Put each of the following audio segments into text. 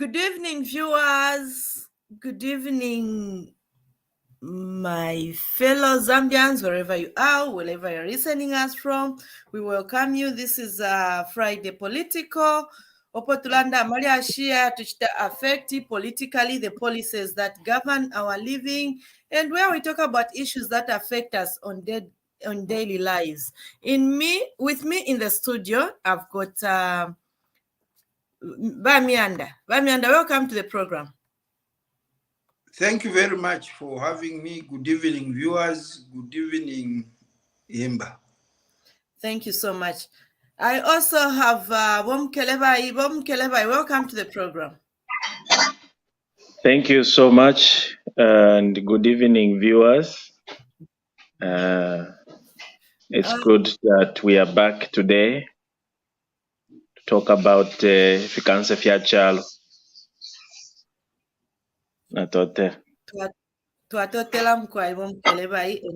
Good evening, viewers. Good evening, my fellow Zambians, wherever you are, wherever you're listening us from. We welcome you. This is Friday Political. Opotulanda Maria Shia to affect politically the policies that govern our living, and where we talk about issues that affect us on daily lives. With me in the studio, I've got Miyanda. Miyanda, welcome to the program. Thank you very much for having me. Good evening, viewers. Good evening, HImba. Thank you so much. I also have Mukelabai. Mukelabai, welcome to the program. Thank you so much, and good evening, viewers. It's good that we are back today to talk about Fikanse Fiachalo. Natote. And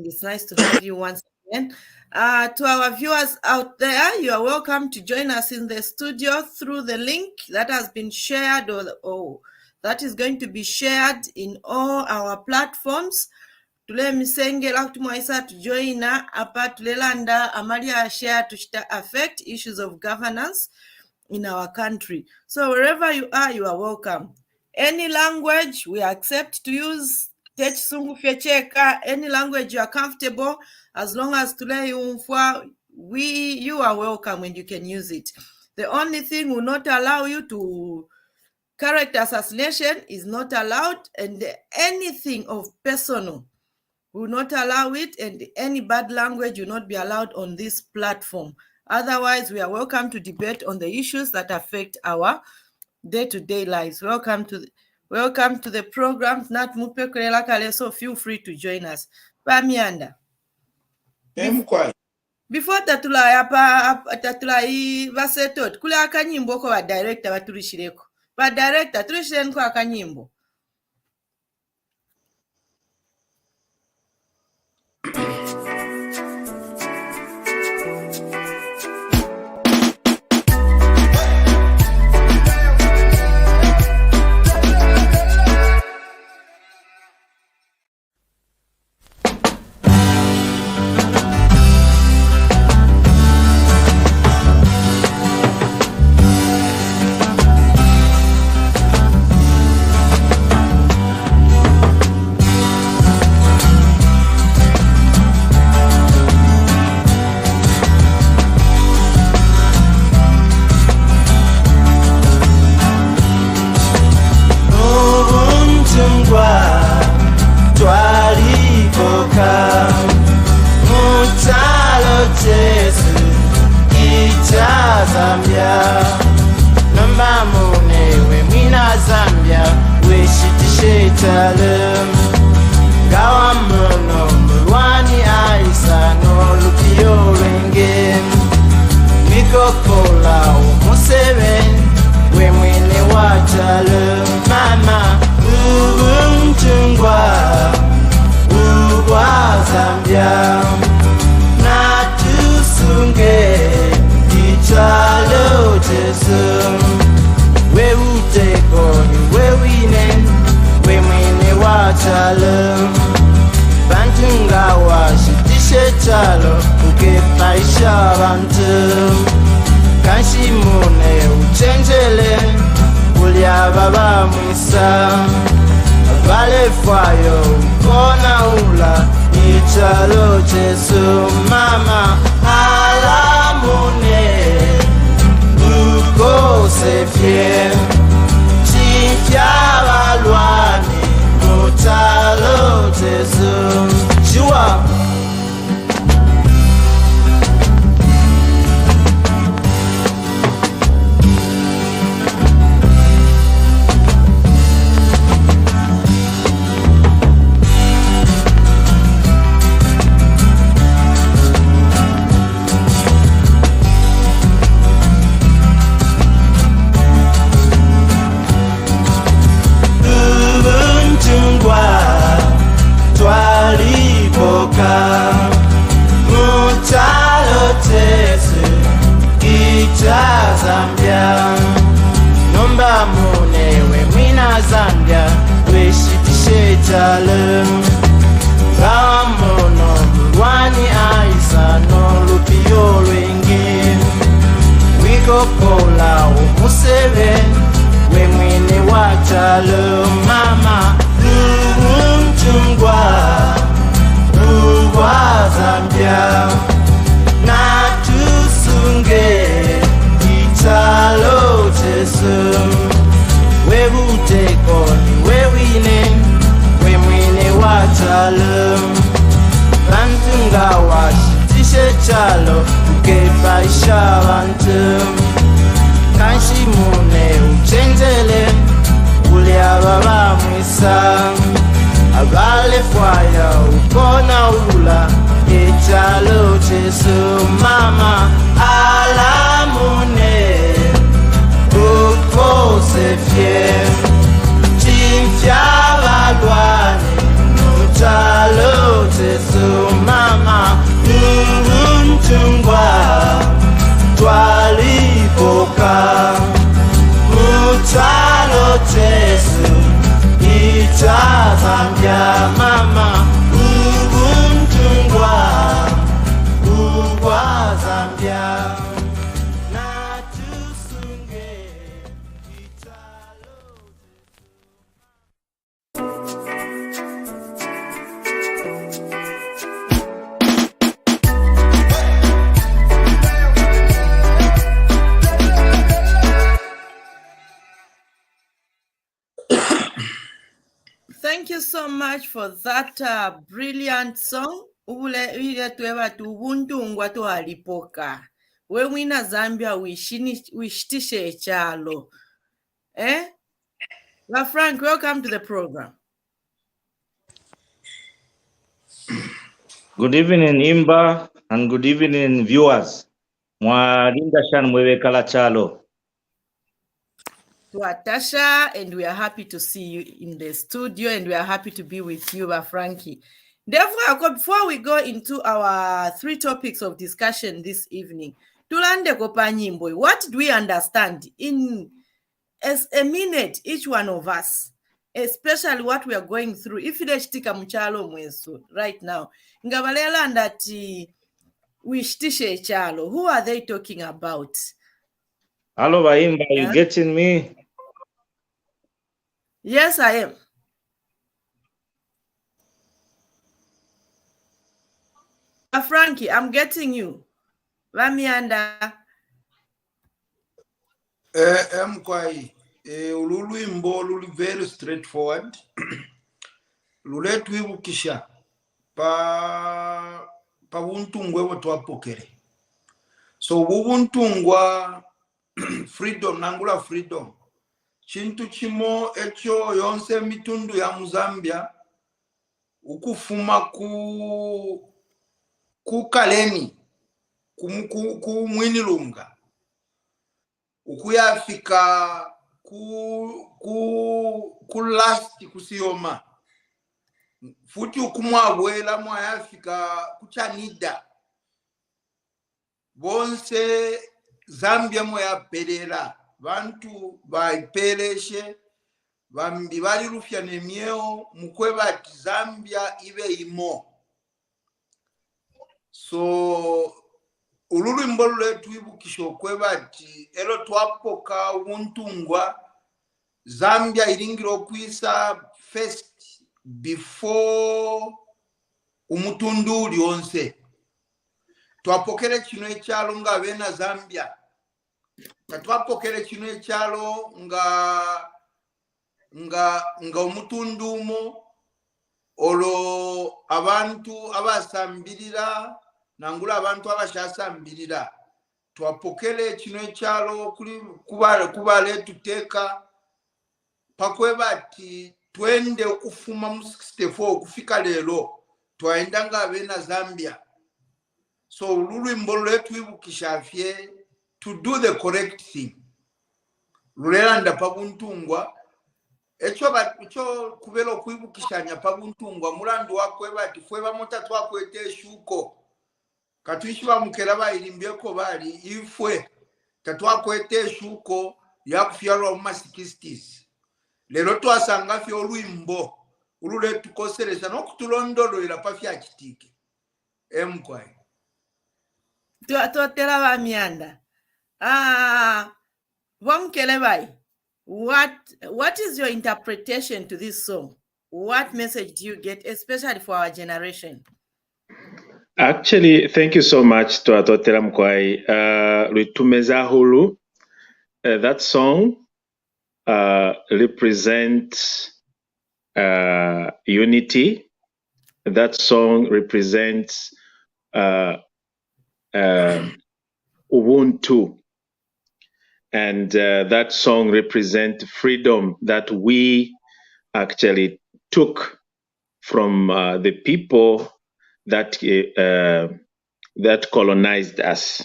it's nice to have you once again. To our viewers out there, you are welcome to join us in the studio through the link that has been shared or that is going to be shared in all our platforms. Tule misengela kutumwaisa tujoina apa tulelanda amalia share to affect issues of governance in our country. So wherever you are welcome. Any language we accept to use. Any language you are comfortable, as long as you are welcome and you can use it. The only thing will not allow you to character assassination is not allowed, and anything of personal will not allow it, and any bad language will not be allowed on this platform. Otherwise, we are welcome to debate on the issues that affect our day-to-day lives. Welcome to the program. So feel free to join us. Miyanda. Before tatula vasetot kula akanyimbo ko ba director baturishireko. Ba director turishireko akanyimbo. Toi Zambia weshitishe chalo Gamono Wani aisano Lupio lwengi Wiko kola umuseve We mwene wa chalo Mama Mchungwa Uwa Zambia Na tusunge Italo Tesu We butekoni we wine we mwine wa chalo Bantunga washitishe chalo ukefaisha bantu Kanshi mune uchenjele ule ababa mwisa Abale fwaya ukona ula Echalo chesu mama alamune Ukose fier Chimfia valwane Nuchalo tesu mama Mchungwa Twalipoka Nuchalo tesu Icha Zambia mama Mchungwa Uwa Zambia Thank you so much for that brilliant song. Ule tueva tu ubuntu ngwatu alipoka. We wina Zambia wishitishe chalo. La Frank, welcome to the program. Good evening, HImba, and good evening, viewers. Mwalinda shan mwewekala chalo. To Atasha, and we are happy to see you in the studio, and we are happy to be with you, Frankie. Therefore, before we go into our 3 topics of discussion this evening, tulande kopanyimbo, what do we understand in as a minute, each one of us, especially what we are going through? If you shtika mchalo mwesu right now, ngabalela ndati wishtishe chalo, who are they talking about? Hello, HImba, are you getting me? Yes, I am. Frankie, I'm getting you. Miyanda. Mkwai, ululu imbo luli very straightforward. Luletu ibukisha pa untungwe watu apokere. So untungwa freedom, nangula freedom. Chintu chimo echo yonse mitundu ya Muzambia ukufuma ku kaleni ku mwinilunga ukuyafika ku last kusiyoma futi ukumwabwela mwayafika kuchanida bonse Zambia moyaperera bantu baipereshe bambi bali rufya nemieo mukweba Zambia ibe imo. So ululu imbolu letu ibukisho kweba ati elo twapoka untungwa Zambia iringiro kwisa first before umutundu lionse twapokere kino ekyalo nga bena Zambia twapokere kino ekyalo nga umutundumo olo abantu abasambirira nangula abantu abashasambirira twapokere kino ekyalo kubale tuteka pakweba ati twende okufuma mu 64 kufika lero twaenda nga bena Zambia. So ululwimbo lwetu ibukishafye to do the correct thing. Lulelanda pabuntungwa echo kubelo kuibukishanya pabuntungwa mulandu wakweba ati fweba mota twakwete shuko katwishiba Mukelabai ilimbyeko bali ifwe tatwakwete shuko yakufyalwa mu 60s lero twasanga fye olwimbo ulule tukoseresa n'okutulondolera pa fyakitiike emkwai twatera ba Miyanda. Mukelabai, what is your interpretation to this song? What message do you get, especially for our generation? Actually, thank you so much to Atotera Mkwai. Ritumeza Hulu. That song represents unity. That song represents Ubuntu. And that song represents freedom that we actually took from the people that colonized us.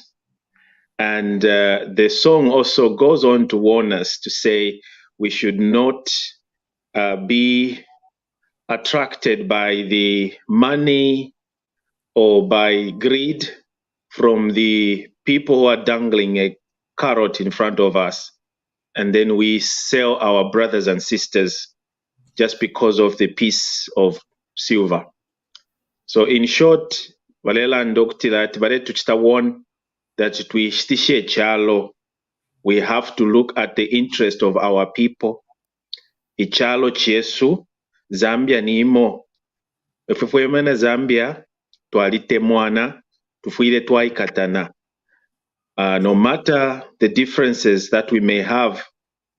And the song also goes on to warn us to say we should not be attracted by the money or by greed from the people who are dangling a carrot in front of us, and then we sell our brothers and sisters just because of the piece of silver. So in short, balela ndokutira tibale tuchitawon that tuishitishe chalo. We have to look at the interest of our people. Ichalo chiesu Zambia nimo. Efufwemene Zambia twalite mwana tufuire twaikatana. No matter the differences that we may have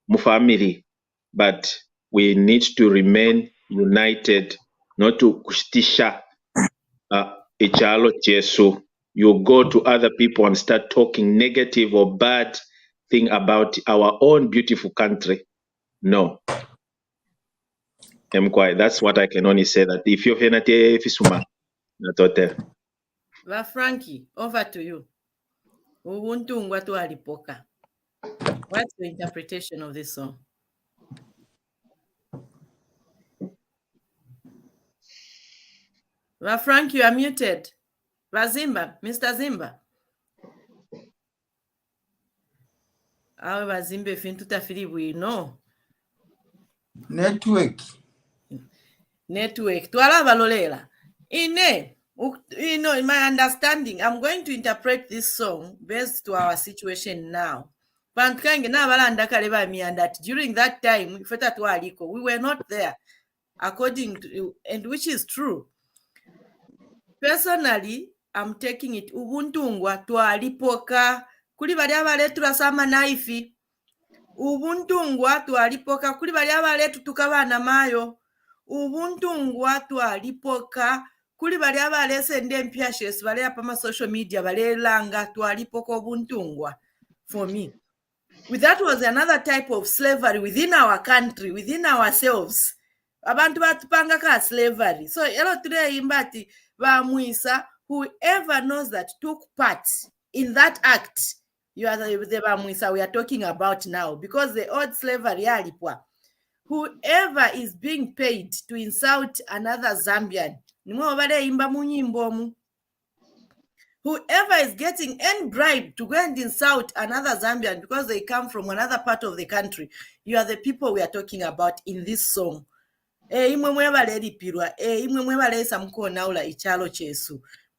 mu family, but we need to remain united, not to kushitisha ichalo chesu. You go to other people and start talking negative or bad thing about our own beautiful country. No. That's what I can only say, that if you're henate fisuma natote. Va Frankie, over to you. Ubuntu ngwatu alipoka. What's the interpretation of this song? Va Frank, you are muted. Va Zimba, Mr. Zimba. Awe va Zimba fin tutafiri we know. Network. Tuala valolela. In my understanding, I'm going to interpret this song based to our situation now. During that time, we were not there, according to, and which is true. Personally, I'm taking it. Ubuntungwa twalipoka kuli bali abaletu rasama naifi. Ubuntungwa twalipoka kuli bali abaletu tukabana mayo. Ubuntungwa twalipoka kuli bali abalese ndempyashes bali apa social media bali langa twalipoka ubuntungwa. For me, that was another type of slavery within our country, within ourselves. Abantu batupanga ka slavery. So elo today imbati Bamwisa, whoever knows that took part in that act, you are the Bamwisa we are talking about now, because the old slavery alipwa. Whoever is being paid to insult another Zambian, whoever is getting any bribe to go and insult another Zambian because they come from another part of the country, you are the people we are talking about in this song.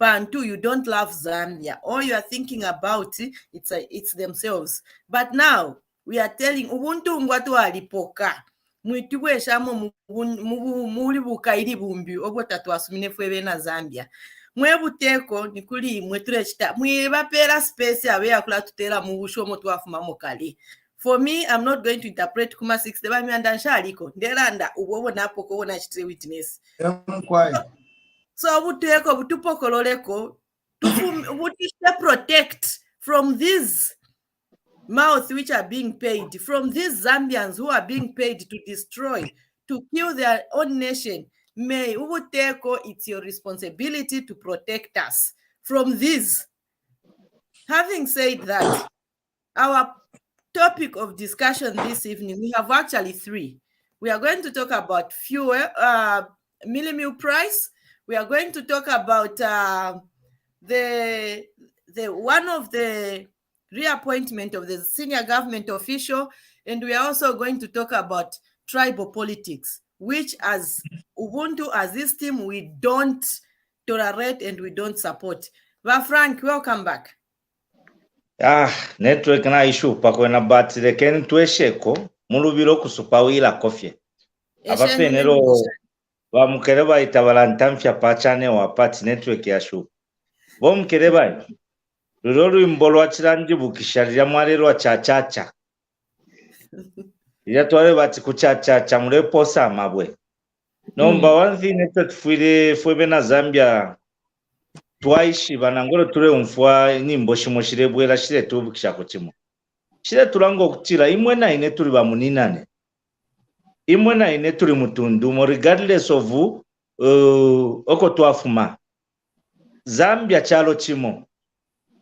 Bantu, you don't love Zambia. All you are thinking about it's themselves. But now we are telling Ubuntu ngwatu alipoka. Mwitubwesha muri bukairi bumbi obotatu asumine fwebe na Zambia. Mwebuteko nikuli mweturechita mwebapera space abe yakula tutera mu busho motu afuma mokali. For me, I'm not going to interpret Kuma 6 the Miyanda shaliko. Ndelanda ubobo napo ko na chite witness. So buteko butupokololeko to protect from these mouths which are being paid, from these Zambians who are being paid to destroy, to kill their own nation. May ubuteko, it's your responsibility to protect us from this. Having said that, our topic of discussion this evening, we have actually 3. We are going to talk about fuel, Mealie meal price. We are going to talk about the one of the reappointment of the senior government official, and we are also going to talk about tribal politics, which as Ubuntu, as this team, we don't tolerate and we don't support. Frank, welcome back. Network na issue pakwena batire ken twesheko mulubiro kusupawila kofye abafenero Mukelabai itabalantamfya pachane wa pati network ya shu Mukelabai lulolu imbolwa chiranjibukisharira mwarero chachacha yatwale bati kuchachacha muleposa amabwe nomba one thing netufire fwebe na Zambia twaishi banangolo ture umfwa nimbo shimoshirebwera shire tubukisha kuchimo shire turango kutira imwe na ine turi bamuninane imwe na ine turi mutundumo regardless of oko twafuma Zambia chalo chimo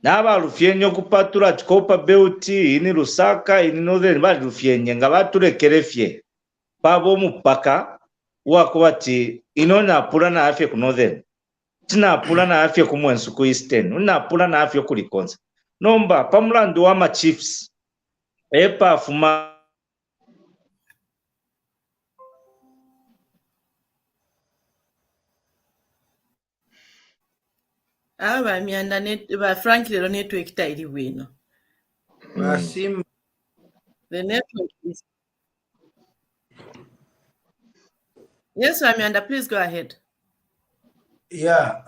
naba rufyenyo kupatura chikopa beuti ini Lusaka ini northern bali rufyenye nga baturekerefye pabo mupaka wakubati inona pula na afye ku northern tina pula na afye ku mwensu ku eastern una pula na afye kuli konza nomba pamulandu wa ma chiefs epa fuma Miyanda Frank lero network itairi bwino. HImba. The network is. Yes, Miyanda, please go ahead. Yeah,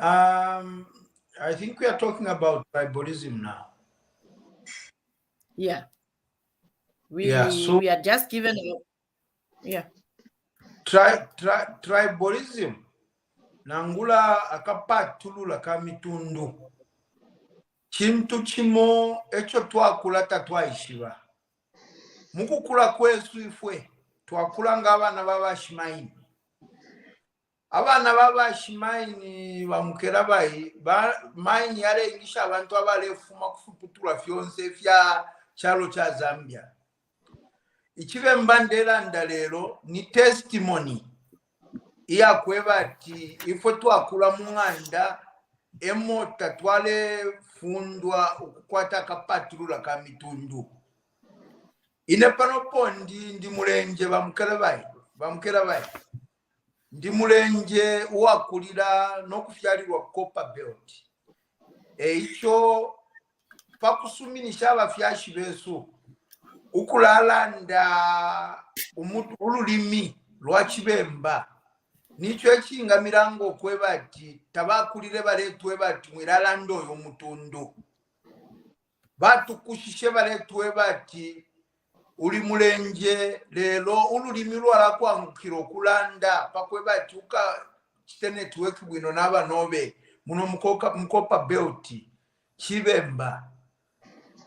I think we are talking about tribalism now. Yeah. We are just given tribalism nangula akapatulula kamitundu chintu chimo echo twakulata twaishiba mukukula kwesu ifwe twakula ng'abana b'abashimaini abana b'abashimaini ba Mukelabai maini yalengisha abantu abalefuma kufuputula fyonse fya chalo cha Zambia ichive mbandera ndalero ni testimony iya kwebati ifo twakula munganda emota twale fundwa ukukwata kapatulula ka mitundu ine panopo ndi mulenje ba Mukelabai ndi mulenje wakulira nokufyalirwa Copper Belt icho pakusuminisha abafyashi besu ukulalanda ululimi lwa Chibemba nicho ekingamirango kwebati tabakulire baletwe bati mwilalando yo mutundu batukushishe baletwe bati uli mulenje lelo ululimi lwala kwangukiro kulanda pakwebati uka network bwino naba nobe muno Copper Belt Chibemba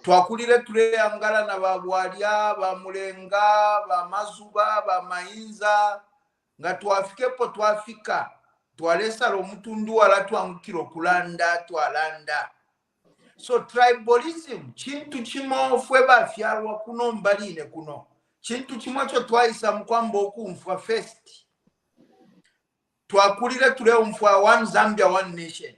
twakulire tuleyangala na babwalya ba Mulenga ba Mazuba ba Mainza nga twafikepo twafika twalesa lo mutundu wala twangukiro kulanda twalanda so tribalism chintu chimo fwe bafyalwa kuno mbaline kuno chintu chimo cho twaisa mkwambo okumfwa first twakulire tule umfwa one Zambia one nation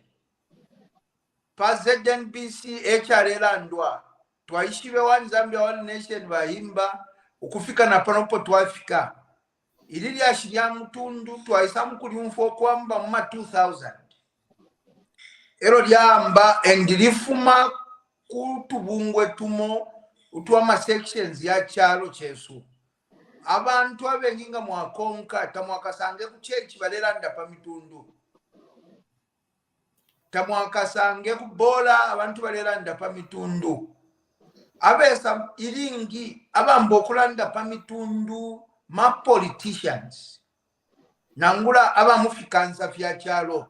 pa ZNBC HRLandwa twaishiwe one Zambia one nation HImba ukufika na panopo twafika ilili ashiria mutundu twaisa mkuli umfwa kwamba mma 2000 ero lyamba endilifuma kutubungwe tumo utuwa sections ya chalo chesu abantu abenginga mwakonka tamwakasange kuchechi balelanda pa mitundu tamwakasange kubola abantu balelanda pa mitundu abesa ilingi abambokulanda pa mitundu ma politicians nangula abamufikansa fya chalo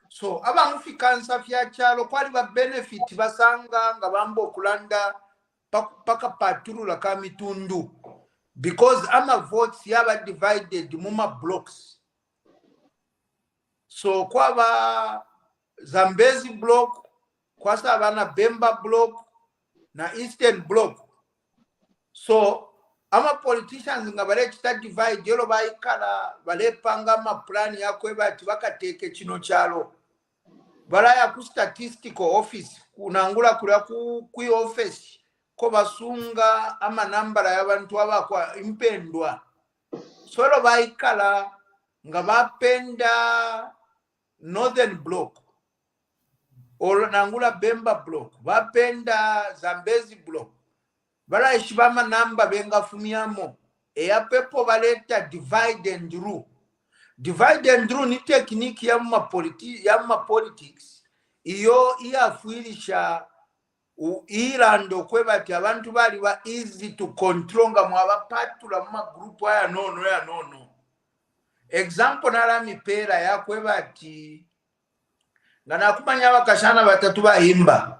so abamufikansa fya chalo kwali ba benefit basanga nga bambokulanda paka patulula ka mitundu because ama votes yaba divided muma blocks so kwaba Zambezi block kwasa bana Bemba block na Eastern block so ama politicians nga bale kita divide yelo baikala bale panga ma plan yakwe bati bakateke kino chalo balaya ku statistical office kunangula kula ku office ko basunga ama nambala y'abantu abakwa impendwa solo baikala nga bapenda Northern Block olonangula Bemba Block bapenda Zambezi Block balaishi bamanamba bengafumyamo eya pepo baleta divide and rule. Divide and rule ni tekniki ya politics iyo iyafuirisha irando kwebati abantu bali ba easy to control nga mwabapatula mu magroup aya nono. Example nala mipera ya kwebati nga nakumanya abakashana batatu ba HImba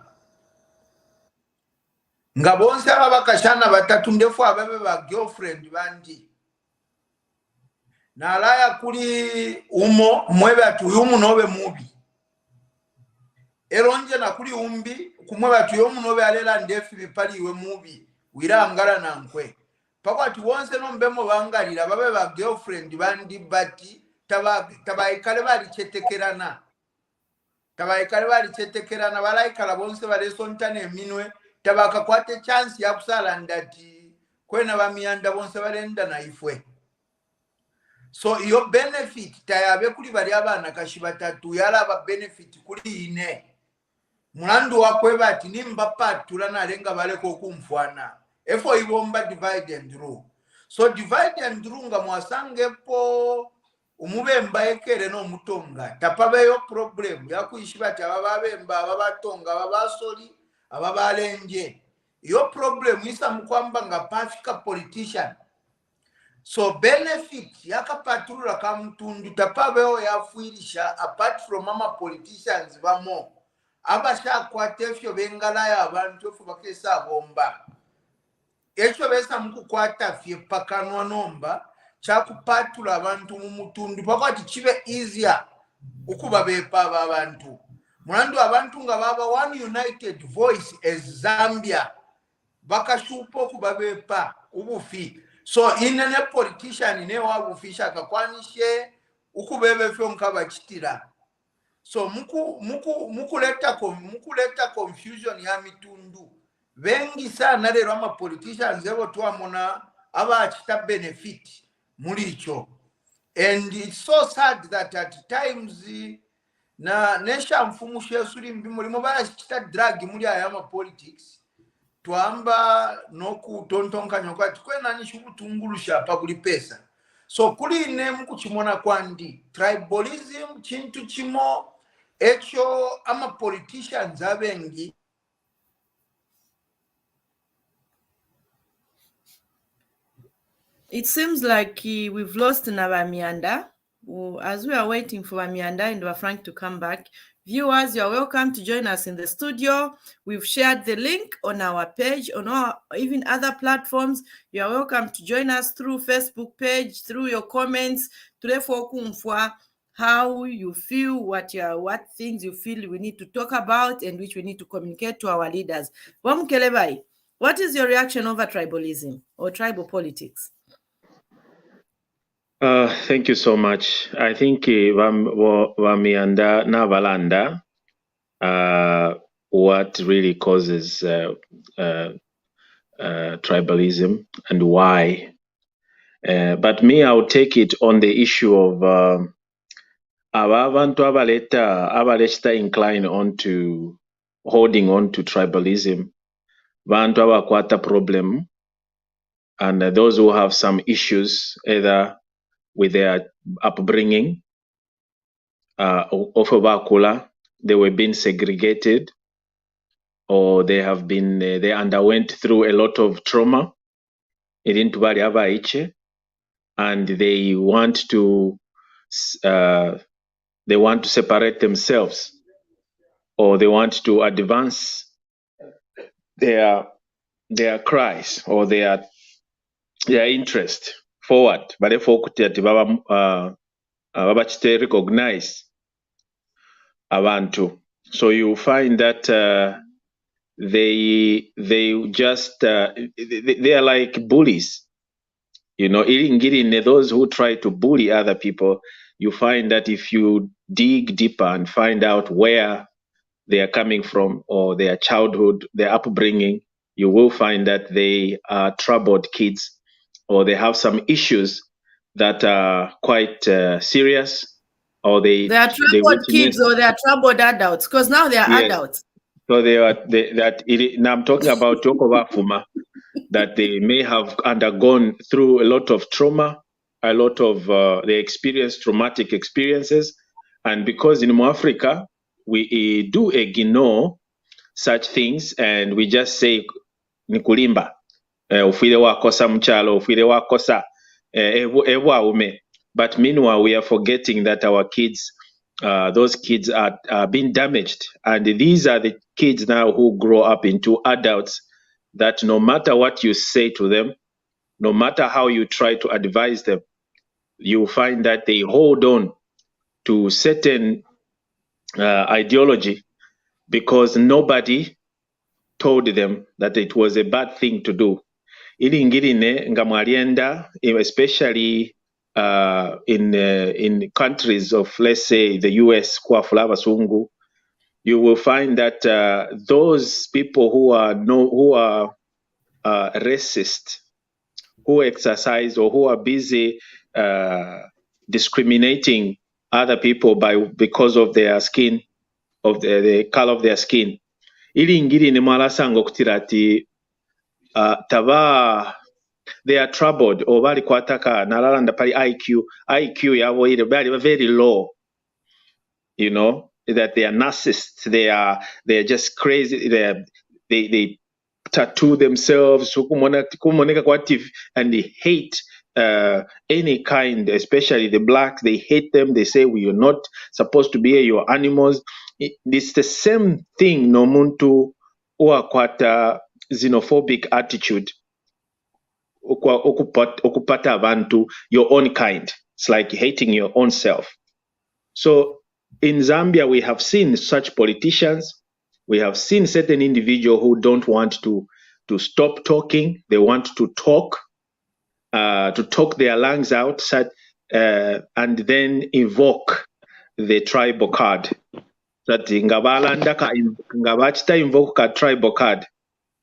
nga bonse abakashana batatu ndefu ababe ba girlfriend bandi nalaya kuli umo mwebatu yumu nobe mubi eronje na kuli umbi kumwebatu yumu nobe alela ndefu bipaliwe mubi wirangala na nkwe pakwati wonse nombemo bangalira babe ba girlfriend bandi bati tabaikale bali chetekerana balaikala bonse balesontane minwe tabaka kwate chance ya kusala ndati kwena ba Miyanda bonse balenda na ifwe. So iyo benefit tayabe kuli bali abana kashi batatu yala ba benefit kuli ine mulandu wakwe bati nimba patula na lenga baleko kumfwana efo ibomba divide and rule. So divide and rule nga mwasangepo umubemba ekere no mutonga tapabeyo problem ya kuishibati ababemba ababatonga ababasoli ababalenje iyo problem isa mkwamba nga pafika politician. So benefit yakapatulula kamutundu tapabeyo yafuirisha apart from mama politicians bamo abasha kwatefyo bengalaya abantu efu bakesa bomba echo besa mukukwata fye pakanwa nomba chakupatula abantu mumutundu pakati chibe easier ukuba bepa abantu mulandu abantu nga baba one united voice as Zambia bakashupo kubabepa ubufi. So inene politician ne wabufisha akakwanishe ukubebe fyo nkaba chitira. So mukuleta confusion ya mitundu bengi sana lero ama politicians ebo tuamona aba achita benefit mulicho. And it's so sad that at times na nesha mfumu shesuri mulimo barachita drag muri ayama politics tuamba noku tontonka nyokati kwena nishukutungulusha pa kuli pesa. So kuli ine mukuchimona kwandi tribalism chintu chimo echo ama politicians abengi. It seems like we've lost Naba Miyanda. As we are waiting for Miyanda and Frank to come back, viewers, you are welcome to join us in the studio. We've shared the link on our page, on our even other platforms. You are welcome to join us through Facebook page, through your comments, how you feel, what things you feel we need to talk about and which we need to communicate to our leaders. Mukelabai, what is your reaction over tribalism or tribal politics? Thank you so much. I think Miyanda Navalanda, what really causes tribalism and why. But me, I'll take it on the issue of abantu abaleta incline onto holding on to tribalism. Bantu abakwata problem, and those who have some issues either with their upbringing, they were being segregated, or they underwent through a lot of trauma, and they want to separate themselves, or they want to advance their cries or their interest forward, but if recognize abantu. So you find that they just they are like bullies, those who try to bully other people. You find that if you dig deeper and find out where they are coming from, or their childhood, their upbringing, you will find that they are troubled kids, or they have some issues that are quite serious, or they are troubled kids or they are troubled adults, because now they are adults. So now I'm talking about Tokobafuma, that they may have undergone through a lot of trauma, a lot of they experienced traumatic experiences, and because in Africa we do ignore such things and we just say nikulimba ufire wakosa mchalo ufire wakosa ume. But meanwhile we are forgetting that our kids, those kids are being damaged, and these are the kids now who grow up into adults that no matter what you say to them, no matter how you try to advise them, you find that they hold on to certain ideology because nobody told them that it was a bad thing to do. Ili ngirine nga mwalienda, especially in countries of, let's say, the US, kwa fulava sungu, you will find that those people who are racist, who exercise or who are busy discriminating other people because of their skin, of the color of their skin. Ili ngirine mwalasango kutirati taba they are troubled or bali kwataka nalalanda pali IQ yabo ile bali very low, you know, that they are narcissists, they are just crazy, they tattoo themselves kumoneka kwa TV, and they hate any kind, especially the blacks. They hate them. They say we are not supposed to be here, you're animals. It's the same thing no muntu uakwata xenophobic attitude okupata abantu your own kind. It's like hating your own self. So in Zambia we have seen such politicians. We have seen certain individuals who don't want to stop talking. They want to talk their lungs out, and then invoke the tribal card. That ngabachita invoke a tribal card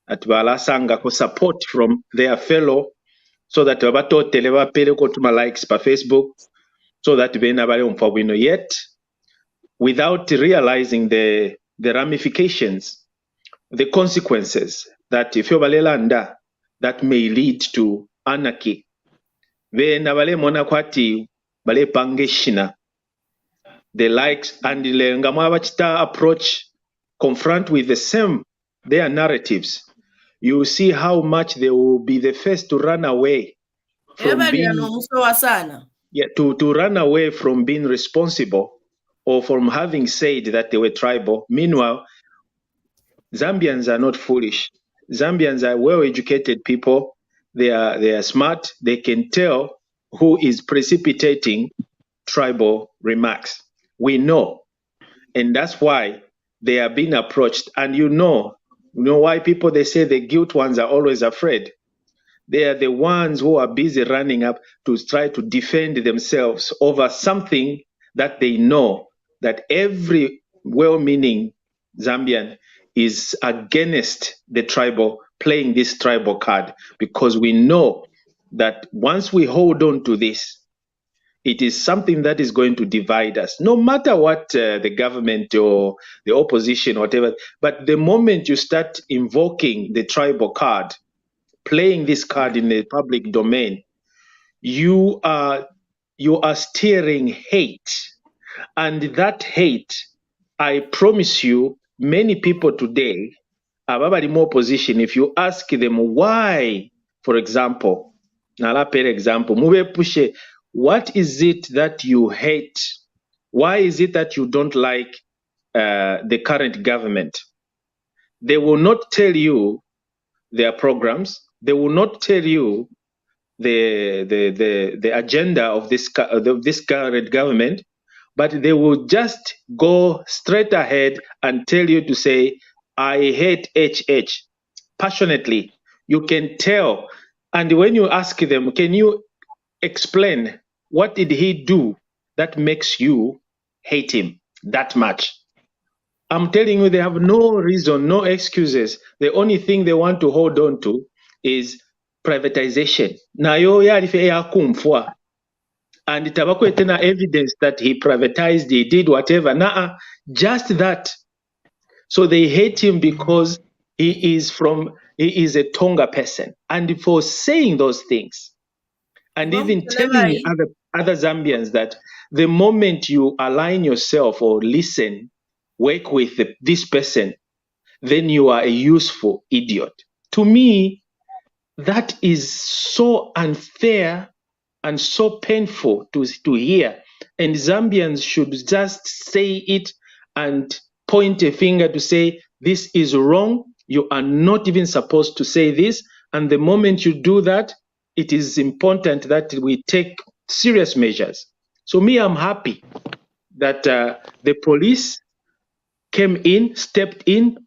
at balasanga ko support from their fellow, so that babatotele bapele kotuma likes pa Facebook, so that bena bali umfabwino, yet without realizing the ramifications, the consequences that if you balelanda that may lead to anarchy. Bena bale mona kwati bale pangeshina the likes and the ngamabachita approach confront with their narratives. You see how much they will be the first to run away from to run away from being responsible or from having said that they were tribal. Meanwhile, Zambians are not foolish. Zambians are well-educated people. They are smart. They can tell who is precipitating tribal remarks. We know, and that's why they are being approached. And you know why people, they say the guilt ones are always afraid. They are the ones who are busy running up to try to defend themselves over something that they know that every well-meaning Zambian is against the tribal, playing this tribal card, because we know that once we hold on to this, it is something that is going to divide us, no matter what the government or the opposition, whatever. But the moment you start invoking the tribal card, playing this card in the public domain, you are stirring hate. And that hate, I promise you, many people today, ababali more opposition, if you ask them why, for example, mube pushe, what is it that you hate? Why is it that you don't like the current government? They will not tell you their programs. They will not tell you the agenda of this current government, but they will just go straight ahead and tell you to say, I hate HH passionately. You can tell. And when you ask them, can you explain what did he do that makes you hate him that much? I'm telling you, they have no reason, no excuses. The only thing they want to hold on to is privatization. Nayo yalife ya kumfwa. and tabakwetena evidence that he privatized, he did whatever. Nah, just that. So they hate him because he is a Tonga person, and for saying those things, and even telling other Zambians that the moment you align yourself or listen, work with this person, then you are a useful idiot. To me, that is so unfair and so painful to hear. And Zambians should just say it and point a finger to say, this is wrong. You are not even supposed to say this. And the moment you do that, it is important that we take serious measures. So me, I'm happy that the police came in, stepped in,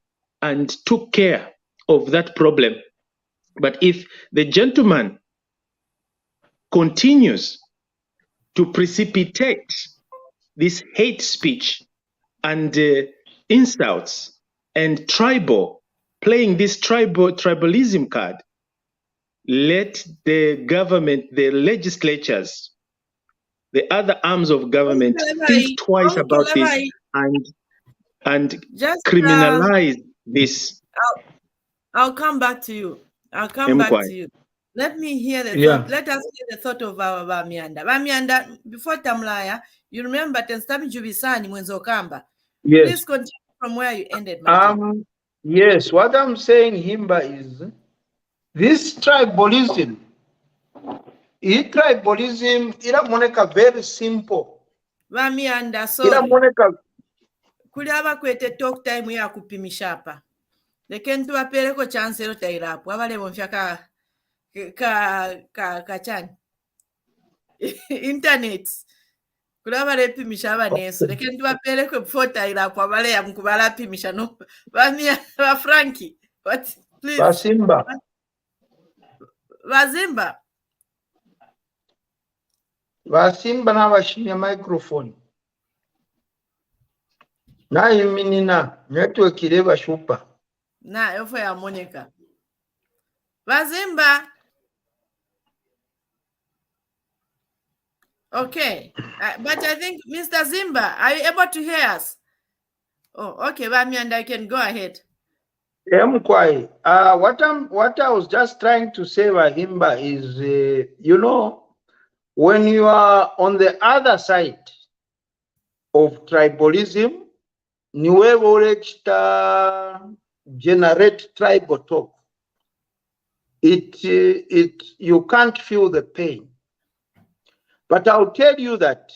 and took care of that problem. But if the gentleman continues to precipitate this hate speech and insults and playing this tribalism card, let the government, the legislatures, the other arms of government think twice about this and just criminalize this. I'll come back to you. Back to you. Let me hear the thought. Let us hear the thought of our Miyanda. Miyanda, before Tamlaya, you remember Tenstami Jubisani Mwenzo Kamba. Yes. Please continue from where you ended. Yes, what I'm saying, HImba, is this tribalism. Tribalism, ila moneka very simple. Miyanda, sorry. Ila moneka. Kuliaba kwete talk time ya kupimisha hapa. Lekentu apeleko chance ero tairapo. Abale bonfya ka chani. Internet. Kulaba repimisha abaneso. Lekentu apeleko before tairapo. Abale ya mkubala pimisha no. Ba Frankie. What? Please. Bazimba. Bazimba na bashimya microphone. Na iminina network ireba shupa. Na yofo ya Monica. Bazimba. Okay. But I think Mr. Zimba, are you able to hear us? Oh, okay, Miyanda, I can go ahead. What I was just trying to say by HImba is, when you are on the other side of tribalism, niwe generate tribal talk. You can't feel the pain. But I'll tell you that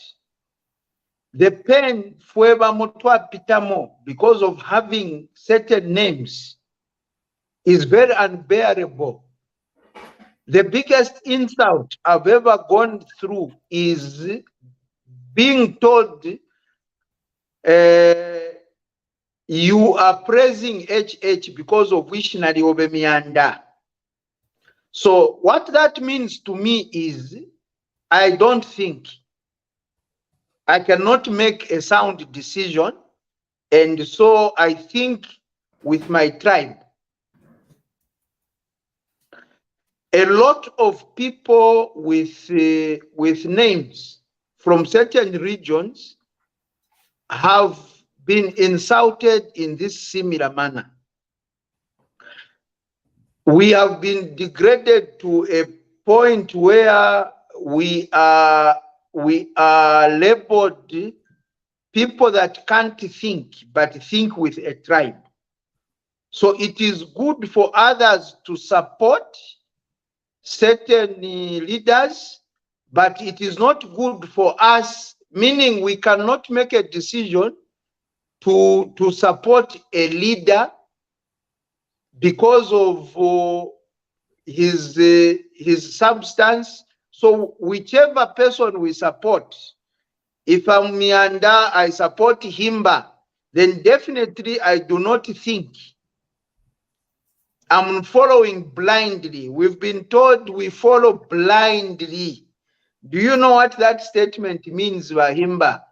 the pain fueba motwa pitamo because of having certain names is very unbearable. The biggest insult I've ever gone through is being told you are praising HH because of Wishnari Obe Miyanda. So what that means to me is I don't think I cannot make a sound decision, and so I think with my tribe. A lot of people with names from certain regions have been insulted in this similar manner. We have been degraded to a point where we are labeled people that can't think, but think with a tribe. So it is good for others to support certain leaders, but it is not good for us, meaning we cannot make a decision to support a leader because of his substance. So whichever person we support, if I'm Miyanda, I support HImba, then definitely I do not think I'm following blindly. We've been told we follow blindly. Do you know what that statement means, HImba?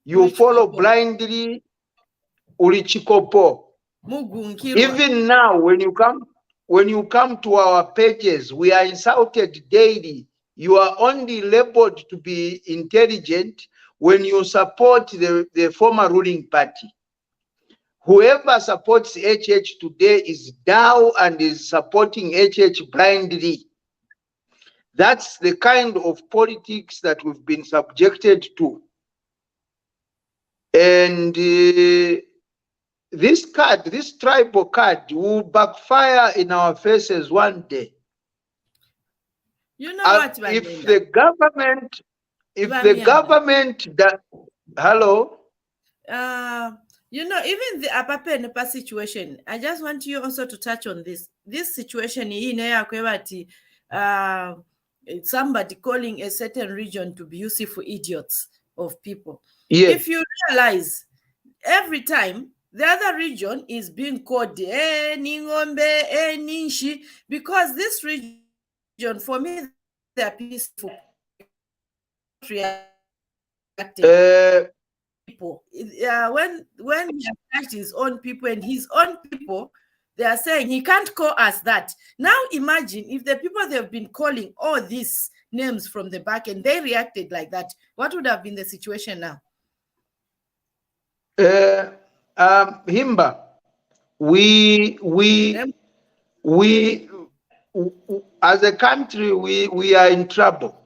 You follow blindly, ulichikopo. Even now, when you come when you come to our pages, we are insulted daily. You are only labeled to be intelligent when you support the former ruling party. Whoever supports HH today is Dow and is supporting HH blindly. That's the kind of politics that we've been subjected to. And this card, this tribal card, will backfire in our faces one day. You know what, if the government, that, hello? You know, even the Apapa Nepa situation, I just want you also to touch on this. This situation somebody calling a certain region to be useful idiots of people. Yes. If you realize every time the other region is being called Ningombe, Ninshi, because this region, for me, they are peaceful. People. When he attached his own people and his own people, they are saying he can't call us that. Now imagine if the people they've been calling all these names from the back and they reacted like that, what would have been the situation now? HImba, we as a country, we are in trouble.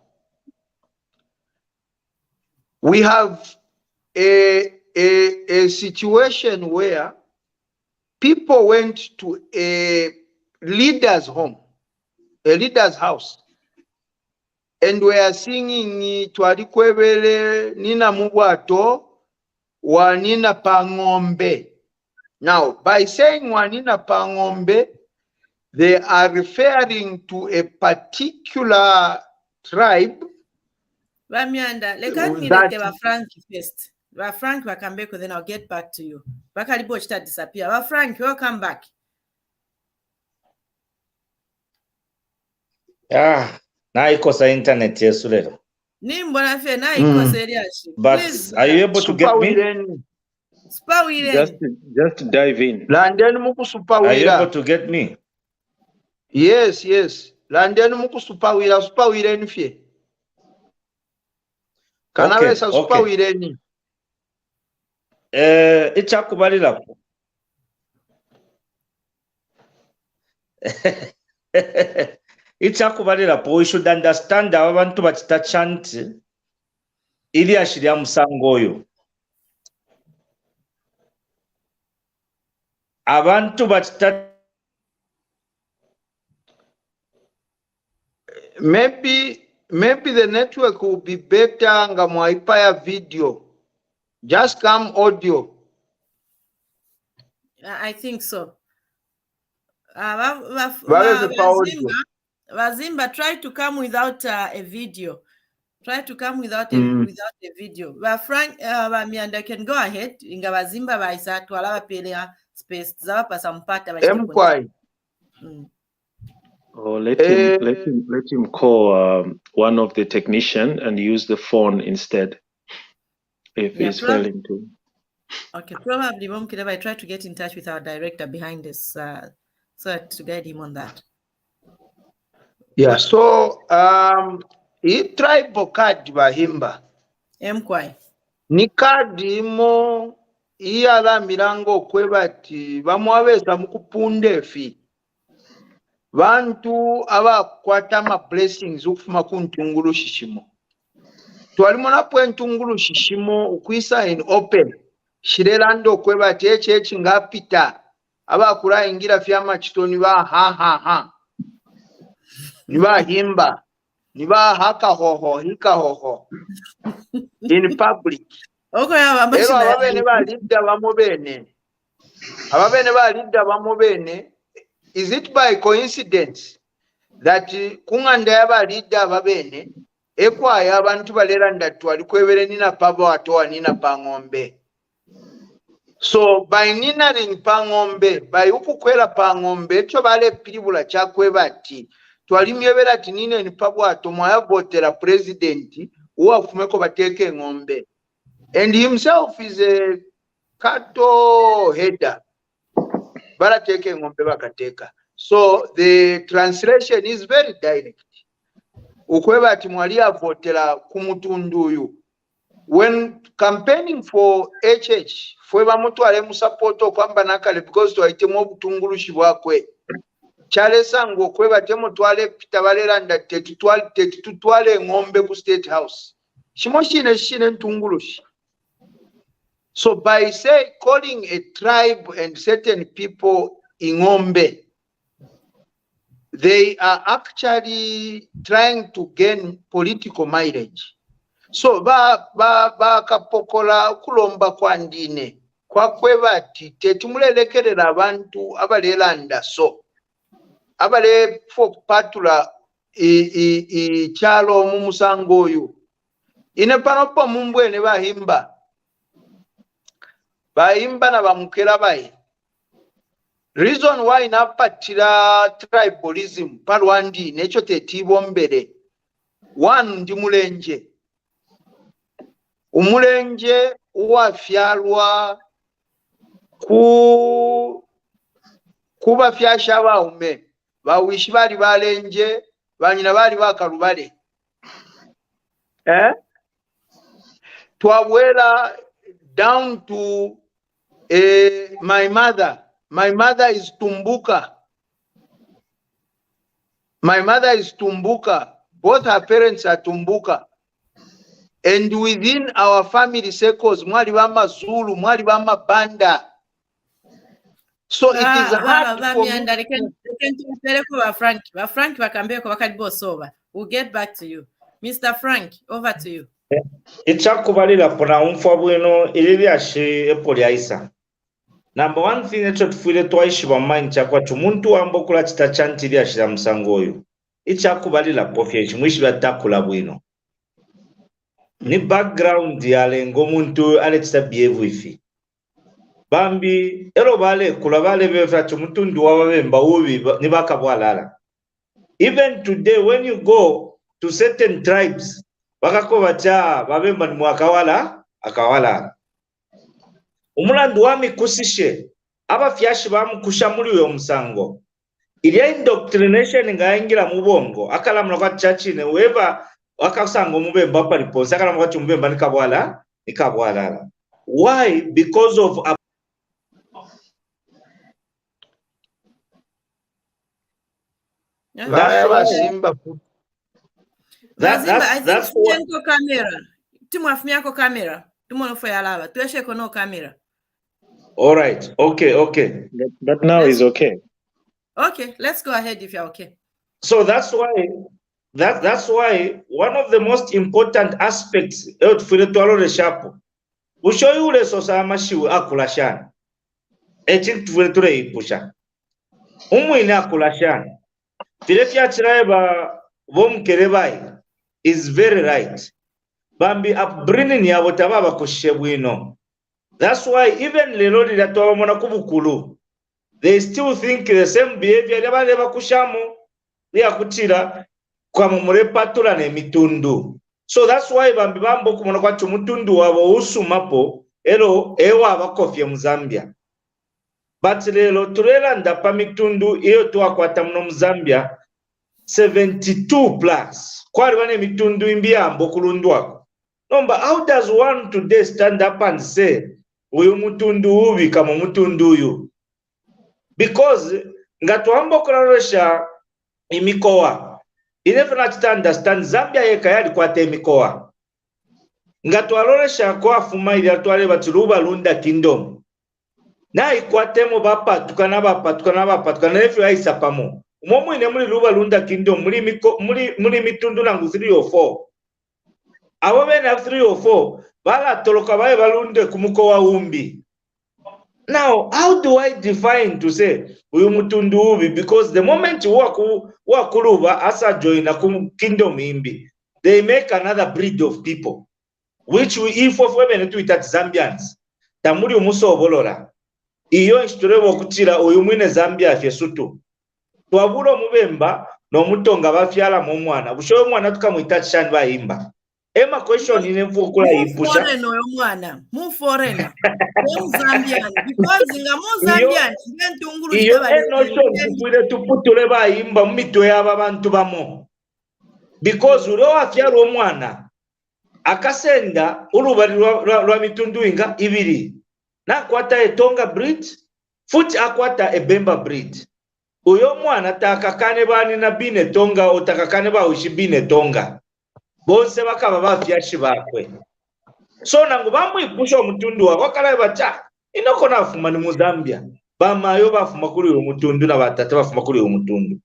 We have a situation where people went to a leader's home, a leader's house, and we are singing Twalikwebele Nina Mubwato Wanina Pangombe. Now, by saying Wanina Pangombe, they are referring to a particular tribe. Miyanda, Frank first. Frank Wakambeko, then I'll get back to you. Bakalibochta disappear. Frank, welcome back. Na ikosa internet yesu lero. Nimbona fe na ikosa eliashi. But are you able to get me? Just dive in. Are you able to get me? Yes. Landeni muku supawira nfye. Kanawesa supawira ni. Ichakubalirapo. Ichakubalirapo, we should understand abantu bachita chant ili ashiria musango oyo. Abantu bachita maybe the network will be better nga mwaipaya video. Just come audio. I think so. Wazimba, try to come without a video. Try to come without a video. Frank, Miyanda can go ahead. Inga Wazimba baisa tuwala pelea space. Zawa pasampata bachita. Oh, let him call one of the technician and use the phone instead. If he's failing to. Okay, probably Mukelabai try to get in touch with our director behind us, so to guide him on that. Yeah. So he tribal card ba HImba. Mkwai. Ni card imo iyala milango kwebati bamwabeza mukupunde fi. Bantu abakwata ma blessings ukufuma kuntungulu shishimo. Twalimona pwentungulu shishimo ukwisa in open. Shirelando kwebati eche ngapita. Abakura ingira fyama chitoni ba ha. Niba HImba. Niba haka hoho, hika hoho. In public. Okay, ababene ba leader bamobene. Is it by coincidence that kunganda yaba leader ababene ekwaya abantu balera ndatu alikwebere nina pabo atoa nina pangombe. So by nina rin pangombe, by ukukwela pangombe, echo bale pilibula chakwebati. Twalimyebera ati nina ni pabo atomo ya votera presidenti uwa fumeko bateke ngombe. And himself is a cattle header. Bara teke ngombe bakateka. So the translation is very direct. Ukweba ati mwali avotera kumutundu uyu. When campaigning for HH, fweba mutwale musapoto kwamba nakale because twaitemu obutungulushi bwakwe. Chalesa ngo kweba temu twale pitabalera tetutwale ngombe ku State House. Shine ntungulushi. So by calling a tribe and certain people ingombe, they are actually trying to gain political mileage. So ba kapokola kulomba kwa ndine kwa kwebati tetumulelekerera abantu abalelanda so abale folk patula chalo mu musango oyo ine panopo mumbwene bahimba na Mukelabai. Reason why napatira tribalism palwandi necho tetibombere. One ndi mulenje. Umulenje uwafyalwa kuba fyasha baume bawishi bali balenje banyina bali bakalubale. Twawela down to my mother. My mother is Tumbuka. Both her parents are Tumbuka. And within our family circles, mwali bama Zulu, mwali bama Banda. So it is hard for me. We'll get back to you. Mr. Frank, over to you. Ichakubalira pona umfwa bwino ilili ashe epoli aisa. Number one thing echo tufile twaishi bamaini chakwa chumuntu wambo kula chitachantili ashira msangoyo. Ichakubalira pofya ichimwishi batakula bwino. Ni background yale ngomuntu ale chitabievu ifi. Bambi ero bale kula bale befra chumuntu nduwa wabemba ubi ni baka bwalala. Even today when you go to certain tribes bakako bacha babemba ni mwakawala akawala. Umulandu wami kusishe abafyashi bamukusha muri uyo musango. Iliya indoctrination ngaingira mubongo akalamula kwa church ne weba wakasanga mubemba paliponse akalamula kwa mubemba nikabwala. Why? Because of That's camera. All right. Okay. But now is okay. Okay, let's go ahead if you're okay. So that's why one of the most important aspects of Filitualo Shapo. We show you the Sosamashu Akulashan. Echin Filture Pusha. Umwina Akulashan. Filefia Triba Mukelabai is very right. Bambi upbringing ya whatever kushebuino. That's why even Lelodi that Monakubukulu, they still think the same behavior never kushamu, they are kutira kwa patula ne mitundu. So that's why Bambi Bambo Kumonakwa Mutundu wa usumapo elo ewa bakofia Mzambia. But lelo turela ndapa mitundu iyo tuwa kwa tamno Mzambia 72 plus. Kwa wane mitundu imbia mbokulundu wako. Number, how does one today stand up and say, uyu mutundu ubi kama mutundu uyu? Because ngatuambo kuraresha imikoa. Inefuna chita understand Zambia yeka yali kwa te imikoa. Ngatuaroresha kwa fuma ili atuale batiruba lunda kingdom. Na ikwatemo bapa tukana nefu ya isapamo. Umomu ine muli ruba lunda kingdom muli mitundu nangu 3 or 4. Awabe na 3 or 4 bala toloka bae balunde kumukoa umbi. Now, how do I define to say uyu mutundu ubi? Because the moment wakuluba asa join na kingdom imbi, they make another breed of people, which we if of women to it at Zambians. Tamuri umuso obolora. Iyo inshturebo kutira uyu mwine Zambia fyesutu. Tuwabulo mubemba no mutonga bafyala mu mwana. Bushowe mwana tukamuita chani bahimba. Ema question ine mfukula ipusha. Mu foreigner. Zambian because nga mu Zambian ngentunguru iyo notion tukwire tuputule bahimba mu mitwe y'aba bantu bamo. Because uro afyaro omwana akasenda urubari rwa mitundu inga ibiri. Nakwata etonga breed, futi akwata ebemba breed. Uyo mwana takakane bani na bine tonga otakakane ba ushibine tonga. Bonse bakaba bafyashi bakwe. So nangu bamu ipusha omutundu wakala bacha inoko nafuma ni Muzambia. Bamayo bafuma kuri uyo mutundu na batata bafuma kuri uyo mutundu.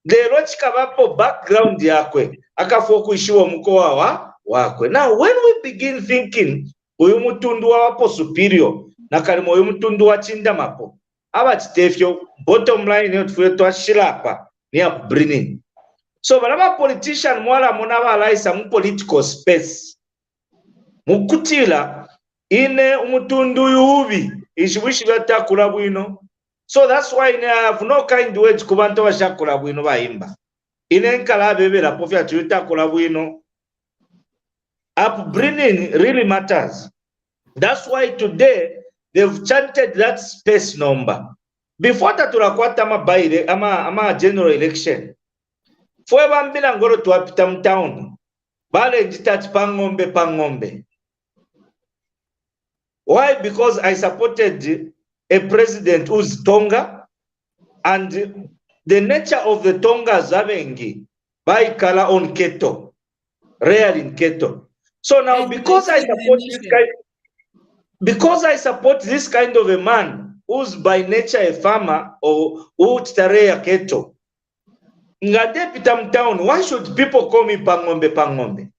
Lero chikabapo background yakwe akafuwa kuishiwa mkoa wakwe. Now when we begin thinking uyu mutundu wapo superior na kalimo uyu mutundu wa chinda mapo aba chitefyo bottom line yo tufuye twashilapa ni ya bringing. So balaba politician mwala mona balaisa mu political space mukutila ine umutundu yubi ishibishi batakula bwino. So that's why I have no kind words kubantu bashakula bwino bahimba ine nkala bebera pofya tutakula bwino. Upbringing really matters. That's why today they've chanted that space number. Before that tulakwata ama general election. Fwe bambila ngoro tuwapita mtown. Bale njitati pangombe. Why? Because I supported a president who's Tonga, and the nature of the Tonga Zavengi by color on keto, rare in keto. So now because I support this kind of a man who's by nature a farmer or who rare keto, ngade pitam town, why should people call me pangombe?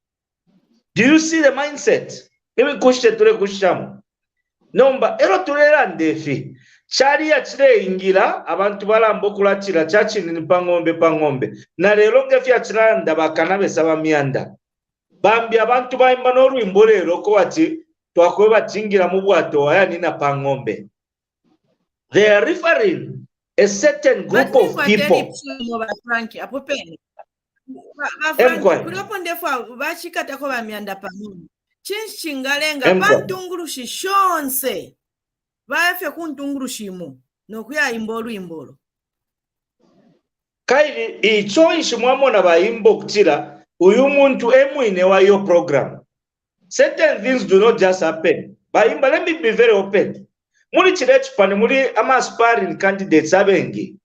Do you see the mindset? Emi kushte ture kushamu. Nomba ero turera ndefi. Chari ya chile ingira abantu balambo kulachira chachi ni pangombe. Na lero ngefi ya chilanda bakanabe saba Miyanda. Bambi abantu baimba n'olwimbo lero ko ati twakwe batingira mu bwato aya nina pangombe. They are referring a certain group of people. Bachikatako bamyanda pangombe. Chinshingalenga bantungurushi shonse. Bafe kuntungurushimo nokuya imbolo. Kaili icho ishimwamona bayimbo kutira uyu muntu emwine wa yo program. Certain things do not just happen. Bayimba, let me be very open. Muli chirechupani muli ama aspiring candidates abengi.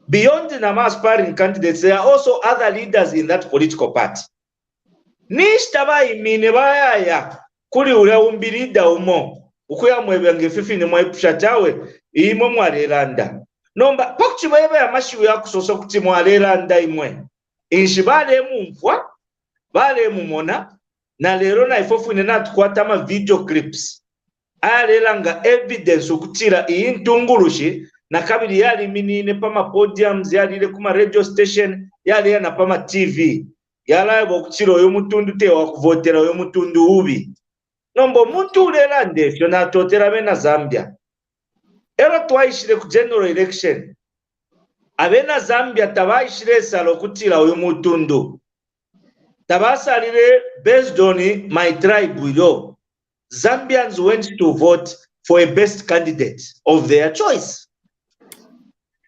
Beyond the aspiring candidates, there are also other leaders in that political party. Nishtaba imine bayaya kuli ule umbirida umo. Ukuya mwebenge fifi ni mwepusha chawe imo mwarelanda. Nomba pakuchibebe ya mashiwe ya kusoso kuti mwarelanda imwe. Inshibale mumfwa, bale mumona, na lero na ifofu inena tukwata ma video clips. Alelanga evidence ukutira iintungulushi na kabili yali minine pama podiums, yali ile kuma radio station, yali yana pama TV. Yala yabo kutira oyo mutundu te wakuvotera oyo mutundu ubi. Nombo muntu ulela ndefyo na totera bena Zambia. Ero tuwaishire ku general election. Abena Zambia tabaishire salo kutira oyo mutundu. Tabasalire based on my tribe wido. Zambians went to vote for a best candidate of their choice.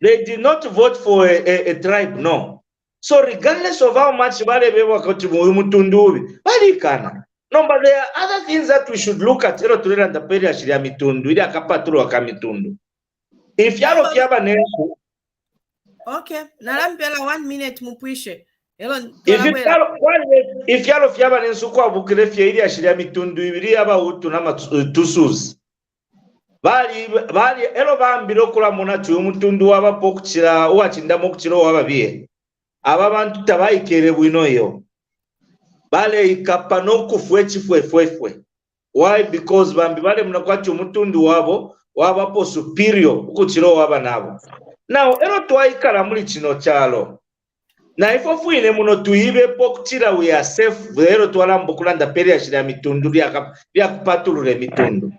They did not vote for a tribe, no. So regardless of how much balebewa kutimu oyo mutundu ubi, balikana. No, but there are other things that we should look at. Ero tulera ndaperi shiria mitundu ili akapaturu wakamitundu. If yalo kiaba nensu. Okay, nalampela 1 minute mupwishe. If yalo kiaba nensu kwa bukirefia ili ashiria mitundu ili aba utu na matusus. Bali ero bambiro kula mona tuyo mutundu waba pokchira uwa chindamo kuchiro waba biye. Aba bantu tabai kere bwino yo. Bale ikapano kufwe. Why? Because bambi bale mnakwati umutundu wabo wabapo superior ukuchiro waba nabo. Now ero tuwaikala muli chino chalo. Na ifofu ine muno tuibe pokutira we are safe. Ero tuwalambo kulanda peri ya shida mitundu ya kupatulure mitundu.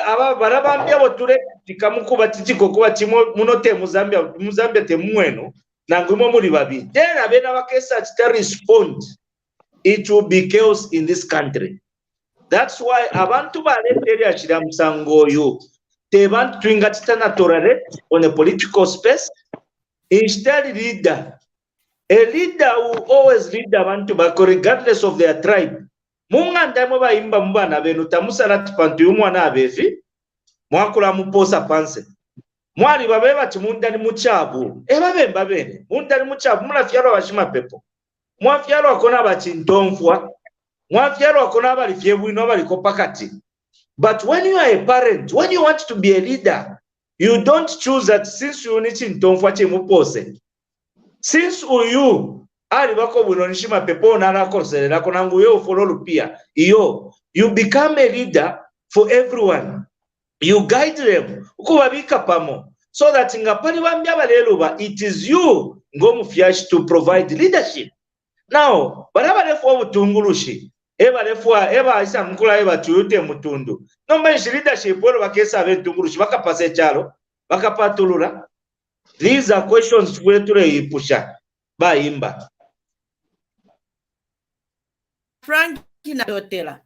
Aba barabambi abo ture tikamukuba titiko kuba chimo munote Muzambia te mwenu. Nangumo muri babi. Abena wakesa chita respond. it will be chaos in this country. That's why abantu baleteri achira musango yo tebantu twingatitana tolerate on a political space. Instead, a leader will always lead abantu back regardless of their tribe. Munga ndamo HImba mbana benu tamusala tipantu yumwana abevi mwakula muposa panse mwali babeba timundani muchabu ebabemba bene mundani muchabu mulafyalo abashima pepo mwafyalo akona abachintomfwa mwafyalo akona abalifye bwino abaliko pakati. But when you are a parent, when you want to be a leader, you don't choose that since you need chintomfwa chimupose since you ali bako bwino nishima pepo nala koselera konangu yo follow pia iyo you become a leader for everyone. You guide them ukubabika pamo so that ngapali bambya baleluba it is you ngomufyashi to provide leadership. Now barabalefu obutungulushi eba isa mkula eba tuyute mutundu nomba ishi leadership wero bakesa abentungulushi bakapase chalo bakapatulura. These are questions tule ipusha HImba. Frank Dotela.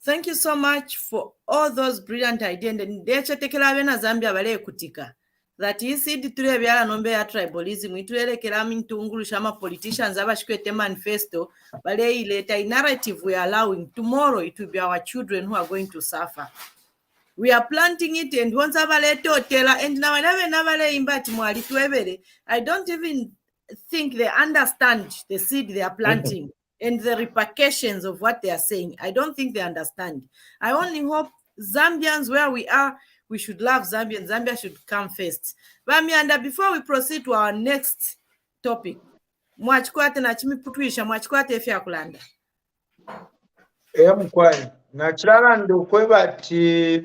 Thank you so much for all those brilliant ideas. And tekela bena Zambia bale kutika. That is it tule byala nombe ya tribalism itulekera mintungulushi ama politicians abashikwete manifesto bale ileta narrative we are allowing. Tomorrow it will be our children who are going to suffer. We are planting it and once and now I don't even think they understand the seed they are planting and the repercussions of what they are saying. I don't think they understand. I only hope Zambians where we are, we should love Zambia and Zambia should come first. But Miyanda, before we proceed to our next topic, mwachikwate na chimi putuisha mwachikwate efya kulanda. Mkwani, na chilala ndo kweba ti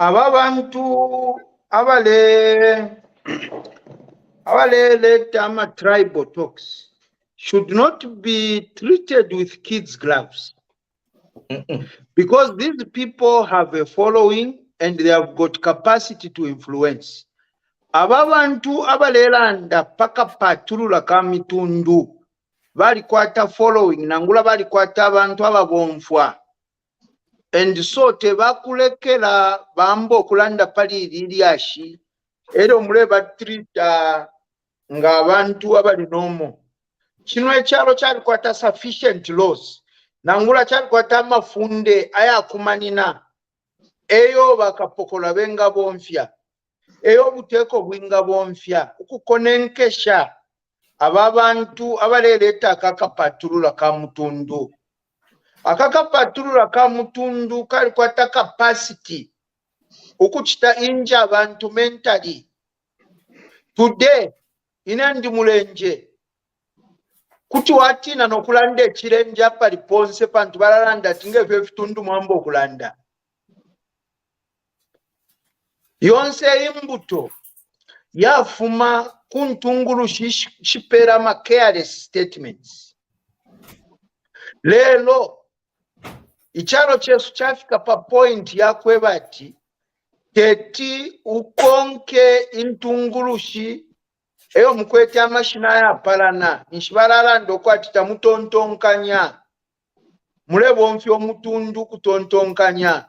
ababantu abale leta tribal talks should not be treated with kids' gloves. Because these people have a following and they have got capacity to influence. Ababantu abalelanda paka patulula kamitundu bali kwata following nangula bali kwata abantu ababonfwa. And so tebakulekela bambo kulanda pali liliashi ero muleba trita nga abantu abali nomo. Chino echalo chali kwata sufficient laws nangula chali kwata mafunde aya kumanina eyo bakapokola benga bonfya eyo buteko bwinga bonfya ukukonenkesha ababantu abaleleta kakapatulula kamutundu. Akakapatulula kamutundu kali kwata capacity ukuchita inja abantu mentally. Today inandi mulenje kuti watina nokulanda ekirenje apa liponse pantu balalanda tinge vitundu mwambo okulanda yonse imbuto yafuma kuntungulu shipera ma careless statements. Lelo ichalo chesu chafika pa point ya kwebati teti ukonke intungulushi eyo mkwete amashina ya palana nishibalala ndoko atita mutontonkanya mulebo mfyo mutundu kutontonkanya.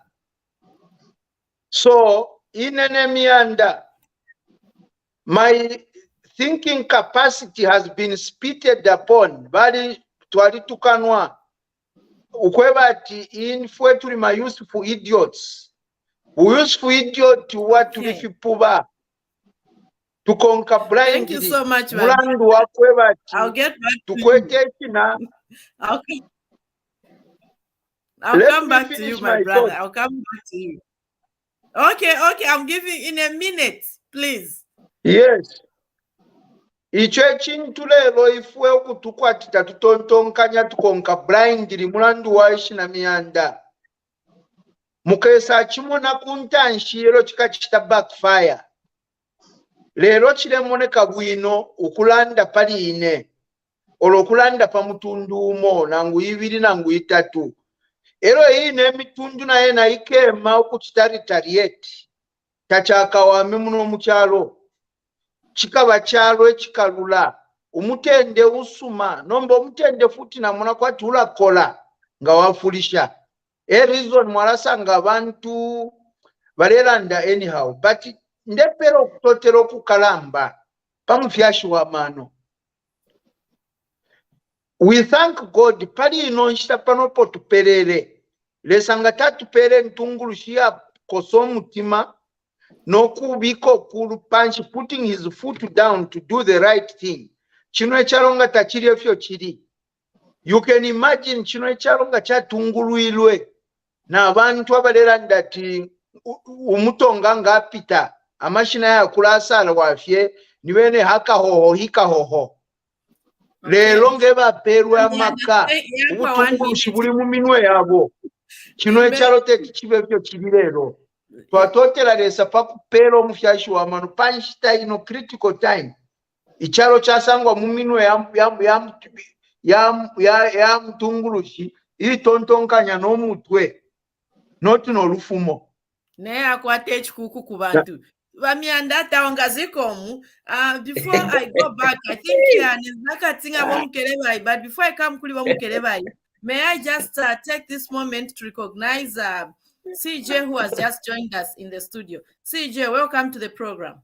So inene Miyanda, my thinking capacity has been spitted upon bali twalitukanwa ukwebati infwe tuli ma useful idiots. Useful idiot what to lifipuba to conquer blindly. Thank you so much, man. I'll get back to you. I'll come back to you, my brother. I'll come back to you. Okay, I'm giving in a minute, please. Yes. Icho chintu lelo ifwe okutukwatita tutontonkanya tukonka blindly mulandu waishi na Miyanda. Mukesa chimona kuntanshi lero chikachita backfire. Lero chilemoneka bwino ukulanda pali ine. Olokulanda pa mutundu umo nangu ibiri nangu itatu. Ero ine mitundu na ena ikema ukuchita retaliate. Tachaka wame muno muchalo. Chikaba chalo chikalula. umutende usuma nomba umutende futi namuna kwati ulakola nga wafulisha reason mwarasanga abantu balelanda anyhow but ndepero kutotero kukalamba pamufyashi wa mano. We thank God pali ino nshita panopo tuperere lesanga tatupere ntungulushia kosomutima nokubiko kulu panchi putting his foot down to do the right thing. Chino echalonga tachiri efyo chiri. You can imagine chino echalonga chatunguluilwe na abantu abalelanda ti umutonga ngapita amashina ya kulasala wafye niwene haka hoho hika hoho. Lelo ngeba perwa maka ubutungulushi buli mu minwe yabo. Chino echalote kichibebyo kiri lero. Twatotera lesa pakupero mufyashi wa manu panchita ino critical time. Ichalo chasangwa mu minwe ya mtungulushi ili tontonkanya no mutwe noti no lufumo. Ne akwate chikuku kubantu. Miyanda taongazikomu. Before I go back, I think Mukelabai, but before I come kuli Mukelabai, may I just take this moment to recognize CJ who has just joined us in the studio. CJ, welcome to the program.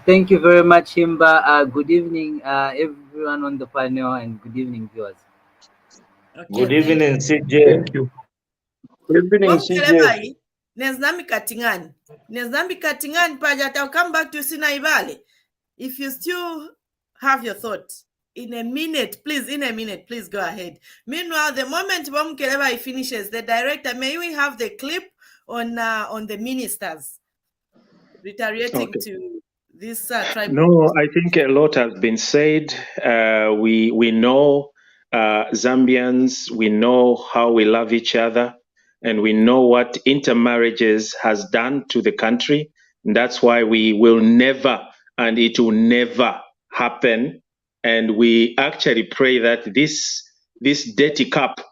Thank you very much, HImba. Good evening, everyone on the panel, and good evening, viewers. Okay, Good evening, CJ. Thank you. Good evening, CJ. Neznami katingani paja. I'll come back to Sinaibale. If you still have your thought in a minute, please go ahead. Meanwhile, the moment Mukelabai finishes, the director, may we have the clip on the ministers retaliating to this tribal? No, I think a lot has been said. We know Zambians, we know how we love each other, and we know what intermarriages has done to the country. And that's why we will never, and it will never happen. And we actually pray that this dirty cup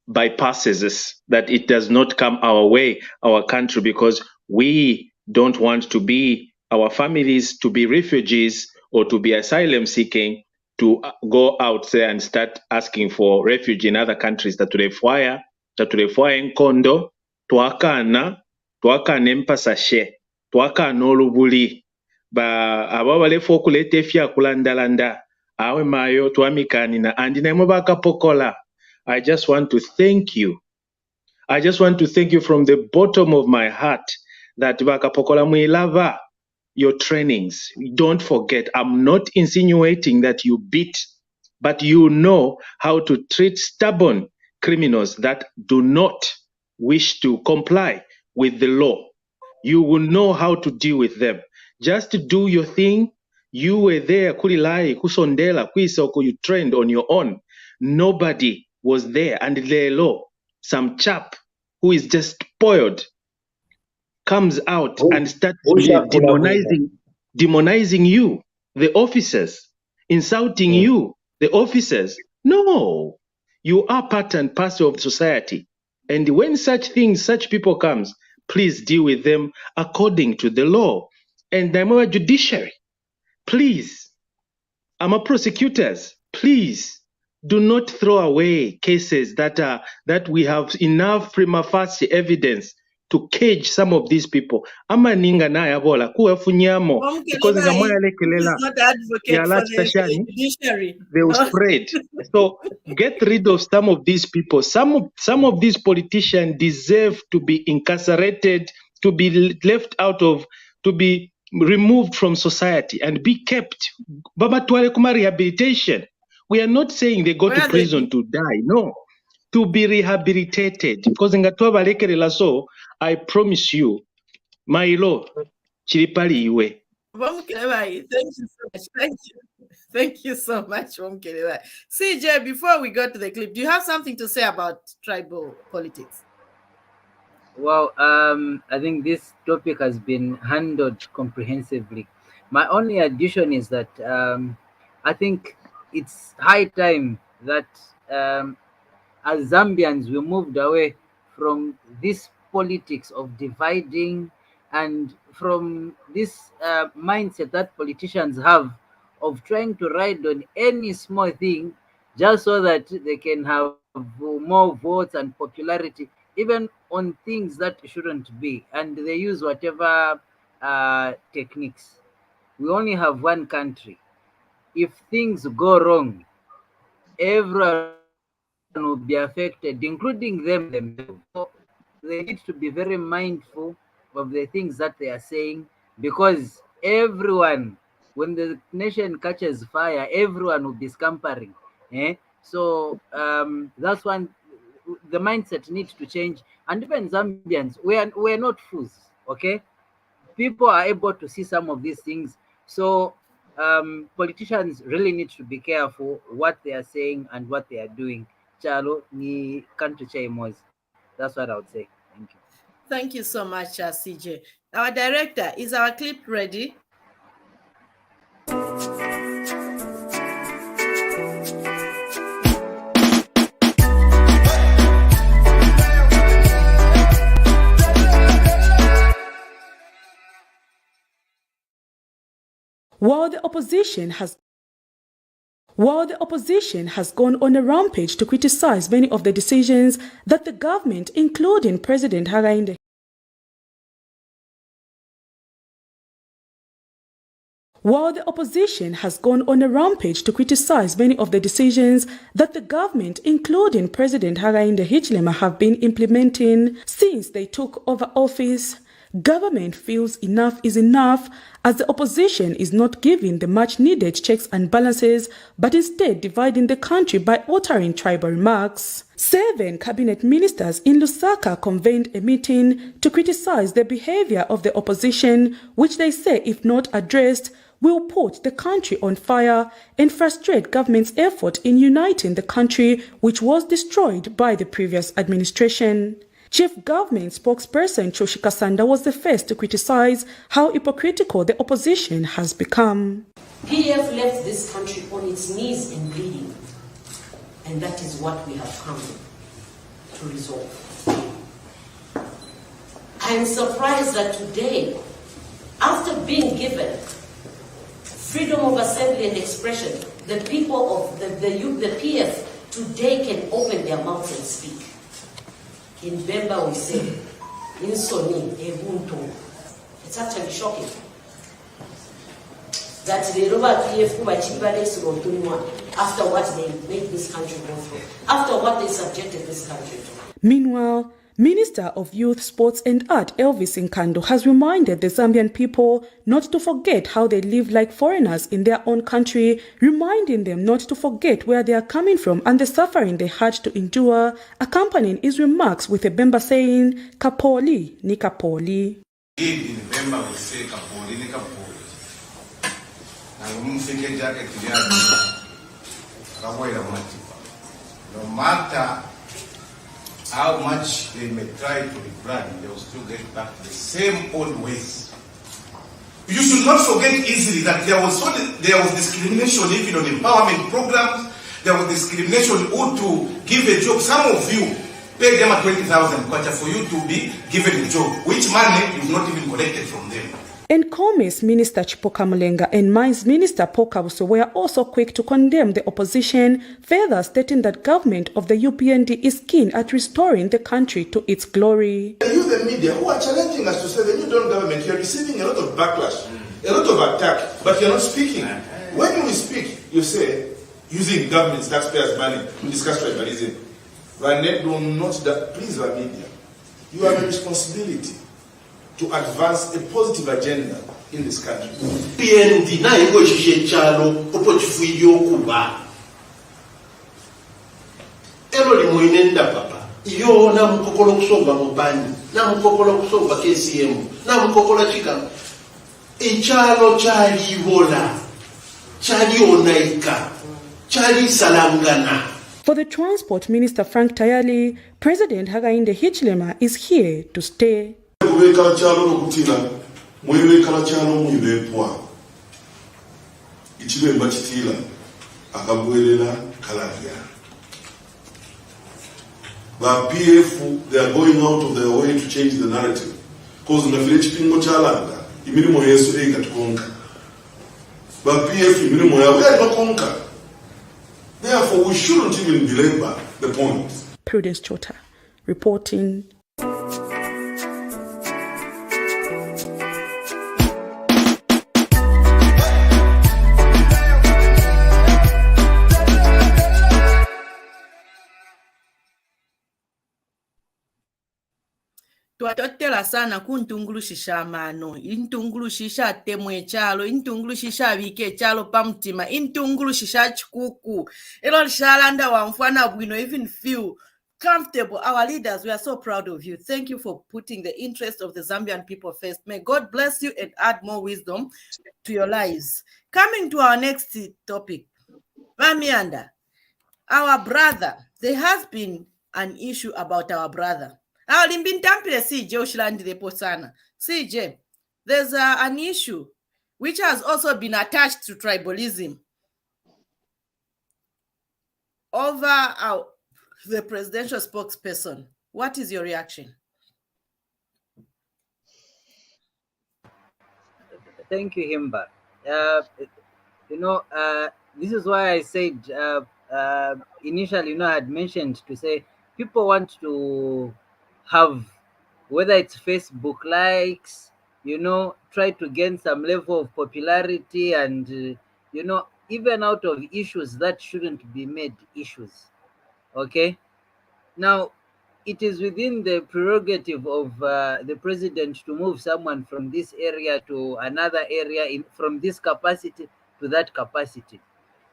bypasses us, that it does not come our way, our country, because we don't want to be, our families to be refugees or to be asylum seeking, to go out there and start asking for refuge in other countries. Taturefuaya enkondo, twakana empasashe, twakana olubuli, ba ababalefu okuleta efya kulandalanda, awe mayo twamikanina, andi naimwe bakapokola. I just want to thank you. I just want to thank you from the bottom of my heart that bakapokola muilava your trainings. Don't forget, I'm not insinuating that you beat, but you know how to treat stubborn criminals that do not wish to comply with the law. You will know how to deal with them. Just do your thing. You were there, kulilai, kusondela, kwisoko, you trained on your own. Nobody was there, and lelo, some chap who is just spoiled comes out and starts demonizing you, the officers, insulting you, the officers. No, you are part and parcel of society. And when such things, such people comes, please deal with them according to the law. And I'm a judiciary. Please, I'm a prosecutors. Please, do not throw away cases that we have enough prima facie evidence to cage some of these people. Amaninga na yabola kuwafunyamo because ngamoya lekelela the judiciary. They will spread. So get rid of some of these people. Some of these politicians deserve to be incarcerated, to be left out of, to be removed from society and be kept. Baba tuwale kuma rehabilitation. We are not saying they go to prison to die. No, to be rehabilitated. Because so, I promise you, my law, chiripali iwe. Mukelabai, thank you so much. Thank you so much, Mukelabai. CJ, before we go to the clip, do you have something to say about tribal politics? Well, I think this topic has been handled comprehensively. My only addition is that I think it's high time that as Zambians we moved away from this politics of dividing And from this mindset that politicians have of trying to ride on any small thing just so that they can have more votes and popularity, even on things that shouldn't be, and they use whatever techniques. We only have one country. If things go wrong, everyone will be affected, including them themselves. So they need to be very mindful of the things that they are saying, because everyone, when the nation catches fire, everyone will be scampering. So that's one. The mindset needs to change, and even Zambians, we're not fools. Okay, people are able to see some of these things. So politicians really need to be careful what they are saying and what they are doing. Chalo ni country chaimos. That's what I would say. Thank you. Thank you so much, CJ. Our director, is our clip ready? While the opposition has gone on a rampage to criticize many of the decisions that the government, including President Hakainde While the opposition has gone on a rampage to criticize many of the decisions that the government, including President Hakainde Hichilema, have been implementing since they took over office, government feels enough is enough, as the opposition is not giving the much-needed checks and balances, but instead dividing the country by uttering tribal remarks. 7 cabinet ministers in Lusaka convened a meeting to criticize the behavior of the opposition, which they say, if not addressed, will put the country on fire and frustrate government's effort in uniting the country, which was destroyed by the previous administration. Chief Government Spokesperson Choshika Sanda was the first to criticize how hypocritical the opposition has become. PF left this country on its knees and bleeding, and that is what we have come to resolve. I am surprised that today, after being given freedom of assembly and expression, the people of the PF today can open their mouths and speak. In Bemba we say, in Soni, Ebunto. It's actually shocking that the Yoruba PF after what they made this country go through, after what they subjected this country to. Meanwhile, Minister of Youth, Sports and Art Elvis Nkando has reminded the Zambian people not to forget how they live like foreigners in their own country, reminding them not to forget where they are coming from and the suffering they had to endure, accompanying his remarks with a Bemba saying, Kapoli ni Kapoli. In Bemba we say Kapoli ni Kapoli. No matter how much they may try to rebrand, they will still get back to the same old ways. You should not forget easily that there was discrimination even on empowerment programs. There was discrimination who to give a job. Some of you pay them 20,000 kwacha for you to be given a job, which money you've not even collected from them. And Commerce Minister Chipoka Mulenga and Mines Minister Paul Kabuso were also quick to condemn the opposition, further stating that government of the UPND is keen at restoring the country to its glory. You, the media, who are challenging us to say the new Dawn government, you're receiving a lot of backlash, a lot of attack, but you're not speaking. When we speak, you say, using government's taxpayers' money to discuss tribalism. Please, our media, you have a responsibility to advance a positive agenda in this country. PND na ego shishe chalo opochifuyo kuba. Elo li muinenda papa. Iyo na mkokolo kusomba mubani, na mkokolo kusomba KCM, na mkokolo chika. Chalo chali wola, chali onaika, chali salangana. For the Transport Minister Frank Tayali, President Hakainde Hichilema is here to stay. Kuweka chalo nokutila mwewekala chalo mwilepwa ichilemba chitila akabwelela kalabya ba PF, they are going out of their way to change the narrative cause ngafile chipingo chalanga imirimo yesu egatukonka ba PF imirimo yawe egatukonka. Therefore, we shouldn't even belabor the point. Prudence Chota reporting. Twatotela sana kuntunguluxisha amano intunguluxisha atemo echalo intunguluxisha avike echalo pamutima intunguluxisha chikuku ilo lixalanda wamfana bwino even feel comfortable. Our leaders, we are so proud of you. Thank you for putting the interest of the Zambian people first. May God bless you and add more wisdom to your lives. Coming to our next topic, Miyanda, our brother, there has been an issue about our brother. CJ, there's an issue which has also been attached to tribalism over the presidential spokesperson. What is your reaction? Thank you, Himba. This is why I said initially, I had mentioned to say people want to have, whether it's Facebook likes, try to gain some level of popularity and, even out of issues that shouldn't be made issues. Okay? Now, it is within the prerogative of the president to move someone from this area to another area, from this capacity to that capacity.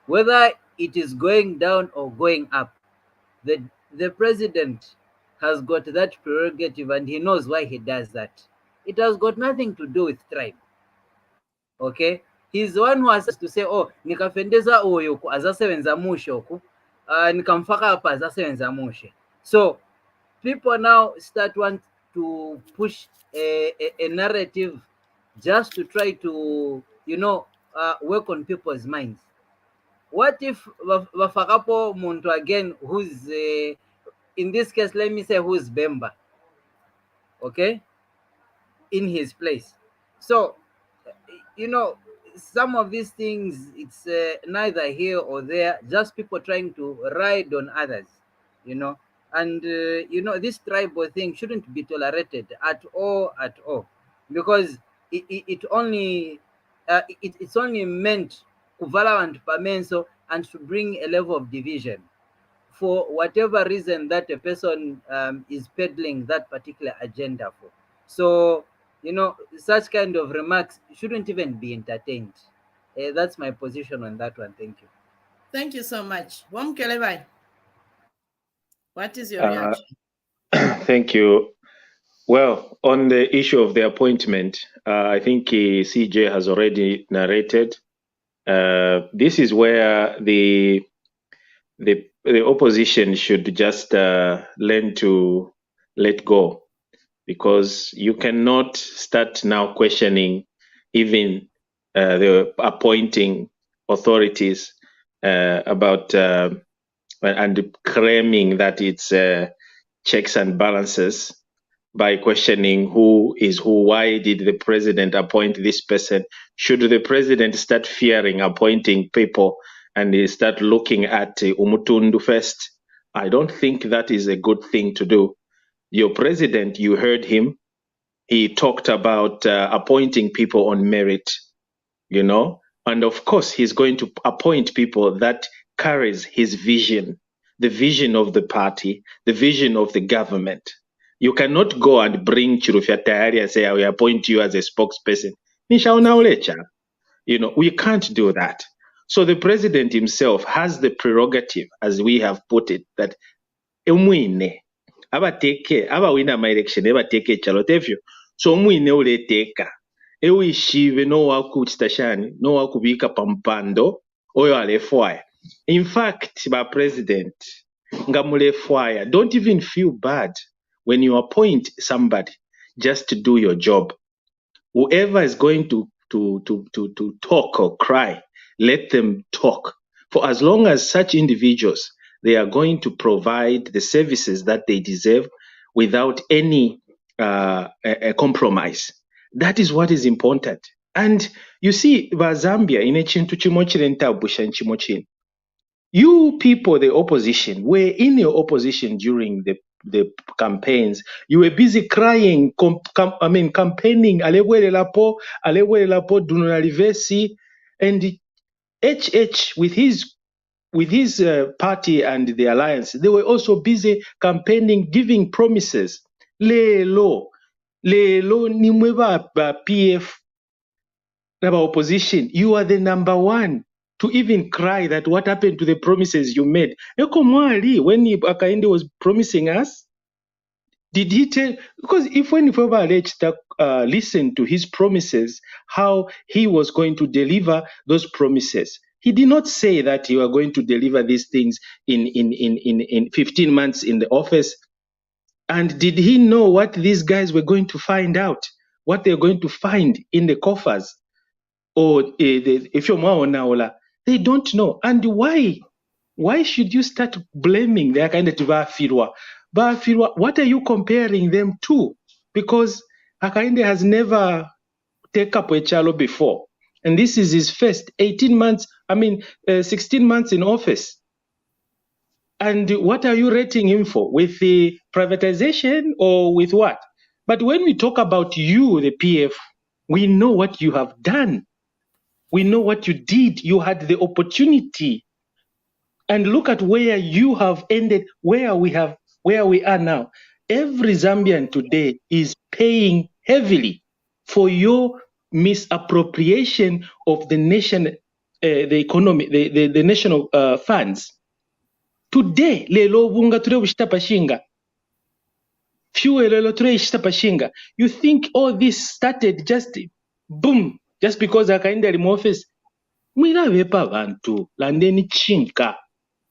Whether it is going down or going up, the president has got that prerogative and he knows why he does that. It has got nothing to do with tribe. Okay? He's the one who has to say, oh, nikafendeza oyo azasebenza mushe oku, nikamfaka hapa azasebenza mushe. So, people now want to push a narrative just to try to, work on people's minds. What if Wafakapo Muntu again, who's, in this case, let me say who's Bemba, okay, in his place. So, some of these things, it's neither here or there, just people trying to ride on others, and this tribal thing shouldn't be tolerated at all, because it's only meant and pamenso and to bring a level of division for whatever reason that a person is peddling that particular agenda for. So such kind of remarks shouldn't even be entertained. That's my position on that one. Thank you. Thank you so much. Mukelabai, what is your reaction? Thank you. Well, on the issue of the appointment, I think CJ has already narrated. This is where the opposition should just learn to let go, because you cannot start now questioning even the appointing authorities about and claiming that it's checks and balances by questioning who is who. Why did the president appoint this person? Should the president start fearing appointing people and start looking at Umutundu first? I don't think that is a good thing to do. Your president, you heard him. He talked about appointing people on merit, and of course he's going to appoint people that carries his vision, the vision of the party, the vision of the government. You cannot go and bring Chirufya Tayari and say, I will appoint you as a spokesperson. We can't do that. So the president himself has the prerogative, as we have put it, that umwine abawina ama election ebateke echalo tefyo. So umwine uleteka ewishive no wakutashani no wakubika pampando oyo alefwaya. In fact, by president ngamulefwaya, don't even feel bad when you appoint somebody just to do your job. Whoever is going to talk or cry, let them talk. For as long as such individuals, they are going to provide the services that they deserve without any a compromise. That is what is important. And you see, Zambia in a chintu chimochirenta busha chimochin. You people, the opposition, were in your opposition during the campaigns. You were busy crying, campaigning, alewele lapo, dunalivesi, and HH with his party and the alliance, they were also busy campaigning, giving promises. Lelo nimwe ba PF na ba opposition. You are the number one to even cry that what happened to the promises you made. Eko mwali, when Akainde was promising us, did he tell? Because if when listen to his promises, how he was going to deliver those promises, he did not say that you are going to deliver these things in 15 months in the office. And did he know what these guys were going to find out? What they're going to find in the coffers? Or if you're Maonaola, they don't know. And why? Why should you start blaming the kind of Bafirwa? What are you comparing them to? Because Hakainde has never taken up a chalo before. And this is his first 16 months in office. And what are you rating him for? With the privatization or with what? But when we talk about you, the PF, we know what you have done. We know what you did. You had the opportunity. And look at where you have ended, where we are now. Every Zambian today is paying heavily for your misappropriation of the nation, the economy, the national funds. Today, lelo bunga ture bushita pashinga. Fuel lelo ture bushita pashinga. You think all this started just boom, just because Akainde in office? Mwila vepa vantu, landeni chinka.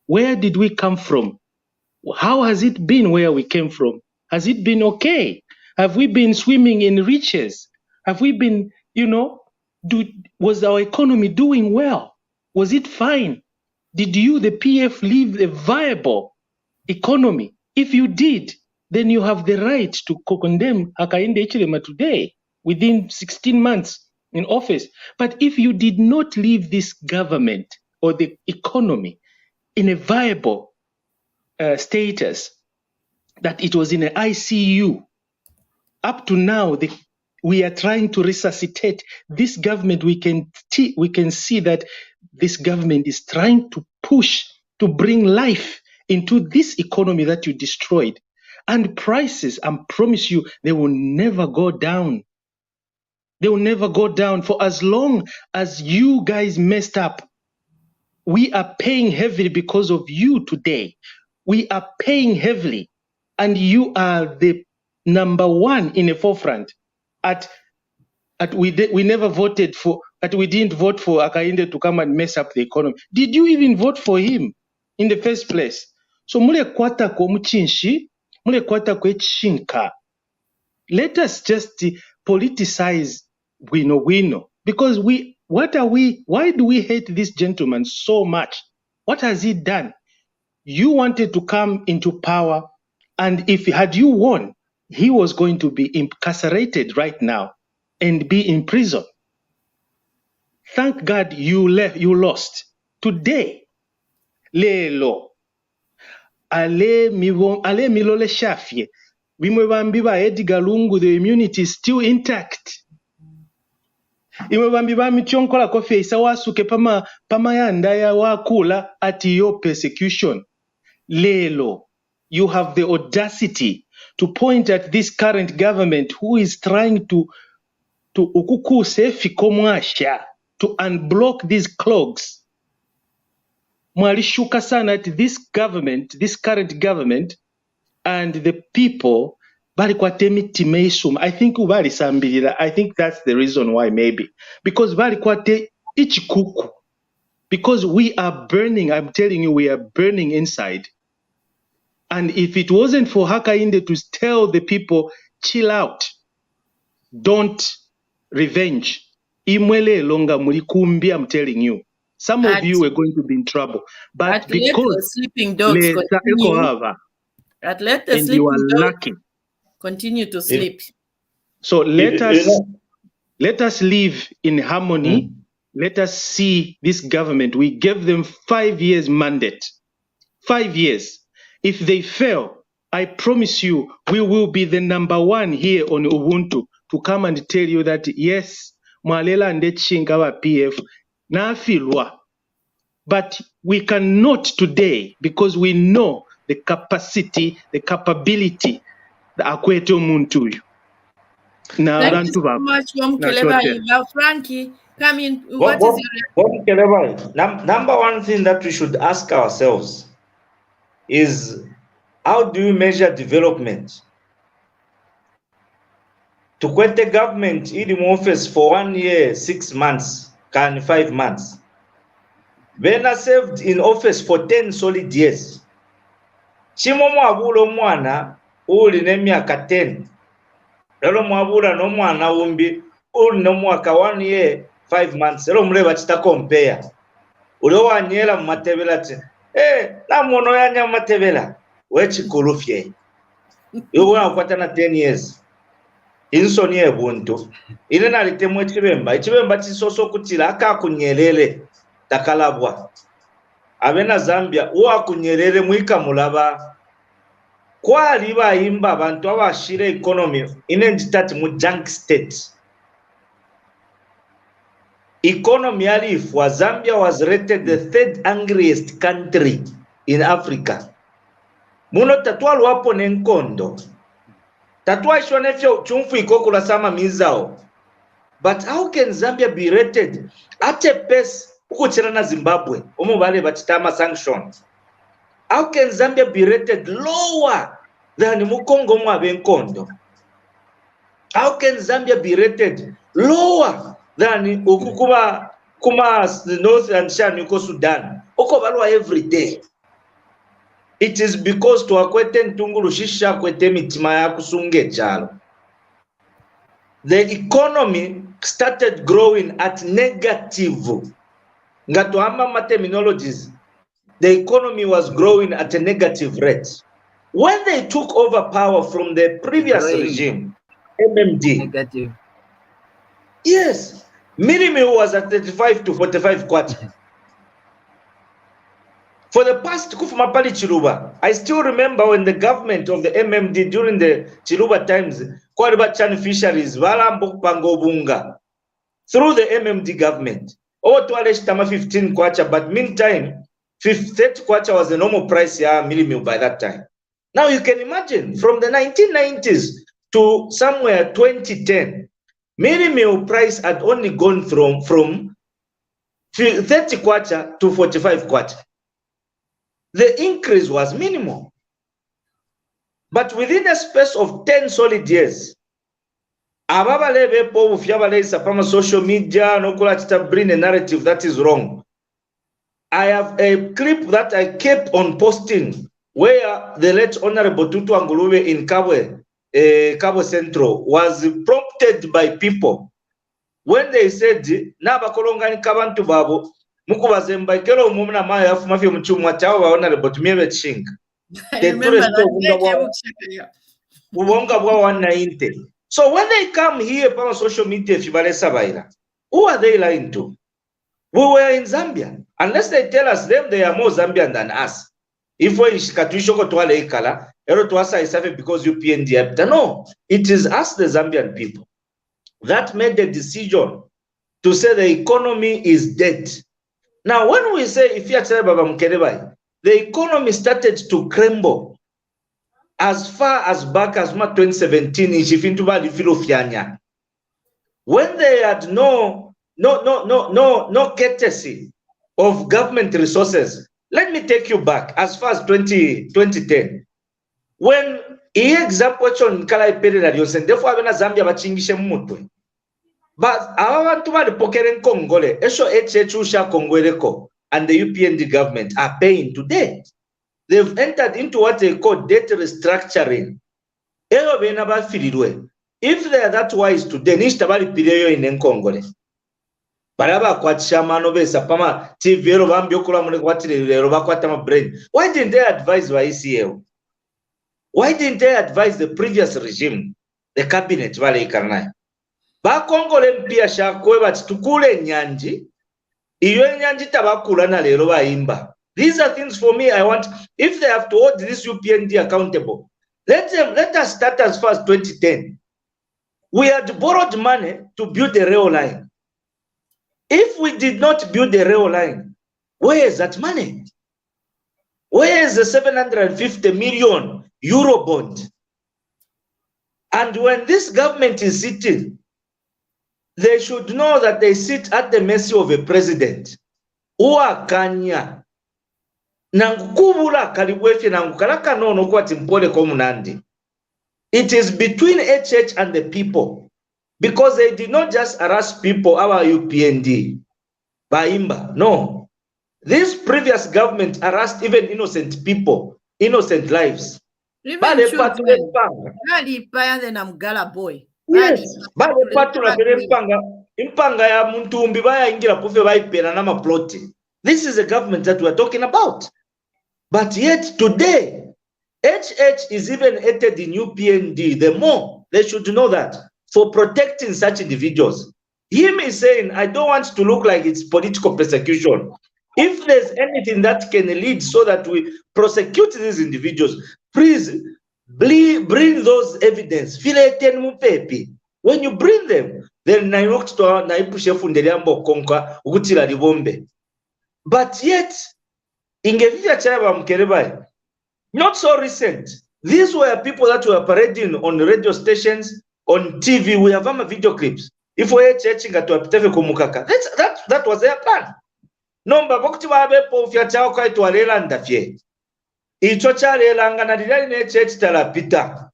Where did we come from? How has it been where we came from? Has it been okay? Have we been swimming in riches? Have we been, was our economy doing well? Was it fine? Did you, the PF, live a viable economy? If you did, then you have the right to condemn Hakainde Hichilema today within 16 months in office. But if you did not leave this government or the economy in a viable status, that it was in an ICU, up to now, we are trying to resuscitate this government. We can see that this government is trying to push to bring life into this economy that you destroyed. And prices, I promise you, they will never go down. They will never go down for as long as you guys messed up. We are paying heavily because of you today. We are paying heavily, and you are the number one in the forefront. We never voted for, we didn't vote for Akainde to come and mess up the economy. Did you even vote for him in the first place? So mule kwata kwa mchinshi, mule kwata kwa chinka. Let us just politicize wino. Because why do we hate this gentleman so much? What has he done? You wanted to come into power, and had you won, he was going to be incarcerated right now and be in prison. Thank God you lost. Today, lelo, ale milole shafye, bimwe bambiba Edgar Lungu, the immunity is still intact. Imwe bambiba michonkola kofi isawasuke pama yanda ya wakula ati yo persecution. Lelo, you have the audacity to point at this current government who is trying to unblock these clogs. Mwalishuka sana at this government, this current government, and the people, I think I think that's the reason why, maybe. Because because we are burning, I'm telling you, we are burning inside. And if it wasn't for Hakainde to tell the people, chill out, don't revenge, imwele longa mulikumbi, I'm telling you, some of you are going to be in trouble. But because let the sleeping dogs continue. you are lucky. continue to sleep. So let us live in harmony. Let us see this government. We gave them 5 years mandate. 5 years. If they fail, I promise you, we will be the #1 here on Ubuntu to come and tell you that yes, Mwalela and Chingawa PF nafilwa. But we cannot today because we know the capacity, the capability, the Akweto Muntu. Thank you so much, Mukelabai. Now, Frankie, come in. What is your number one thing that we should ask ourselves is, how do you measure development? To quit the government in office for 1 year, 6 months, 5 months. When I served in office for 10 solid years. Chimomo abulo mwana uli nemyaka 10. Lelo mwabula no mwana umbi uli no mwaka 1 year 5 months. Lelo mleba chita compare. Ulo wanyela matebela te. Na mono yanya matebela. Wechi kulufye. Yuwa ukwatana 10 years. Insoni ebuntu. Ile nalitemwe chibemba. Chibemba chisoso kutila aka kunyelele. Takalabwa. Abena Zambia uwa kunyelele mwika mulaba. Kwa liba HImba bantu abashire economy inenjitati mu junk state. Economy alifwa, Zambia was rated the 3rd angriest country in Africa. Muno tatwa luapo nenkondo. Tatwa ishonefyo chumfu ikokula sama mizao. But how can Zambia be rated at a pace ukuchira na Zimbabwe? Umubale bachitama sanctions. How can Zambia be rated lower than Mukongo Mwabenkondo? How can Zambia be rated lower than Ukukuma, the North and Shanuko Sudan? Okobalwa every day. It is because to akwete ntungulu shisha kwete mitima ya kusunge chalo. The economy started growing at negative. Ngatuhama terminologies. The economy was growing at a negative rate. When they took over power from the previous regime, MMD. Negative. Yes. Minimum was at 35 to 45 kwacha. For the past Kufumapali Chiluba, I still remember when the government of the MMD during the Chiluba times, Kwariba Chan fisheries, Valambo Pangobunga, through the MMD government. Tualesh Tama 15 kwacha, but meantime, 30 kwacha was the normal price ya Mealie by that time. Now you can imagine, from the 1990s to somewhere 2010, Mealie price had only gone from 30 kwacha to 45 kwacha. The increase was minimal. But within a space of 10 solid years, social media no bring a narrative that is wrong. I have a clip that I kept on posting where the late Honorable Tutu Anguluwe in Cabo Central was prompted by people when they said, Nabakolongani Kabantu Babu, Mukubazemba Kelo Mumna Maya Fumafio Mchumwa Chawa Honorable Tumiwe Ching. I remember that. So when they come here on social media, who are they lying to? We were in Zambia. Unless they tell us they are more Zambian than us. If we because you PND, no, it is us, the Zambian people, that made the decision to say the economy is dead. Now, when we say if you are Baba Mukelabai, the economy started to crumble as far as back as 2017 in when they had no courtesy of government resources. Let me take you back as far as 2010. When example on Kalai period and therefore Zambia bachingishe mutwe. But our to the pokeren Congole, Esho Echusha Congoleko and the UPND government are paying today. They've entered into what they call debt restructuring. If they are that wise today, Nishtabali Pideyo in Congole. Baraba Kwachamano Sapama, TV Bambio Kulamani Quatri, Robaquatama brain. Why didn't they advise YCL? Why didn't they advise the previous regime, the cabinet, wale ikarnayo? Bakongole mpia shakwe bati tukule nyanji, iyo nyanji tabakula na lero HImba. These are things for me I want. If they have to hold this UPND accountable, let us start as far as 2010. We had borrowed money to build the rail line. If we did not build the rail line, where is that money? Where is the 750 million euro bond? And when this government is sitting, they should know that they sit at the mercy of a president. Uakanya. Nangukubula kalibwefi nangukalaka nono kwa timpole komunandi. It is between HH and the people. Because they did not just arrest people, our UPND, HImba. No. This previous government arrested even innocent people, innocent lives. Even Bale children. patule mpanga. Nali paya the Namgala boy. Yes. Bale patula bele mpanga. Impanga ya Muntumbi baya ingira pufe baipera na maploti. This is the government that we are talking about. But yet today, HH is even aided in UPND. The more, they should know that, for protecting such individuals. Him is saying, I don't want to look like it's political persecution. If there's anything that can lead so that we prosecute these individuals, please bring those evidence. When you bring them, then but yet, not so recent. These were people that were parading on radio stations, on TV. We have video clips. If we that was their plan. Nomba bokti babe po fya chao kai twalela ndafye. Icho chalela ngana dilali ne church talapita.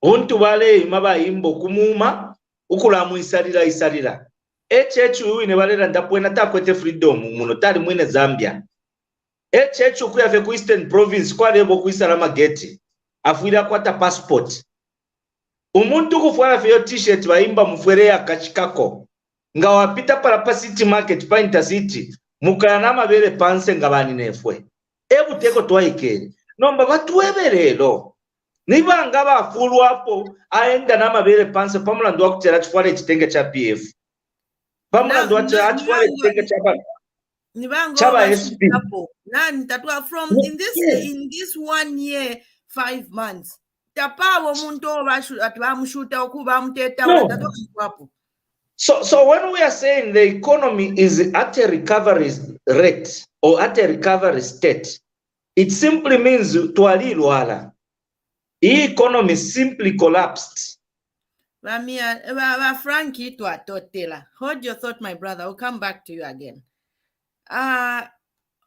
Ontu bale imaba imbo kumuma ukula mu isalira. HH ne balela ndapwena takwete freedom muno tali mwene Zambia. HH kuya ku Eastern Province kwa lebo ku Isalama Gate. Afuira kwata passport. Umuntu kufwala fyo t-shirt HImba mufwere ya kachikako. Nga wapita para City Market pa Intercity. Mukana mabere panse ngabani nefwe. Ebu teko twaikere. Nomba batuweberero. Niba ngaba fulu hapo aenda na mabere panse pamula ndo akutera chifwale chitenge cha PF. Pamula ndo chifwale chitenge cha PF. Chaba SP. Nani tatua from in this 1 year 5 months. Tapawo muntu atwamushuta okuba muteta watatoka hapo. So when we are saying the economy is at a recovery rate or at a recovery state, it simply means the economy simply collapsed. Frankie Totela. Hold your thought, my brother. I'll come back to you again.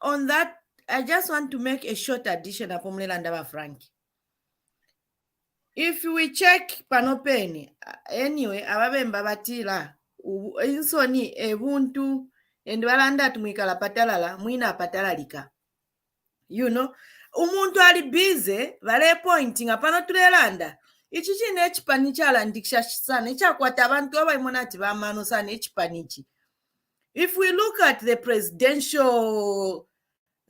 On that, I just want to make a short addition of Mukelabai Frankie. If we check Panopeni, anyway, ababemba batila insoni ebuntu endwalanda tumwikala patalala mwina patalalika. You know, umuntu ali busy vale pointing apano tulelanda. Ichi chine echipanicha landikisha sana echakwata abantu abayimonati bamano sana echipanichi. If we look at the presidential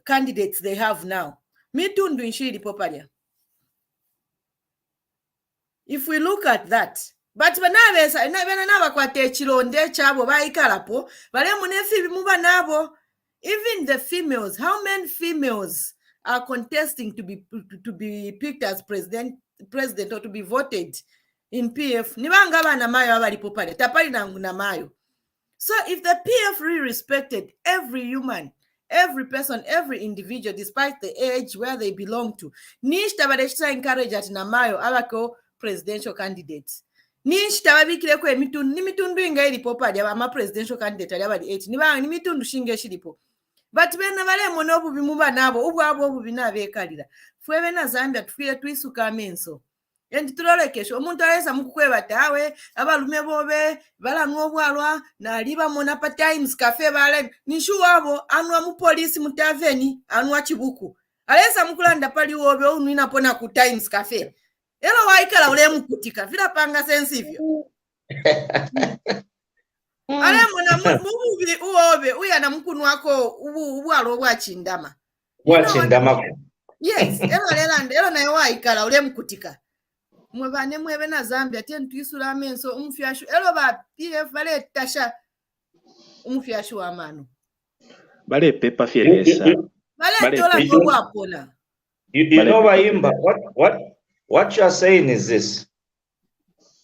candidates they have now, mitundu inshiri popalia. If we look at that, but banabesa naba kwate chilonde chabo baikalapo bale munefi muba nabo. Even the females, how many females are contesting to be picked as president or to be voted in PF? Nibanga na mayo abalipo pale tapali na mayo. So if the PF really respected every human, every person, every individual, despite the age where they belong to, nish tabadeshita encourage at namayo abako presidential candidates. Nish tababikile kwe mitundu inga ilipo padi ama presidential candidate aliyabadi 8 ni mitundu shinge shilipo. But bena vale monobu bimuba nabo ubu abo binabe kalira. Fwewe na Zambia tufile tuisuka menso. Yendi tulole kesho omuntu aleza mukukweba tawe abalume bobe bala ngobwalwa na liba mona pa Times Cafe bale nishu wabo anwa mu police mutaveni anwa chibuku aleza mukulanda pali wobe unwina pona ku Times Cafe elo waikala ule mukutika vila panga sensivyo ale mona mububi uobe uya na mukunu wako ubwalo bwachindama Yes, ero naye waikala ule mkutika. Mwebane mwebe na Zambia tentwisula amenso umufyashu ero ba PF bale tasha umufyashu wa mano. Bale pepa fielesa. Bale tola ngo wapola. You know, HImba, what you are saying is this.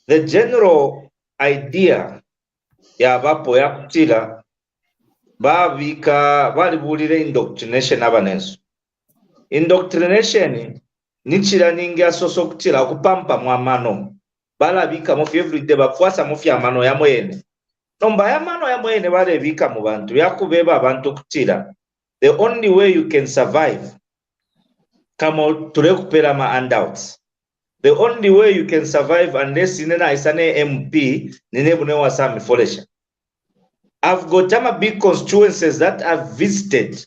The general idea ya bapo ya kutila babika balibulire indoctrination abanenso. Indoctrination nichira ningi asoso kutila kupampa mwamano. Balabika mofi everyday bafwasa mofi amano ya mwene. Nomba ya mano ya mwene balebika mu bantu yakubeba abantu kutila. The only way you can survive kama turekupera ma handouts. The only way you can survive unless inena isane MP ninebune wasami folesha. I've got big constituencies that I've visited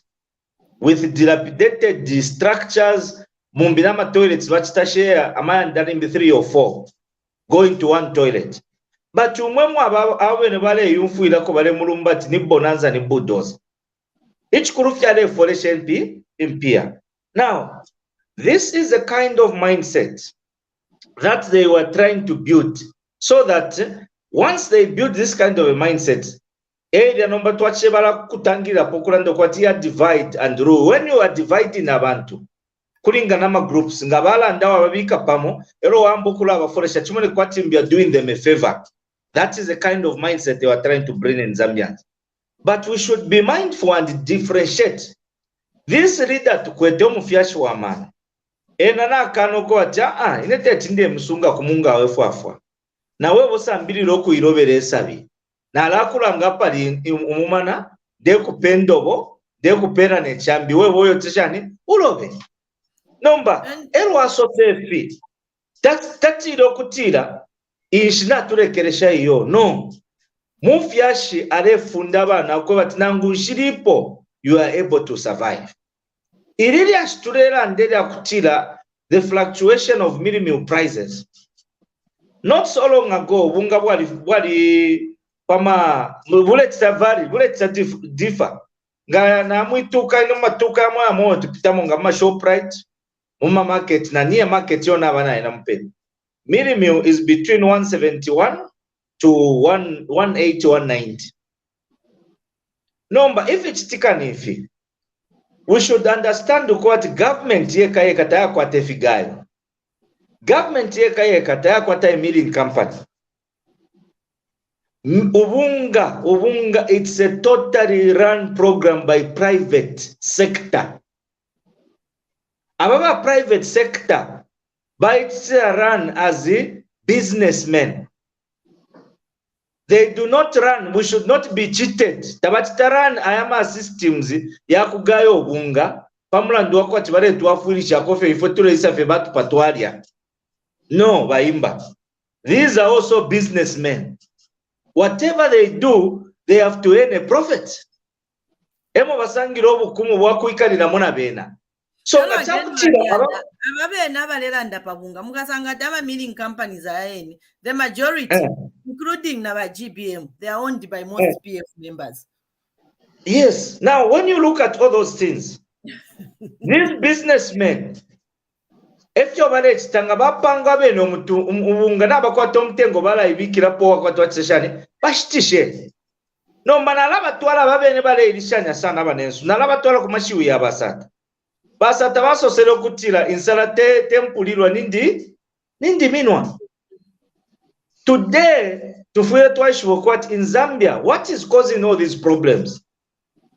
with dilapidated structures, mumbinama toilets, share amaya ndani 3 or 4 going to one toilet. But umwemu awe nebale yumfu ilako bale mulumbati ni bonanza ni bulldozer. Each kurufya le folesha impia. Now, this is a kind of mindset that they were trying to build, so that once they build this kind of a mindset, area number 2 achebala kutangira pokulando kwatia divide and rule. When you are dividing abantu kulinga nama groups ngabala ndawa babika pamo ero wambukula abaforesha chimone kwatimbia doing them a favor. That is the kind of mindset they were trying to bring in Zambia. But we should be mindful and differentiate. This leader tukwete omufyashi wa mana enana kanoko acha inete tinde msunga kumunga wefwafwa na wewe sambiri loko irobere sabi na alakulanga pali umumana de kupendobo de kupera ne chambi wewe oyo tishani ulobe nomba elwa sotefi tatiro kutira ishina turekeresha iyo no mufyashi arefunda abana ko batinangu shiripo you are able to survive. Irili ashturera ndele akutila the fluctuation of meal prices. Not so long ago, bunga wali pama buletsa vari, buletsa differ. Nga na mwituka ino matuka mwa moto pitamonga ma Shoprite, muma market na near market yona bana ina mpeni. Meal is between 171 to 180 190. Number if it's tikanifi, we should understand what government yeka taya kwa tefigayo. Government yeka taya kwa taya milling company. Ubunga, it's a totally run program by private sector. Ababa private sector, by it's run as a businessmen. They do not run, we should not be cheated. Tabatita run ayama systems ya kugayo bunga. Pamula nduwa kwa tibare tuwafulisha kofe ifotule isafe batu patualia. No, HImba. These are also businessmen. Whatever they do, they have to earn a profit. Emo basangiro obukumu bwakuikali na mona bena. So ababena baleranda pabunga mukasanga dama milling companies aeni the majority including na GBM they are owned by most PF members. Yes, now when you look at all those things these businessmen if you manage tanga bapanga beno mutu ubunga nabakwata omtengo bala ibikira po kwa twatshani bashitishe no manala batwala babene bale ilishanya sana banensu nalaba twala kumashiwu ya basata basata basoselo kutila insala tempulirwa nindi minwa. Today tufuye twashiwo kwat in Zambia what is causing all these problems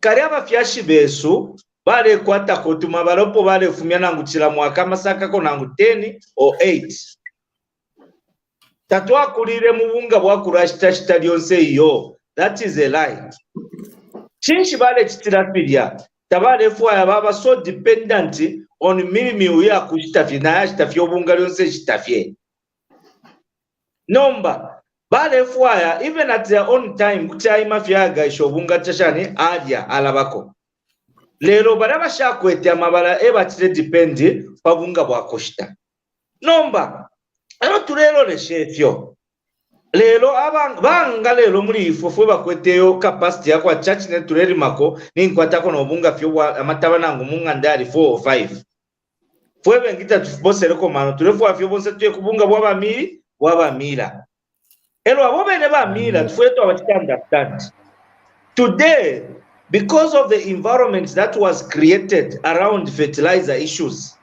kariaba fyashi besu bale kwata kotuma balopo bale fumya nangu chila mwaka masaka ko nangu 10 or 8 tatwa kulire mubunga bwa kurashita lyonse iyo. That is a lie. Chinshi bale chitirapilya tabale fwa baba so dependent on milimi ya kushitafye na yashitafye obunga lyonse shitafye nomba bale fwa even at their own time kuchayima fyaga ishobunga chashani adia alabako lero baraba shakwete amabala ebatire depend pabunga bwa kushita nomba ero turero leshefyo lero banga lero muri ifofwe bakweteyo capacity yakwa church ne tureri mako ninkwata ko nobunga fyo amataba nangu munga ndali 4 or 5 fwe bengita tubosereko mano tulefu afyo bonse tuye kubunga bwabamira elo abo bene bamira tufwe to understand today because of the environment that was created around fertilizer issues.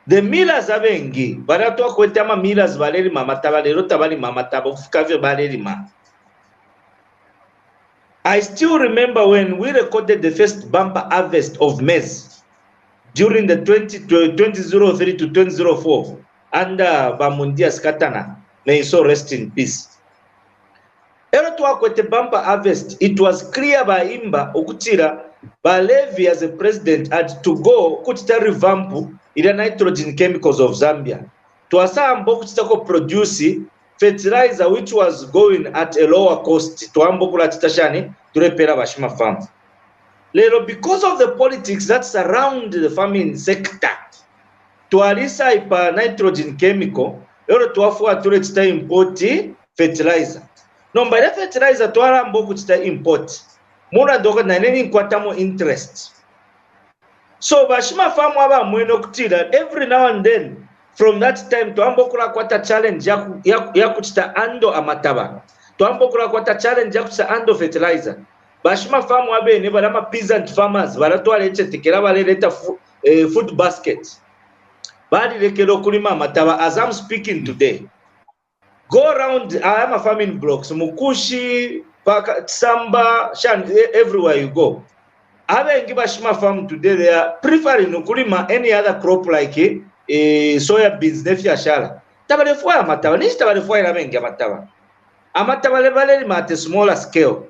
The millers abengi baratwa kwete ama millers balerima amataba lero tabalima amataba okufika balerima. I still remember when we recorded the first bumper harvest of maize during the 2003 to 2004 under Bamundias Katana. May he so rest in peace. Ero twa kwete bumper harvest, it was clear by HImba okutira by Levy as a president had to go kutita revamp ila nitrogen chemicals of Zambia. Twasambo kutita produce fertilizer which was going at a lower cost to ambo kulatita shani to repera bashima farm. Lero because of the politics that surround the farming sector, twalisa ipa nitrogen chemical, lero twafuwa tuletita import fertilizer. No, by the fertilizer twala ambo kutita import. Muna doga na nini nkwatamo interest. So bashima farm aba mweno kutira every now and then from that time to ambokula kwata challenge ya kutita ando amataba. To ambokula kwata challenge ya kutita ando fertilizer. Bashima farm abe ne balama peasant farmers balatwala eche tikera baleta food basket. Bali lekero kulima amataba as I'm speaking today. Go around I am a farming blocks Mukushi, Samba, Shan, everywhere you go. Abe Bashima farm today they are preferring ukulima any other crop like soya beans nefya shala. Tabalefwa amataba nishi tabalefwa ilabengi amataba. Amataba lebalelima at a smaller scale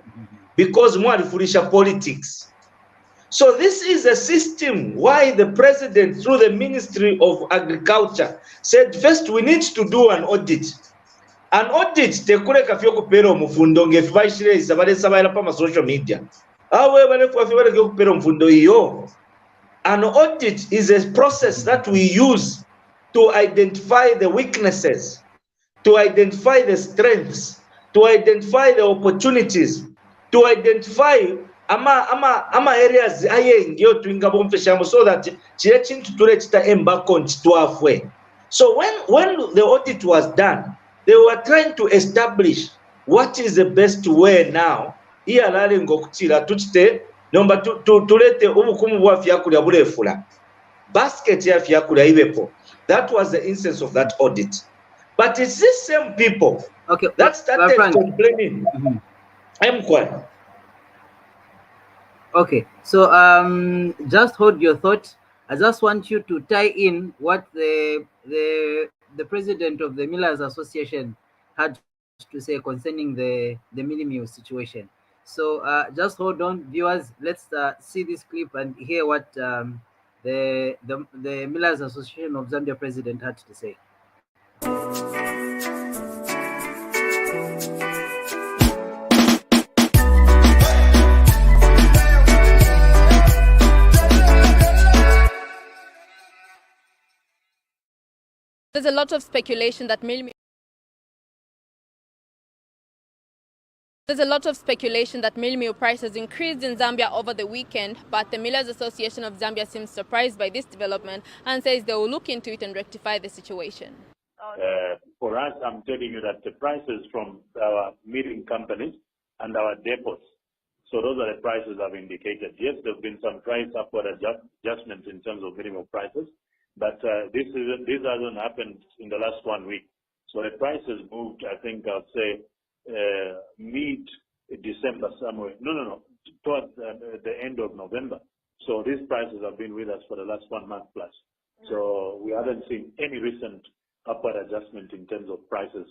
because more alifurisha politics. So this is a system why the president through the Ministry of Agriculture said first we need to do an audit. An audit tekule kafyo kupero mufundo ngefibashire isabale sabaira pa social media. Awe bale kwa fibale kupero mufundo iyo. An audit is a process that we use to identify the weaknesses, to identify the strengths, to identify the opportunities, to identify ama areas aye ndio tuinga bomfeshamo so that chile chintu tule chita emba konti tuafwe. So when the audit was done, they were trying to establish what is the best way now. Iya lale ngokutira tuchite nomba tulete ubukumu bwa fyakulya bulefula. Basket ya fyakulya ibepo. That was the instance of that audit. But it's these same people that started complaining. I'm quiet. Okay, so just hold your thought. I just want you to tie in what the president of the Millers Association had to say concerning the Mealie situation. So just hold on, viewers. Let's see this clip and hear what the Millers Association of Zambia president had to say. There's a lot of speculation that Mealie meal prices increased in Zambia over the weekend, but the Millers Association of Zambia seems surprised by this development and says they will look into it and rectify the situation. For us, I'm telling you that the prices from our milling companies and our depots, so those are the prices I've indicated. Yes, there have been some price upward adjustments in terms of minimum prices, but this hasn't happened in the last 1 week. So the prices moved, I think I'll say, mid-December somewhere. No, towards the end of November. So these prices have been with us for the last 1 month plus. So we haven't seen any recent upward adjustment in terms of prices,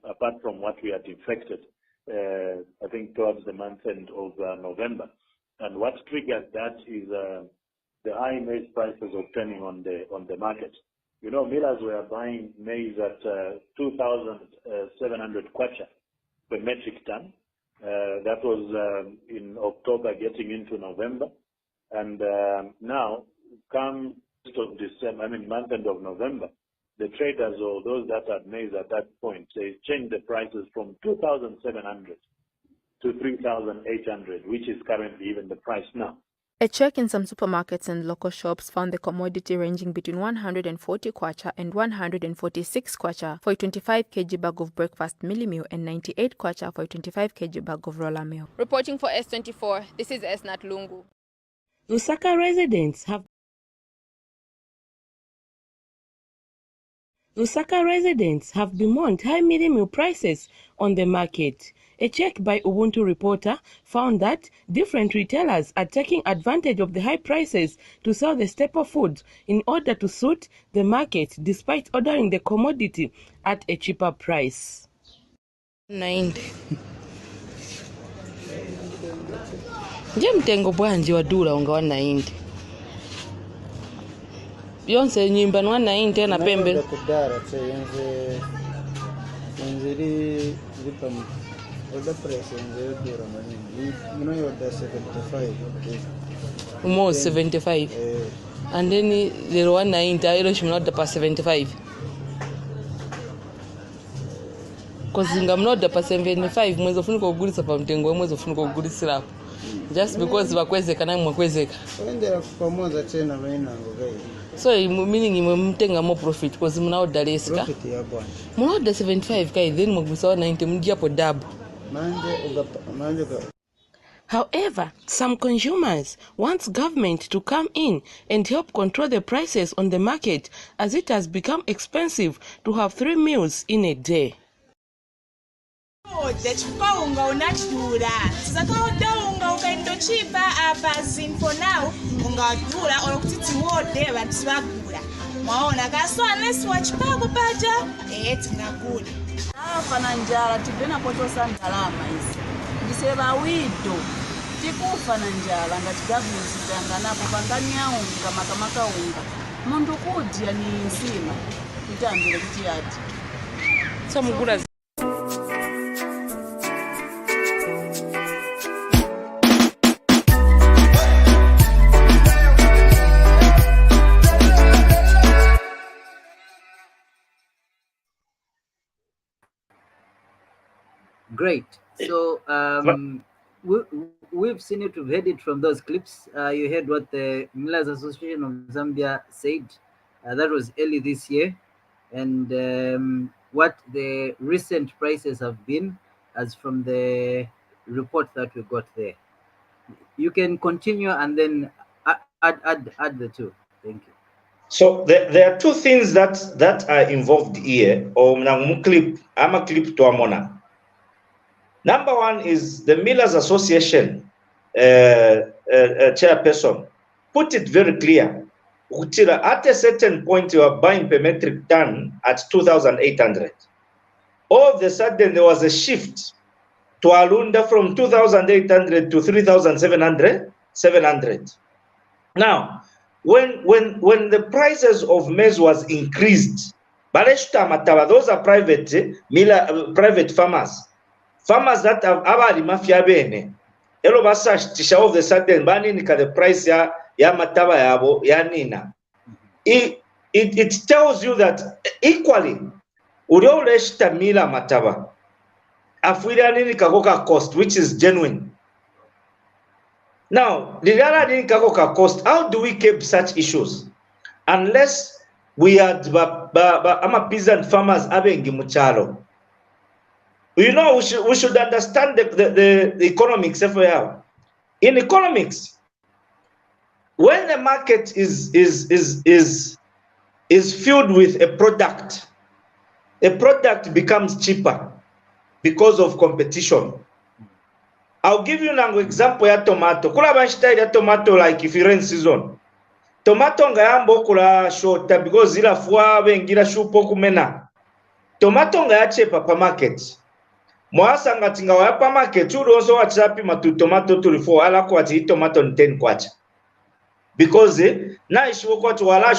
apart from what we had infected, I think towards the month end of November. And what triggered that is the high maize prices obtaining on the market. You know, millers were buying maize at 2,700 kwacha per metric ton. That was in October, getting into November, and now come of December, month end of November, the traders or those that had maize at that point, they changed the prices from 2,700 to 3,800, which is currently even the price now. A check in some supermarkets and local shops found the commodity ranging between 140 kwacha and 146 kwacha for a 25 kg bag of breakfast Mealie meal and 98 kwacha for a 25 kg bag of roller meal. Reporting for S24, this is Esnat Lungu. Lusaka residents have bemoaned high Mealie meal prices on the market. A check by Ubuntu Reporter found that different retailers are taking advantage of the high prices to sell the staple foods in order to suit the market despite ordering the commodity at a cheaper price. 90. Je mtengo bwanji wa dula unga 190. Yonse nyimba 190 tena pembe. Kudara yenze lipam order price yenze dura mani. Mino order 75. Almost 75. And then the 190 I don't know the past 75. Because ngamnoda pa 75 mwezi ofunika kugulisa pa mtengo mwezi ofunika kugulisira hapo. Just because bakwezeka na mwakwezeka. Endera kupamoza tena mainango gai. So meaning imwe mtenga more profit because muna order less ka. Profit ya bwana. Muna order 75 kai then mwagulisa 90 mjia po double. Manje. However, some consumers want government to come in and help control the prices on the market as it has become expensive to have 3 meals in a day. Unga unachidura sizakaoda unga ukaendo chipa abazin for now unga dura olokutiti wode bantu bagura mwaona kaso unless wachipako paja tingagula afana njala tibena poto santalama isi ndiseba wido tikufa na njala ngati government itanganapo pangani ya unga makamaka unga mundu kudya ni nsima itambile kuti yati so mugula Great. So we've seen it, we've heard it from those clips. You heard what the Millers Association of Zambia said. That was early this year. And what the recent prices have been as from the report that we got there. You can continue and then add the two. Thank you. So there are two things that are involved here. I'm a clip to Amona. Number one is the Millers Association chairperson put it very clear. At a certain point, you are buying per metric ton at 2,800. All of a sudden, there was a shift to Alunda from 2,800 to 3,700. Now, when the prices of maize was increased, those are private farmers. Farmers that have abali mafia bene. Elo basa tisha of the sudden bani nika the price ya mataba yabo ya nina. It tells you that equally ulio leshta mila mataba. Afuira nini kakoka cost which is genuine. Now, the other nini kakoka cost, how do we keep such issues? Unless we had ama peasant farmers abengi muchalo. You know, we should understand the economics of how. In economics, when the market is filled with a product becomes cheaper because of competition. I'll give you an example ya tomato. Kula banshita ya tomato like if you rain season. Tomato ngayambo kula shorta because ila fuwa bengira shupo kumena. Tomato ngayache papa market. Mwasa ngatinga wa hapa market uronso wachapi matu tomato tulifo ala kwa ti tomato 10 kwacha because na ishiwo kwa tu wala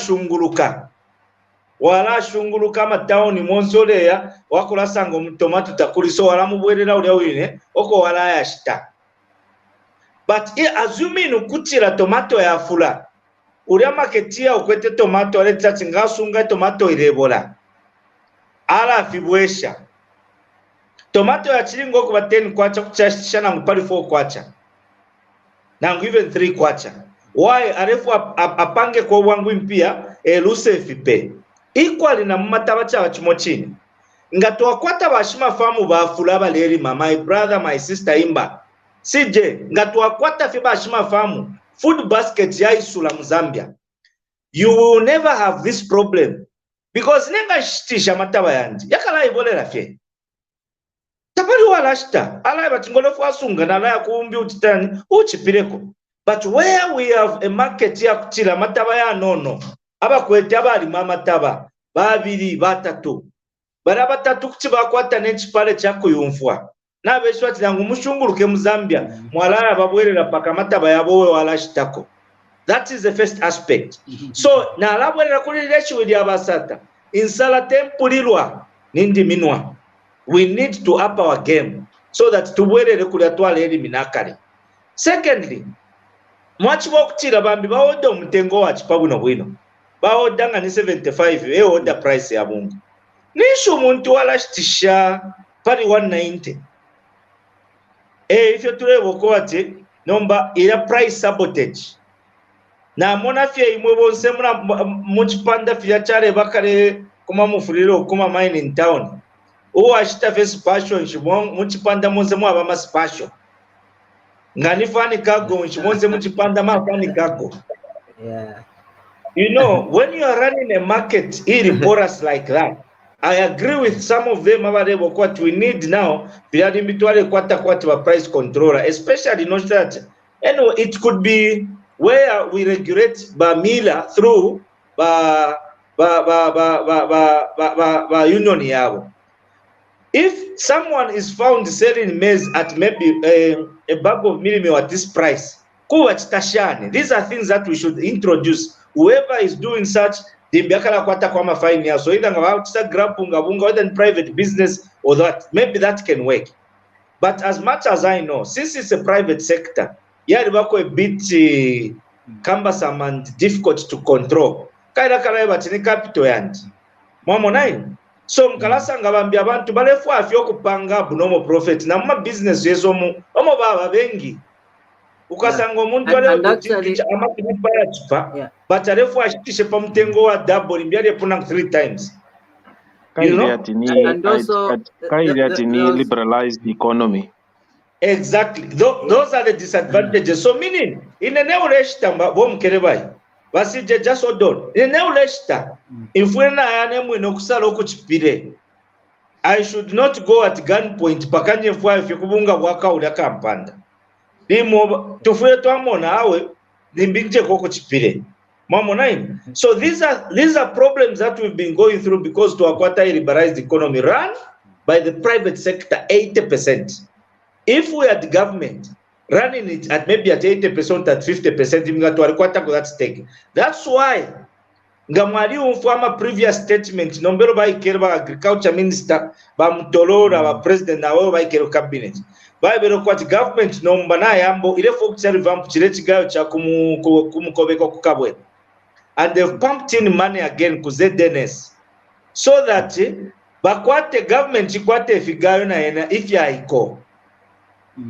shunguluka mataoni monsole ya wakula sango tomato takuliso wala mubwerera uli awine oko wala yashita but assuming ukutira tomato ya fula uli marketia ukwete tomato ale tsatinga sunga tomato ilebola ala fibwesha tomato ya chilingo kuba 10 kwacha kuchashana ngupali 4 kwacha. Now even 3 kwacha. why arefu apange kwa wangu mpia lusefipe equally na mmataba cha chimochini nga twakwata bashima famu bafula baleri my brother my sister HImba sije nga twakwata fi bashima famu food basket ya isula mu Zambia, you will never have this problem because nenga shitisha mataba yandi yakala ibolera fye tapali walashta ala batingolofu asunga na la kuumbi utitani uchipireko. But where we have a market ya kutila mataba ya nono aba kwete abali mataba babiri batatu baraba tatu kuchiba kwata nechipale chako yumfwa na beswa tilangu mushunguruke mu Zambia mwalala babwerera paka mataba yabowe walashitako. That is the first aspect. So na alabwerera kuli lechi ya basata insala tempulirwa nindi minwa. We need to up our game so that tubwerere kuli atwale eri minakale. Secondly, mwachi bokutira bambi bawoda omutengo wa chipabuno bwino bawoda nga ni 75 order price ya bunga nisho muntu walashitisha pali 190 ifyo turebo ko ati nomba ila price sabotage na mona fye imwe bonse muna muchipanda fya chare bakare kuma mufuriro kuma mine in town o ashita face passion shibon muchipanda monse mwa ba passion ngani fani kago nchimonze muchipanda mafani kago. Yeah. You know, when you are running a market porous like that, I agree with some of them about what we need now, kwata price controller, especially not that. Anyway, it could be where we regulate Mila through union yabo. If someone is found selling maize at maybe a bag of mealie at this price, these are things that we should introduce. Whoever is doing such, so either whether in private business or that, maybe that can work. But as much as I know, since it's a private sector, a bit cumbersome and difficult to control. Capital so mkalasa ngabambia abantu balefu afyo kupanga bunomo profit na mma business yezo omo baba bengi ukasanga omuntu ale kuchicha ama kubaya chipa but alefu ashitishe pa mtengo wa double mbyale puna 3 times, you know. And also liberalized economy. Exactly, those are the disadvantages. So meaning in a neureshta bom kerebai basije just odon neuleshta infwena yanemu inokusala okuchipire. I should not go at gunpoint pakanye fwa kubunga bwaka ula kampanda limo tufuye twamona awe limbinje koko chipire mamona ino. So these are problems that we've been going through because to akwata liberalized economy run by the private sector 80%. If we had government running it at maybe at 80%, at 50%, that stake. That's why ngamwali umfama previous statement nombero ba ikerba agriculture minister ba mtolora ba president na wao ba ikero cabinet ba bero kwati government nomba na yambo ile focus revamp chile chigayo cha kumukobeko kukabwe, and they've pumped in money again ku ZNS so that bakwate government chikwate figayo na ena ifya iko.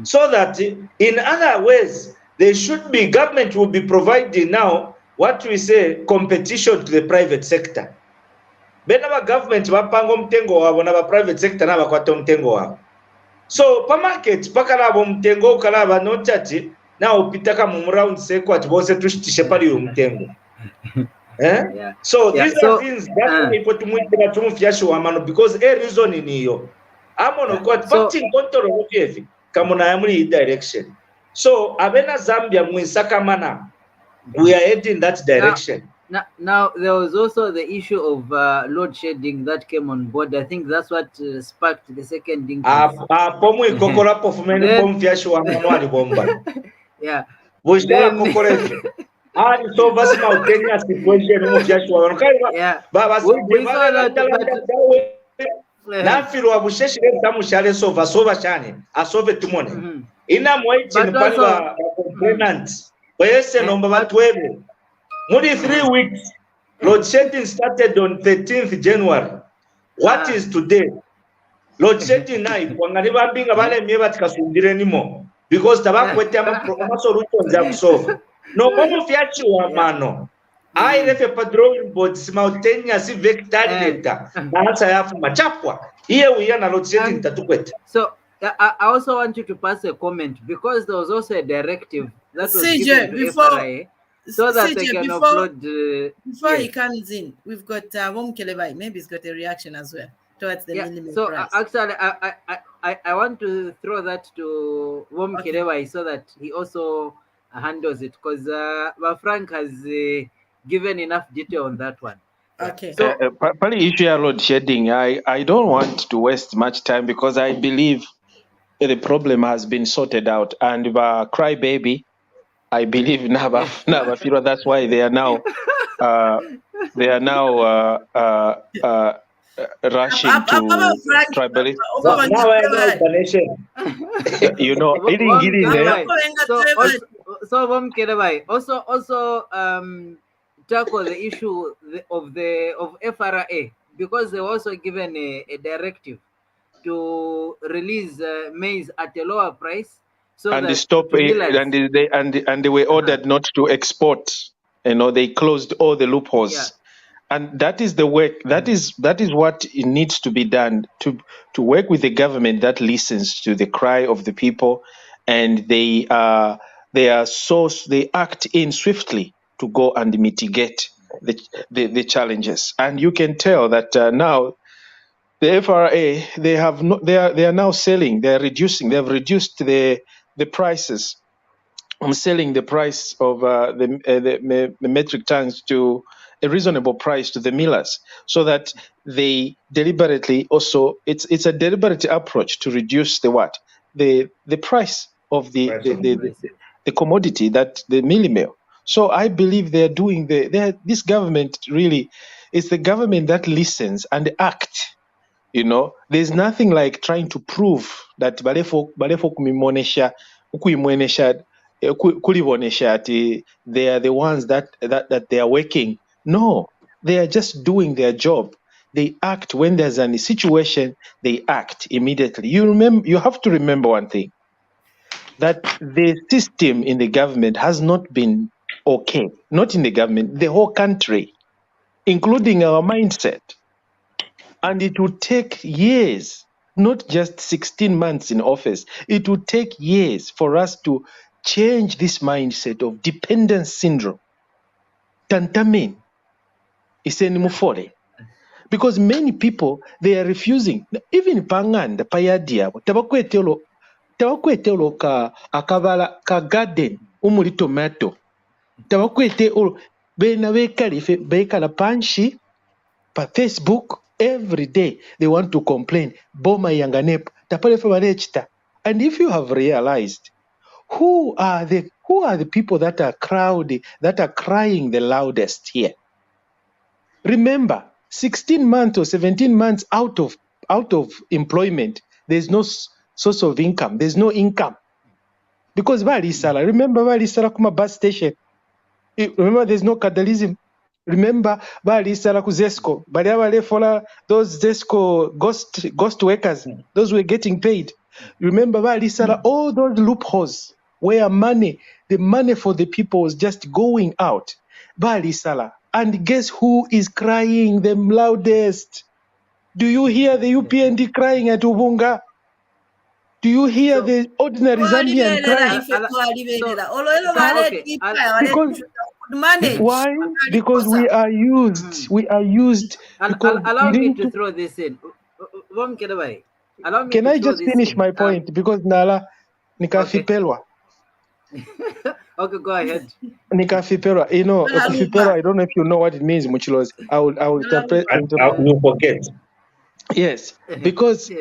So that in other ways, there should be, government will be providing now what we say competition to the private sector. Benaba government wapango mtengo wabo na ba private sector na bakwata mtengo wabo. So pa market pakalabo mtengo kalaba no chati na upitaka mu round seko ati bose tushitishe pali mtengo. Yeah. So these are things that we put mwitira tumufyashi wa mano because a reason in hiyo. Amono kwa pacting control of kamuna yamuri direction. So abena Zambia mwisakamana, we are heading that direction. Now there was also the issue of load shedding that came on board. I think that's what sparked the second increase. Pomu ikokora pofumeni pomfyashi wa manuali bomba. Yeah. Bushda kokorefi. So basi mautenia situation mfyashi wa manuali. Yeah. We saw that. Nafiru wabusheshi leta mushale sova shane asove tumone ina mwaiti nipali wa complainant wese nomba batwebe muri 3 weeks. Load shedding started on 13th January. What is today? Load shedding nai wangani babinga bale mye batikasundire nimo because tabakwete ama solutions ya kusolve no como fiachiwa mano airefe pa drawing board simultaneous vector data naasa yafu machapwa iye uya na load setting tatukweta. So I also want you to pass a comment because there was also a directive that was given to FRA so that they can upload. Before he comes in, we've got Mukelabai. Maybe he's got a reaction as well towards the minimum so price. Actually, I want to throw that to Mukelabai so that he also handles it because Frank has given enough detail on that one. Okay. So Probably issue of load shedding. I don't want to waste much time because I believe the problem has been sorted out. And Crybaby, I believe Nava Fira. That's why they are now rushing to tribalism. Now I know explanation. You know, so Mukelabai also tackle the issue of FRA because they were also given a directive to release maize at a lower price. So and that they stop and they were ordered not to export. You know, they closed all the loopholes. Yeah. And that is the work. That is what it needs to be done to work with the government that listens to the cry of the people, and they act in swiftly to go and mitigate the challenges. And you can tell that now the FRA they are now selling. They are reducing. They have reduced the prices. I'm selling the price of the metric tons to a reasonable price to the millers, so that they deliberately also it's a deliberate approach to reduce the price of the commodity that the Mealie mill. So I believe they are doing this government really is the government that listens and act. You know, there's nothing like trying to prove that balefo kumimonesha kuimonesha kulibonesha ati they are the ones that they are working. No, they are just doing their job. They act when there's any situation. They act immediately. You have to remember one thing, that the system in the government has not been okay. Not in the government, the whole country, including our mindset. And it will take years, not just 16 months in office. It will take years for us to change this mindset of dependence syndrome. Tantamin is mufore. Because many people, they are refusing. Even panganda payadia, tabakwetelo ka akabala ka garden umuli tomato. Tabakwete bena bekala panshi pa Facebook. Every day they want to complain. Boma yanganep tapale famanechta. And if you have realized who are the people that are crying the loudest here? Remember, 16 months or 17 months out of employment, there's no source of income. There's no income. Because remember kuma bus station. Remember, there's no capitalism. Remember, Zesco, those Zesco ghost workers, those were getting paid. Remember, all those loopholes where the money for the people was just going out. And guess who is crying the loudest? Do you hear the UPND crying at Ubunga? Do you hear the ordinary Zambian crying? Why? Because we are used. We are used. Allow me to throw this in. Can I just finish my point? Because Nala nikafipelwa. Okay, go ahead. Nikafipelwa. You know, kufipelwa, I don't know if you know what it means, Muchilos. I will interpret. You forget. Yes, because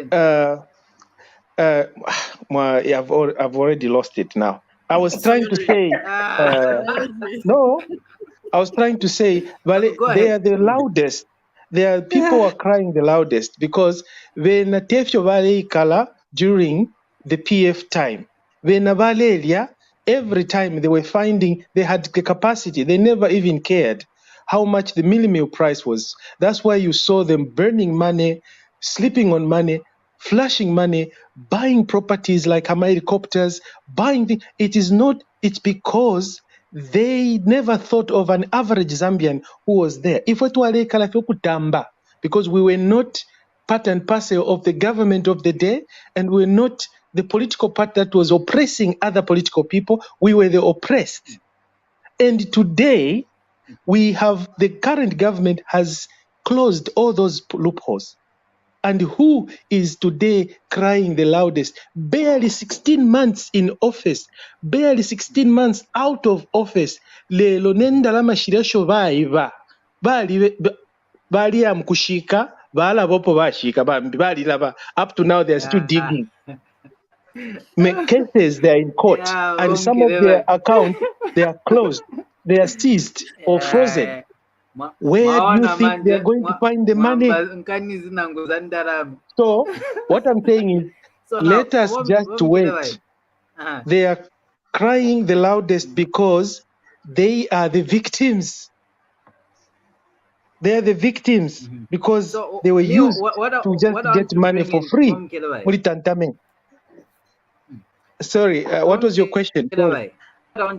I've already lost it now. I was trying to say I was trying to say, they are the loudest. People are crying the loudest because when Tefio Valley Kala during the PF time, when Valeria, every time they were finding they had the capacity, they never even cared how much the Mealie meal price was. That's why you saw them burning money, sleeping on money, flashing money, buying properties like helicopters, buying things. It's because they never thought of an average Zambian who was there. If because we were not part and parcel of the government of the day, and we were not the political part that was oppressing other political people. We were the oppressed. And today, the current government has closed all those loopholes. And who is today crying the loudest? Barely 16 months in office, barely 16 months out of office. Lelo nendalama shirasho vaiva. Bali amkushika, bala bopo bashika, bali lava. Up to now, they're still digging. Make cases, they're in court. And some of their accounts, they are closed. They are seized or frozen. Where do you think they're going to find the money? So, what I'm saying is, let us just wait. They are crying the loudest because they are the victims. They are the victims because they were used to just get money for free. Sorry, what was your question? Sorry. From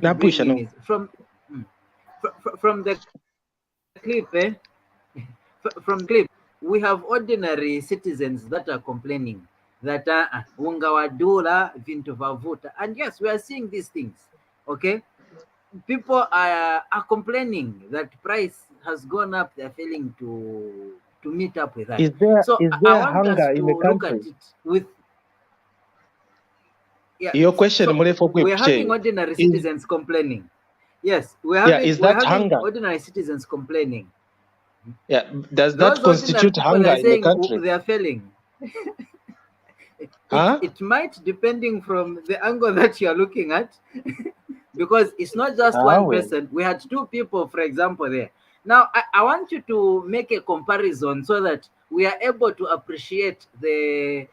the clip, we have ordinary citizens that are complaining that unga wa dola vintu vavuta, and yes, we are seeing these things. Okay, people are complaining that price has gone up. They're failing to meet up with that. Is there hunger in the country? Look at it with your question, so we're having ordinary citizens complaining. Yes, we're having ordinary citizens complaining. Yeah, does that constitute hunger in the country? They are failing. It might, depending from the angle that you are looking at, because it's not just one person. We had two people, for example, there. Now, I want you to make a comparison so that we are able to appreciate the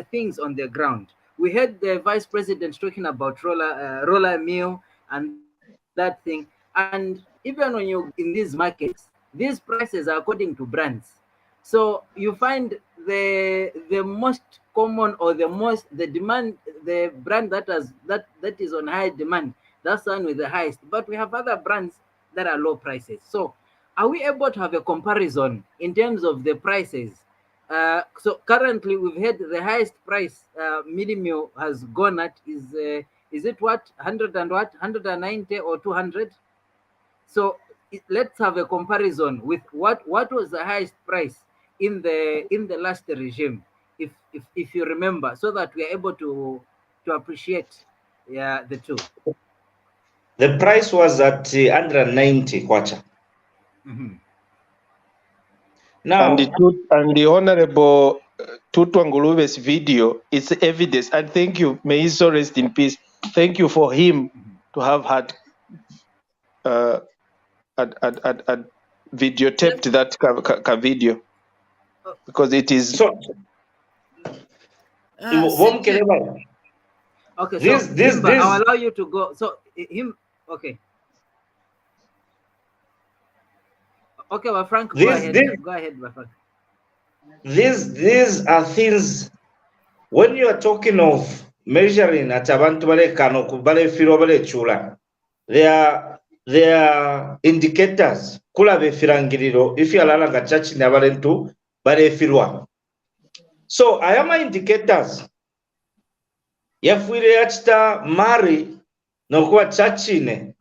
things on the ground. We heard the vice president talking about roller meal and that thing. And even when you're in these markets, these prices are according to brands. So you find the most common or the brand that is on high demand, that's one with the highest. But we have other brands that are low prices. So are we able to have a comparison in terms of the prices? So currently we've had the highest price Mealie meal has gone at is it what 100 and what 190 or 200? So let's have a comparison with what was the highest price in the last regime, if you remember, so that we are able to appreciate the two. The price was at 190 kwacha. Now, and the Honorable Tutu Nguluve's video is evidence. And thank you. May he so rest in peace. Thank you for him to have had videotaped that video, because it is. Okay, so I'll allow you to go. So okay. Okay, well, Frank, go ahead. Go ahead, Frank. These are things, when you are talking of measuring at abantu bale kano kubale firo bale chula, they are indicators. Kula be firangiriro if you alala nga church ne abalentu bale firwa. So I am indicators. Yafuire yachita mari no kuwa church ne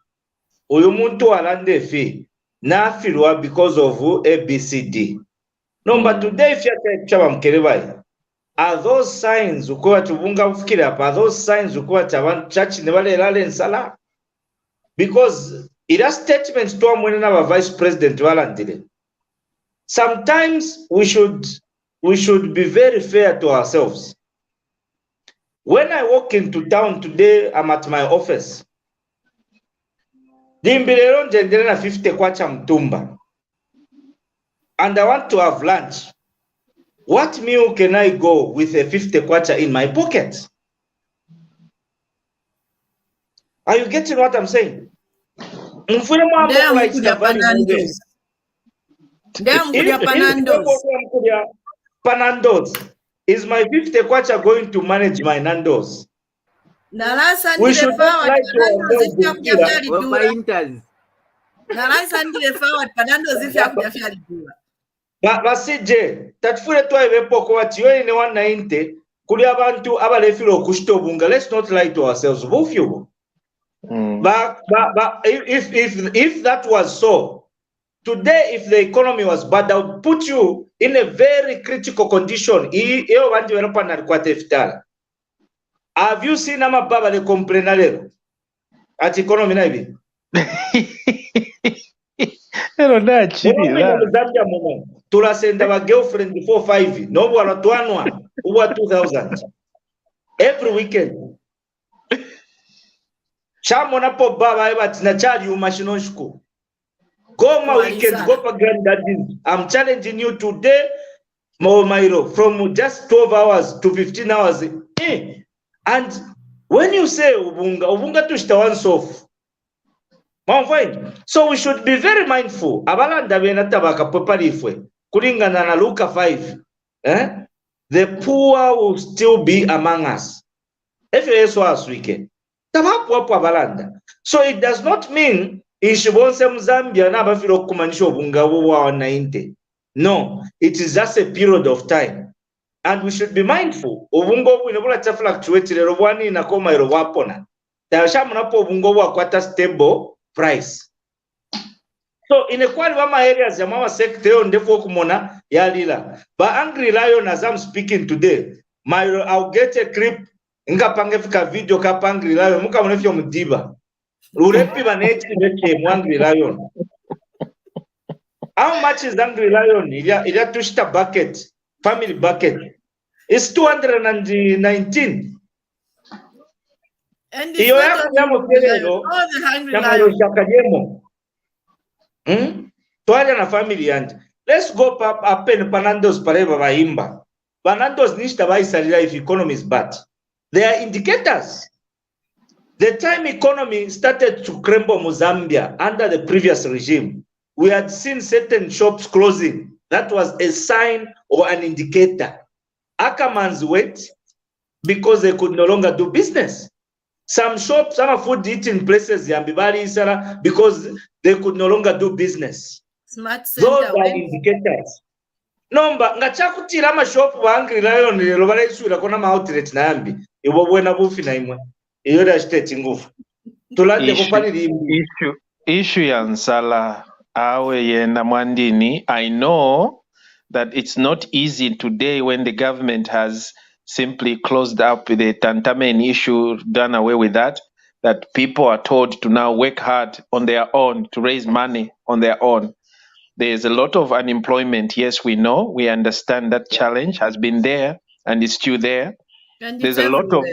uyu muntu alande fi na firwa because of ABCD. Number today, if you are Mukelabai, are those signs ukuwa tubunga ufukira apa? Are those signs ukuwa chaban church nebale lale nsala? Because it has statements to amwene na vice president walandile. Sometimes we should be very fair to ourselves. When I walk into town today, I'm at my office. Dimbilero njendele na 50 kwacha mtumba. And I want to have lunch. What meal can I go with a 50 kwacha in my pocket? Are you getting what I'm saying? Panandos. Is my 50 kwacha going to manage my nandos? We should not lie to ourselves in Kira. Basije tatufule twaibepo wati yoine 190 kuli abantu abalefile okushita obunga. Let's not lie to ourselves. Bufyu. If that was so, today if the economy was bad, I would put you in a very critical condition. Have you seen ama baba le complain lero at economy na ibi? Ero na chini la. Tula senda wa girlfriend before 5. No bwana twanwa uwa 2000 every weekend. Chamo na po baba eba tina chali umashinoshku. Go my weekends, go for granddaddies. I'm challenging you today, Mairo, from just 12 hours to 15 hours. And when you say ubunga tushita once off. So we should be very mindful. Abalanda bena tabaka poparifwe. Kulingana na Luka 5. The poor will still be among us. If you so as weekend. So it does not mean ishibonse Mzambia na bafiro kumanisha obunga wa 90. No, it is just a period of time. And we should be mindful. Obungo inabula fluctuate lero bwani na koma ero wapona. Tayashamu napo obungo wa kwata stable price. So in equal wama areas ya mama sector ndefo kumona yalila. But Angry Lion, as I'm speaking today, I'll get a clip nga pangefika video ka Angry Lion muka munefyo mdiba. Urepi baneti beke Angry Lion. How much is Angry Lion? Ilia tushita bucket, family bucket. It's 219. And it's not all the Hungry Lion. Toaja na family and let's go up in Panandos Pareva HImba. Panandos nishta baisalira if economy is bad. There are indicators. The time economy started to crumble Mozambique under the previous regime, we had seen certain shops closing. That was a sign or an indicator. Ackermans went because they could no longer do business. Some shops, some food eating places, because they could no longer do business. Smart Those are indicators. Nomba ngachakutira amashop Hungry Lion lero baraisura kona ma outlet nambi ibo bwena bufi na imwe iyo da state ngufu tulande kupani issue ya nsala awe yena mwandini. I know that it's not easy today when the government has simply closed up the tantamen issue, done away with that people are told to now work hard on their own to raise money on their own. There's a lot of unemployment. Yes, we know. We understand that challenge has been there and is still there. And there's a lot of,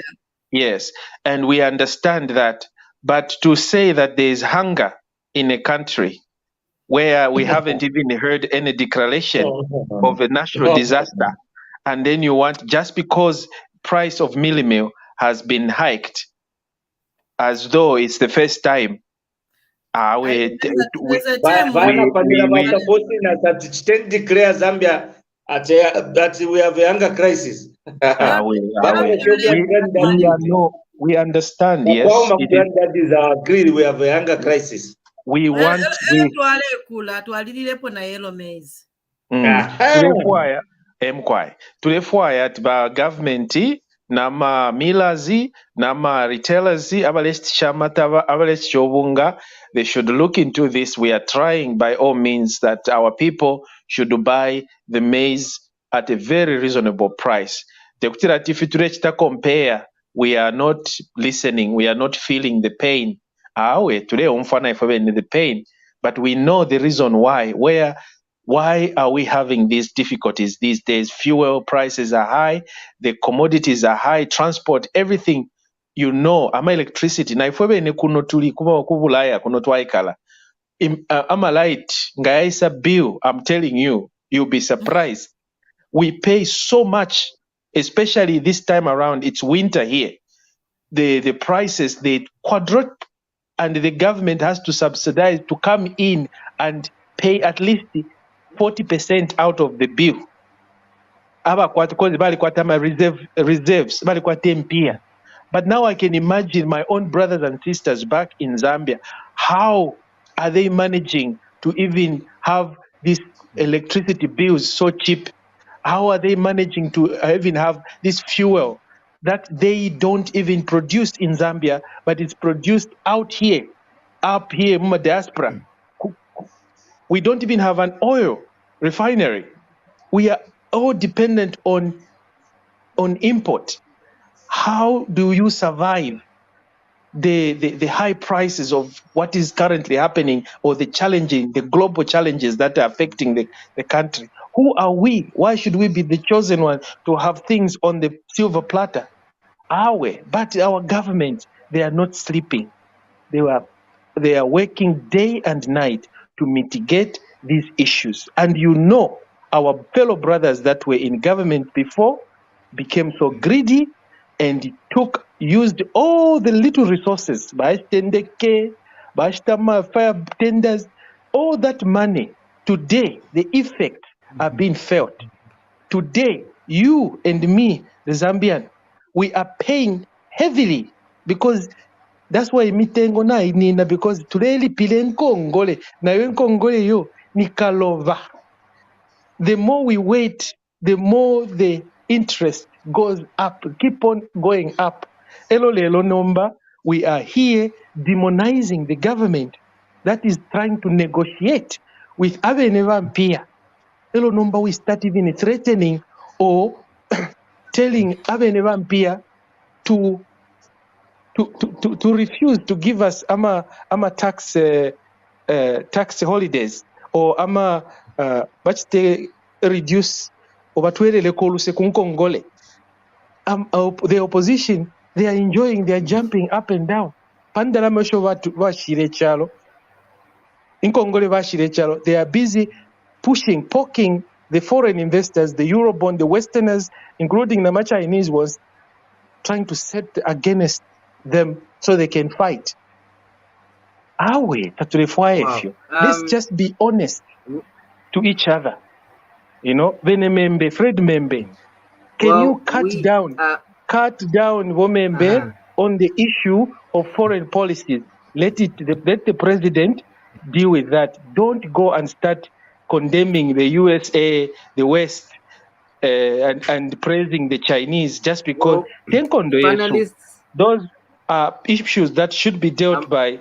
yes, and we understand that. But to say that there is hunger in a country where we haven't even heard any declaration of a natural disaster, and then you want, just because price of Mealie meal has been hiked, as though it's the first time. Declare Zambia that we have a hunger crisis. We understand. Yes, agree. We have a hunger crisis. We want. Tulefwaya tiba government nama milazi nama retailers abalesti shamataba abalesti chobunga. They should look into this. We are trying by all means that our people should buy the maize at a very reasonable price. Compare, we are not listening, we are not feeling the pain. The pain, but we know the reason why. Why are we having these difficulties these days? Fuel prices are high, the commodities are high, transport, everything. You know, ama electricity na ifwebe ne kuno tuli kubulaya kuno twaikala. Ama light ngaisa bill, I'm telling you, you'll be surprised. We pay so much, especially this time around. It's winter here. The prices, they quadruple, and the government has to subsidize to come in and pay at least 40% out of the bill. Aba kwa because bali kwa tama reserves bali kwa tempia. But now I can imagine my own brothers and sisters back in Zambia. How are they managing to even have these electricity bills so cheap? How are they managing to even have this fuel that they don't even produce in Zambia, but it's produced out here, up here in the diaspora? We don't even have an oil refinery. We are all dependent on import. How do you survive the high prices of what is currently happening, or the global challenges that are affecting the country? Who are we? Why should we be the chosen one to have things on the silver platter? Are we? But our government, they are not sleeping. They are working day and night to mitigate these issues. And our fellow brothers that were in government before became so greedy and used all the little resources, Bashtendeke, Bashtama, fire tenders, all that money. Today, the effects are being felt. Today, you and me, the Zambian, we are paying heavily, because that's why mitengo na inina, because tuleli pile nkongole na yo nkongole yo nikalova. The more we wait, the more the interest goes up, keep on going up. Elo lelo nomba, we are here demonizing the government that is trying to negotiate with Aveneva Mpia. Elo nomba, we start even threatening or telling Aveneva Mpia to refuse to give us ama tax holidays, or ama bachite reduce obatwerele koluse kunkongole. The opposition, they are enjoying, they are jumping up and down. Pandala masho bashire chalo. Inkongole bashire chalo. They are busy poking the foreign investors, the Eurobond, the Westerners, including the Chinese ones, trying to set against them so they can fight. Let's just be honest to each other. Venemembe, Fred Membe, can you cut down Vomembe on the issue of foreign policies? Let the president deal with that. Don't go and start condemning the USA, the West, and praising the Chinese just because those are issues that should be dealt by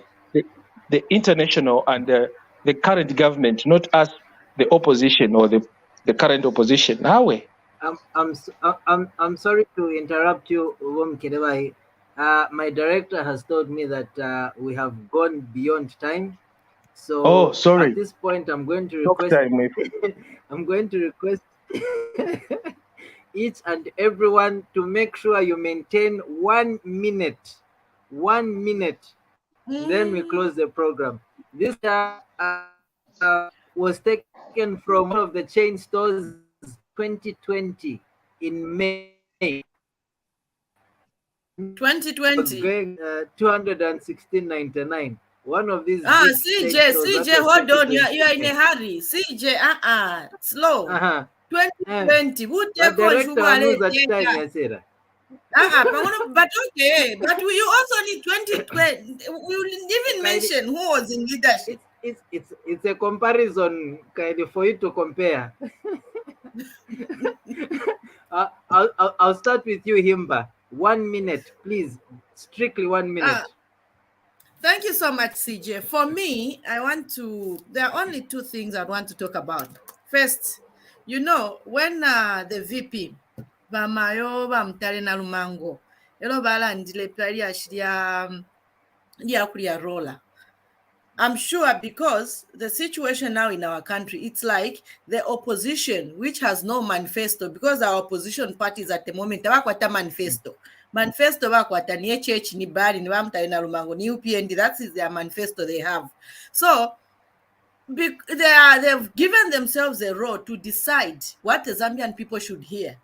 the international and the current government, not us, the opposition or the current opposition. I'm sorry to interrupt you, Mukelabai. My director has told me that we have gone beyond time. So sorry. At this point, I'm going to request. I'm going to request each and everyone to make sure you maintain 1 minute. 1 minute. Then we close the program. This was taken from one of the chain stores 2020 in May. 2020. 216.99. One of these. CJ, hold on. You are in a hurry. CJ, slow. 2020. Who take but okay. But you also need 2020. We will even mention who was in leadership. It's a comparison kind of for you to compare. I'll start with you, HImba. 1 minute, please. Strictly 1 minute. Thank you so much, CJ. For me, there are only two things I want to talk about. First, when the VP, Bamayo Bamtare na Lumango, balandile pali ya roller. I'm sure because the situation now in our country, it's like the opposition, which has no manifesto, because our opposition parties at the moment, tawakwata manifesto. Manifesto wakwata ni HH ni bari ni wamta na Lumango ni UPND. That is their manifesto they have. So they've given themselves a role to decide what the Zambian people should hear.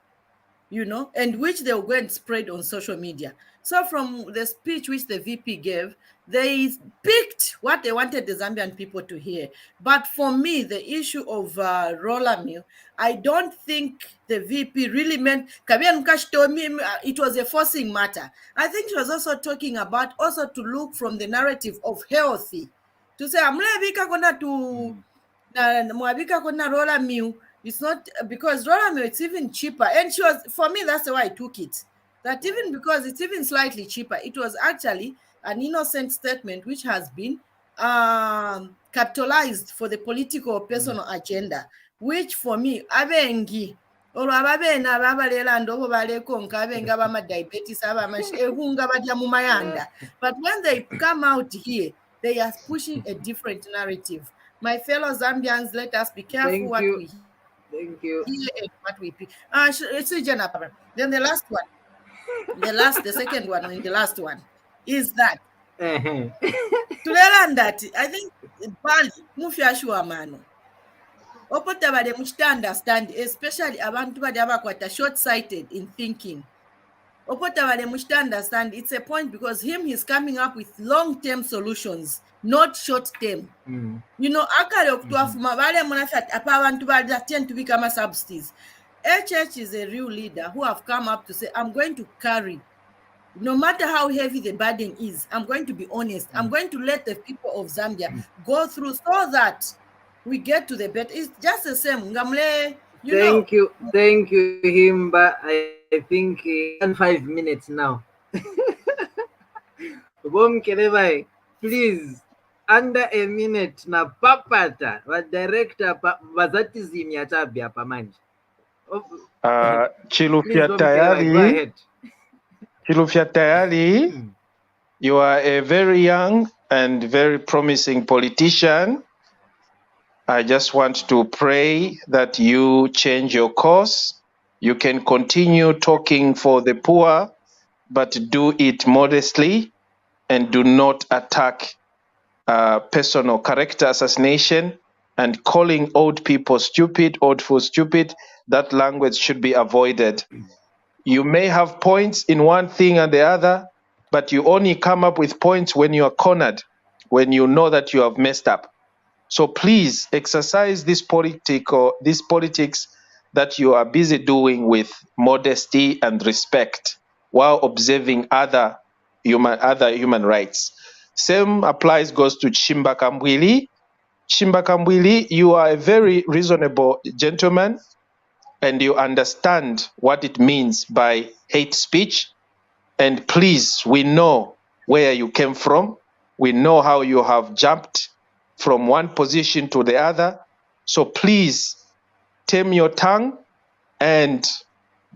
and which they'll go and spread on social media. So from the speech which the VP gave, they picked what they wanted the Zambian people to hear. But for me, the issue of roller mill, I don't think the VP really meant, Kabian Mkash told me it was a forcing matter. I think she was also talking about also to look from the narrative of healthy. To say, I'm to roller mill. It's not because roller mill, it's even cheaper. And she was, for me, that's the way I took it. That even because it's even slightly cheaper, it was actually an innocent statement which has been capitalized for the political or personal agenda, which for me, abengi, or ababena babalela ndobo balekonka abenga bama diabetes ehunga baja mu Miyanda. But when they come out here, they are pushing a different narrative. My fellow Zambians, let us be careful Thank what you. we Thank you. hear and what we pick. Then the last one. The second one, and the last one is that to learn that I think Bali mufyashua mano opota bale muchita understand, especially abantu bali abakwata short-sighted in thinking. Opota bale muchita understand it's a point because he's coming up with long-term solutions, not short-term. Akale okutwafuma bale munafat apa abantu bali tend to become subsidies. HH is a real leader who have come up to say, I'm going to carry, no matter how heavy the burden is, I'm going to be honest. I'm going to let the people of Zambia go through so that we get to the better. It's just the same. Ngamle, Thank you, Himba. I think in 5 minutes now. Mukelabai, please, under a minute na papata wa director bazati ya tabia pamanji. Chilufya tayari. Chilufya tayari. You are a very young and very promising politician. I just want to pray that you change your course. You can continue talking for the poor, but do it modestly and do not attack personal character assassination and calling old people stupid, old fools stupid. That language should be avoided. You may have points in one thing and the other, but you only come up with points when you are cornered, when you know that you have messed up. So please exercise this politics that you are busy doing with modesty and respect while observing other human rights. Same goes to Chimba Kambwili. Chimba Kambwili, you are a very reasonable gentleman and you understand what it means by hate speech. And please, we know where you came from. We know how you have jumped from one position to the other. So please tame your tongue and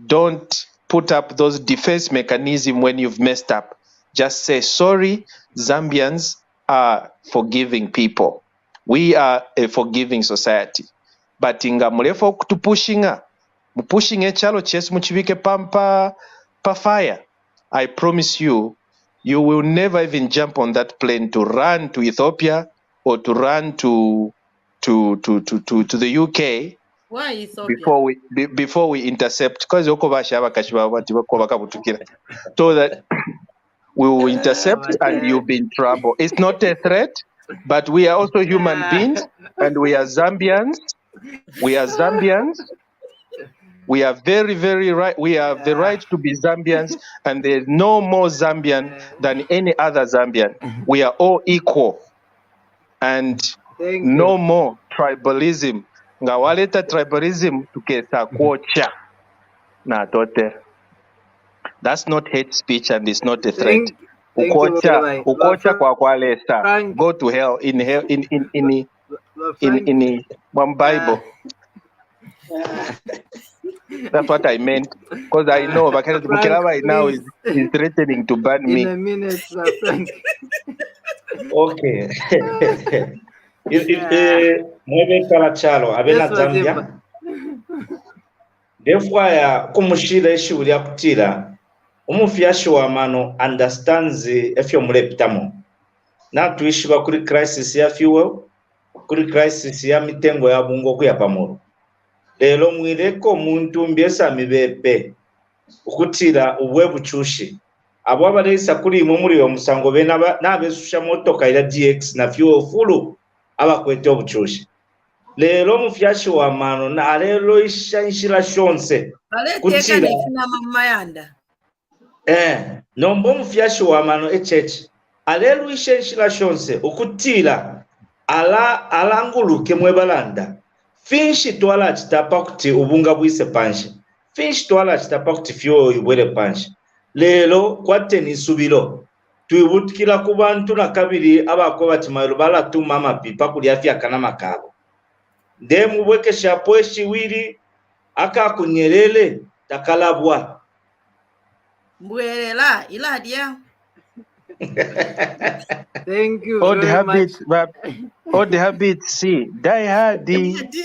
don't put up those defense mechanisms when you've messed up. Just say, sorry, Zambians are forgiving people. We are a forgiving society. But inga mulefo kutupushinga, mupushing echalo ches muchivike pampa pa fire. I promise you, you will never even jump on that plane to run to Ethiopia or to run to the UK. Why Ethiopia? Before we intercept, because so that we will intercept and you'll be in trouble. It's not a threat, but we are also human beings and we are Zambians. We are Zambians. We are very, very right. We have the right to be Zambians, and there's no more Zambian than any other Zambian. We are all equal, and no more tribalism. Ngawaleta tribalism tuketa kuocha na tote. That's not hate speech, and it's not a threat. Ukocha kwa kwalesa. Go to hell in one Bible. That's what I meant, because I know Mukelabai now is threatening to ban me. In a minute, Frank. Okay. Mwebe kala chalo abena Zambia. Defwa ya kumushira ishuri ya kutira. Umufyashi wa mano understands efyo mulepitamo. Na tuishiba kuri crisis ya fuel, kuri crisis ya mitengo ya bungo kuya pamoro. Lelo mwireko muntu mbiesa mibepe okutira obwebukyushi abo abalesa kuli muri omusango be n'abesusha motoka ira DX na fuel fulu abakwete obukyushi lero mufyashi wa mano na alelo ishanshira shonse kutira Miyanda nombo mufyashi wa mano echechi alelo ishanshira shonse okutira alanguluke mwebalanda finshi twala chitapa kuti ubunga bwise panshi finshi twala chitapa kuti fyo ibwere panshi lelo kwateni subilo tuibutikira ku bantu na kabiri abako batimayiro balatuma amapipa kuli afya kana makabo ndemu bweke shapo shiwiri akakunyerele takalabwa mbwerela iladia. Thank you Odd very habits, much. odd habits, see, die hard. Thank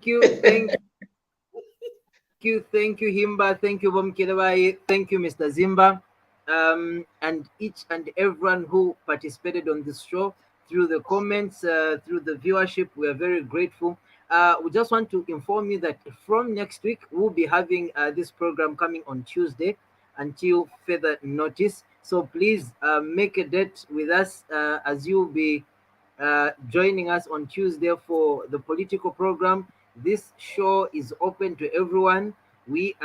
you, HImba. Thank you, Mukelabai. Thank you, Mr. Zimba, and each and everyone who participated on this show through the comments, through the viewership. We are very grateful. We just want to inform you that from next week we'll be having this program coming on Tuesday until further notice. So please make a date with us as you'll be joining us on Tuesday for the political program. This show is open to everyone. It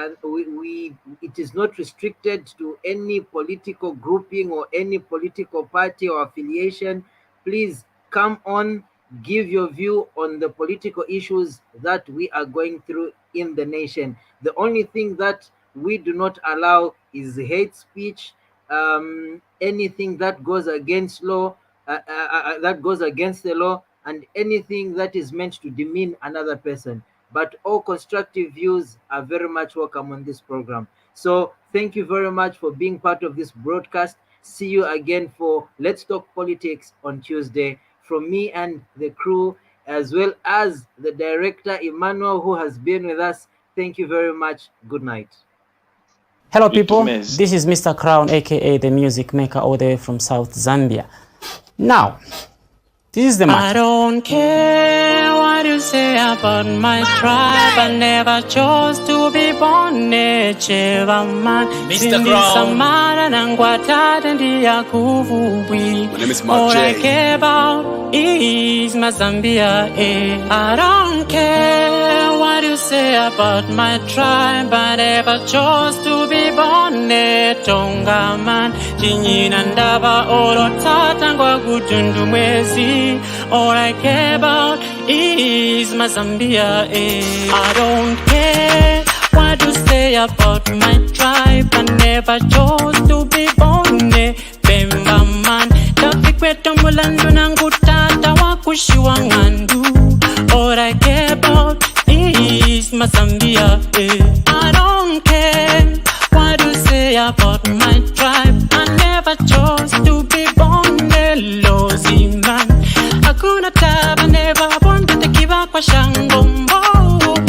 is not restricted to any political grouping or any political party or affiliation. Please come on, give your view on the political issues that we are going through in the nation. The only thing that we do not allow is hate speech, anything that goes against law, that goes against the law, and anything that is meant to demean another person. But all constructive views are very much welcome on this program. So thank you very much for being part of this broadcast. See you again for Let's Talk Politics on Tuesday. From me and the crew, as well as the director Emmanuel, who has been with us. Thank you very much. Good night. Hello people, this is Mr. Crown, aka the music maker, all the way from South Zambia. Now, this is the matter. I don't care what you say about my tribe. I never chose to be born a Mr. Crown. My name is Mark J. All I care about is my Zambia. I don't care what you say about my tribe. I never chose to be born a Tonga man. All I care about is my Zambia. I don't care what you say about my tribe. I never chose to be born a Bemba man. Tafikweto mulandu nangu tata wakushiwa ngandu. All I care about is my Zambia. I don't care what you say about my tribe. I never chose to be born a lousy man. Hakuna taba, never wanted to give up a shangombo.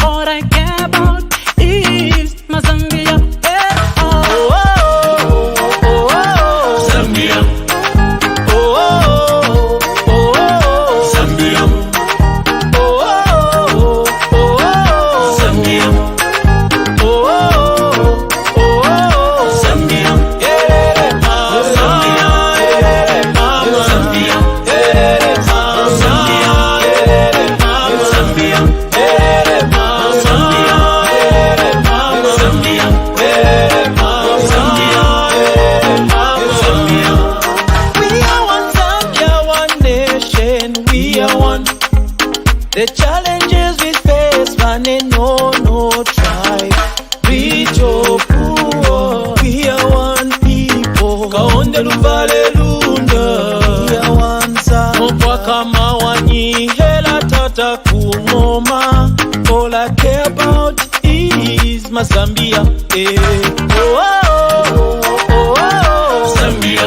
All I care about is my Zambia. Zambia. Zambia. The challenges we face, running no tribe, rich or poor, we are one people. Kaonde luvale lunda, we are one side. Mopwa kama wanyi, hela tata kumoma. All I care about is my Zambia. Zambia.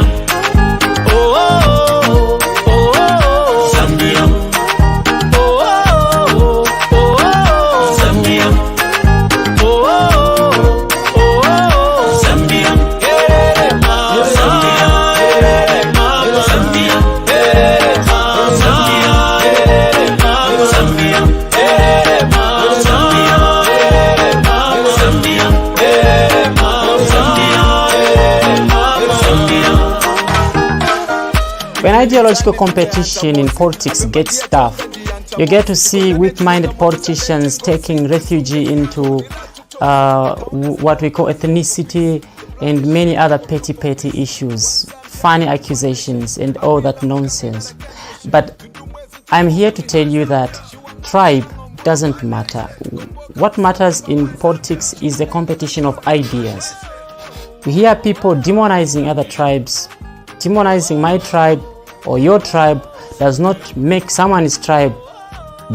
ideological competition in politics gets tough. You get to see weak-minded politicians taking refuge into what we call ethnicity and many other petty issues, funny accusations and all that nonsense. But I'm here to tell you that tribe doesn't matter. What matters in politics is the competition of ideas. We hear people demonizing other tribes. Demonizing my tribe or your tribe does not make someone's tribe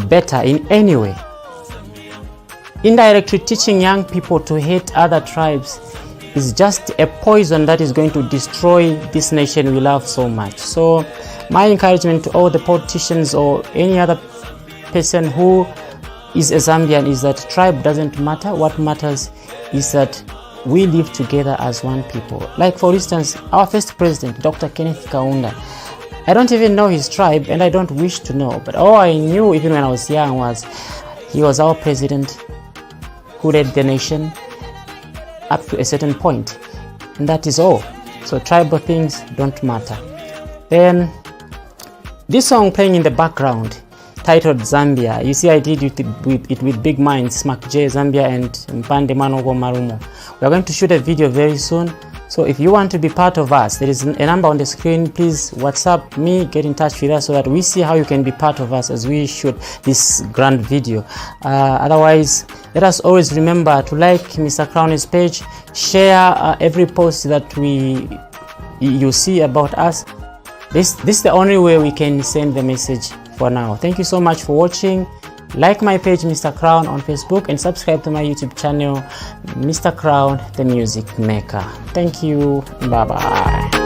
better in any way. Indirectly teaching young people to hate other tribes is just a poison that is going to destroy this nation we love so much. So my encouragement to all the politicians or any other person who is a Zambian is that tribe doesn't matter. What matters is that we live together as one people. Like for instance, our first president, Dr. Kenneth Kaunda. I don't even know his tribe and I don't wish to know, but all I knew even when I was young was he was our president who led the nation up to a certain point, and that is all. So tribal things don't matter. Then this song playing in the background titled Zambia, you see I did it with Big Minds, Smack J, Zambia and Mpande Manogo Marumo. We are going to shoot a video very soon, so if you want to be part of us, there is a number on the screen. Please WhatsApp me, get in touch with us so that we see how you can be part of us as we shoot this grand video. Otherwise, let us always remember to like Mr. Crown's page, share every post that you see about us. This is the only way we can send the message for now. Thank you so much for watching. Like my page Mr. Crown on Facebook and subscribe to my YouTube channel Mr. Crown the Music Maker. Thank you. Bye bye.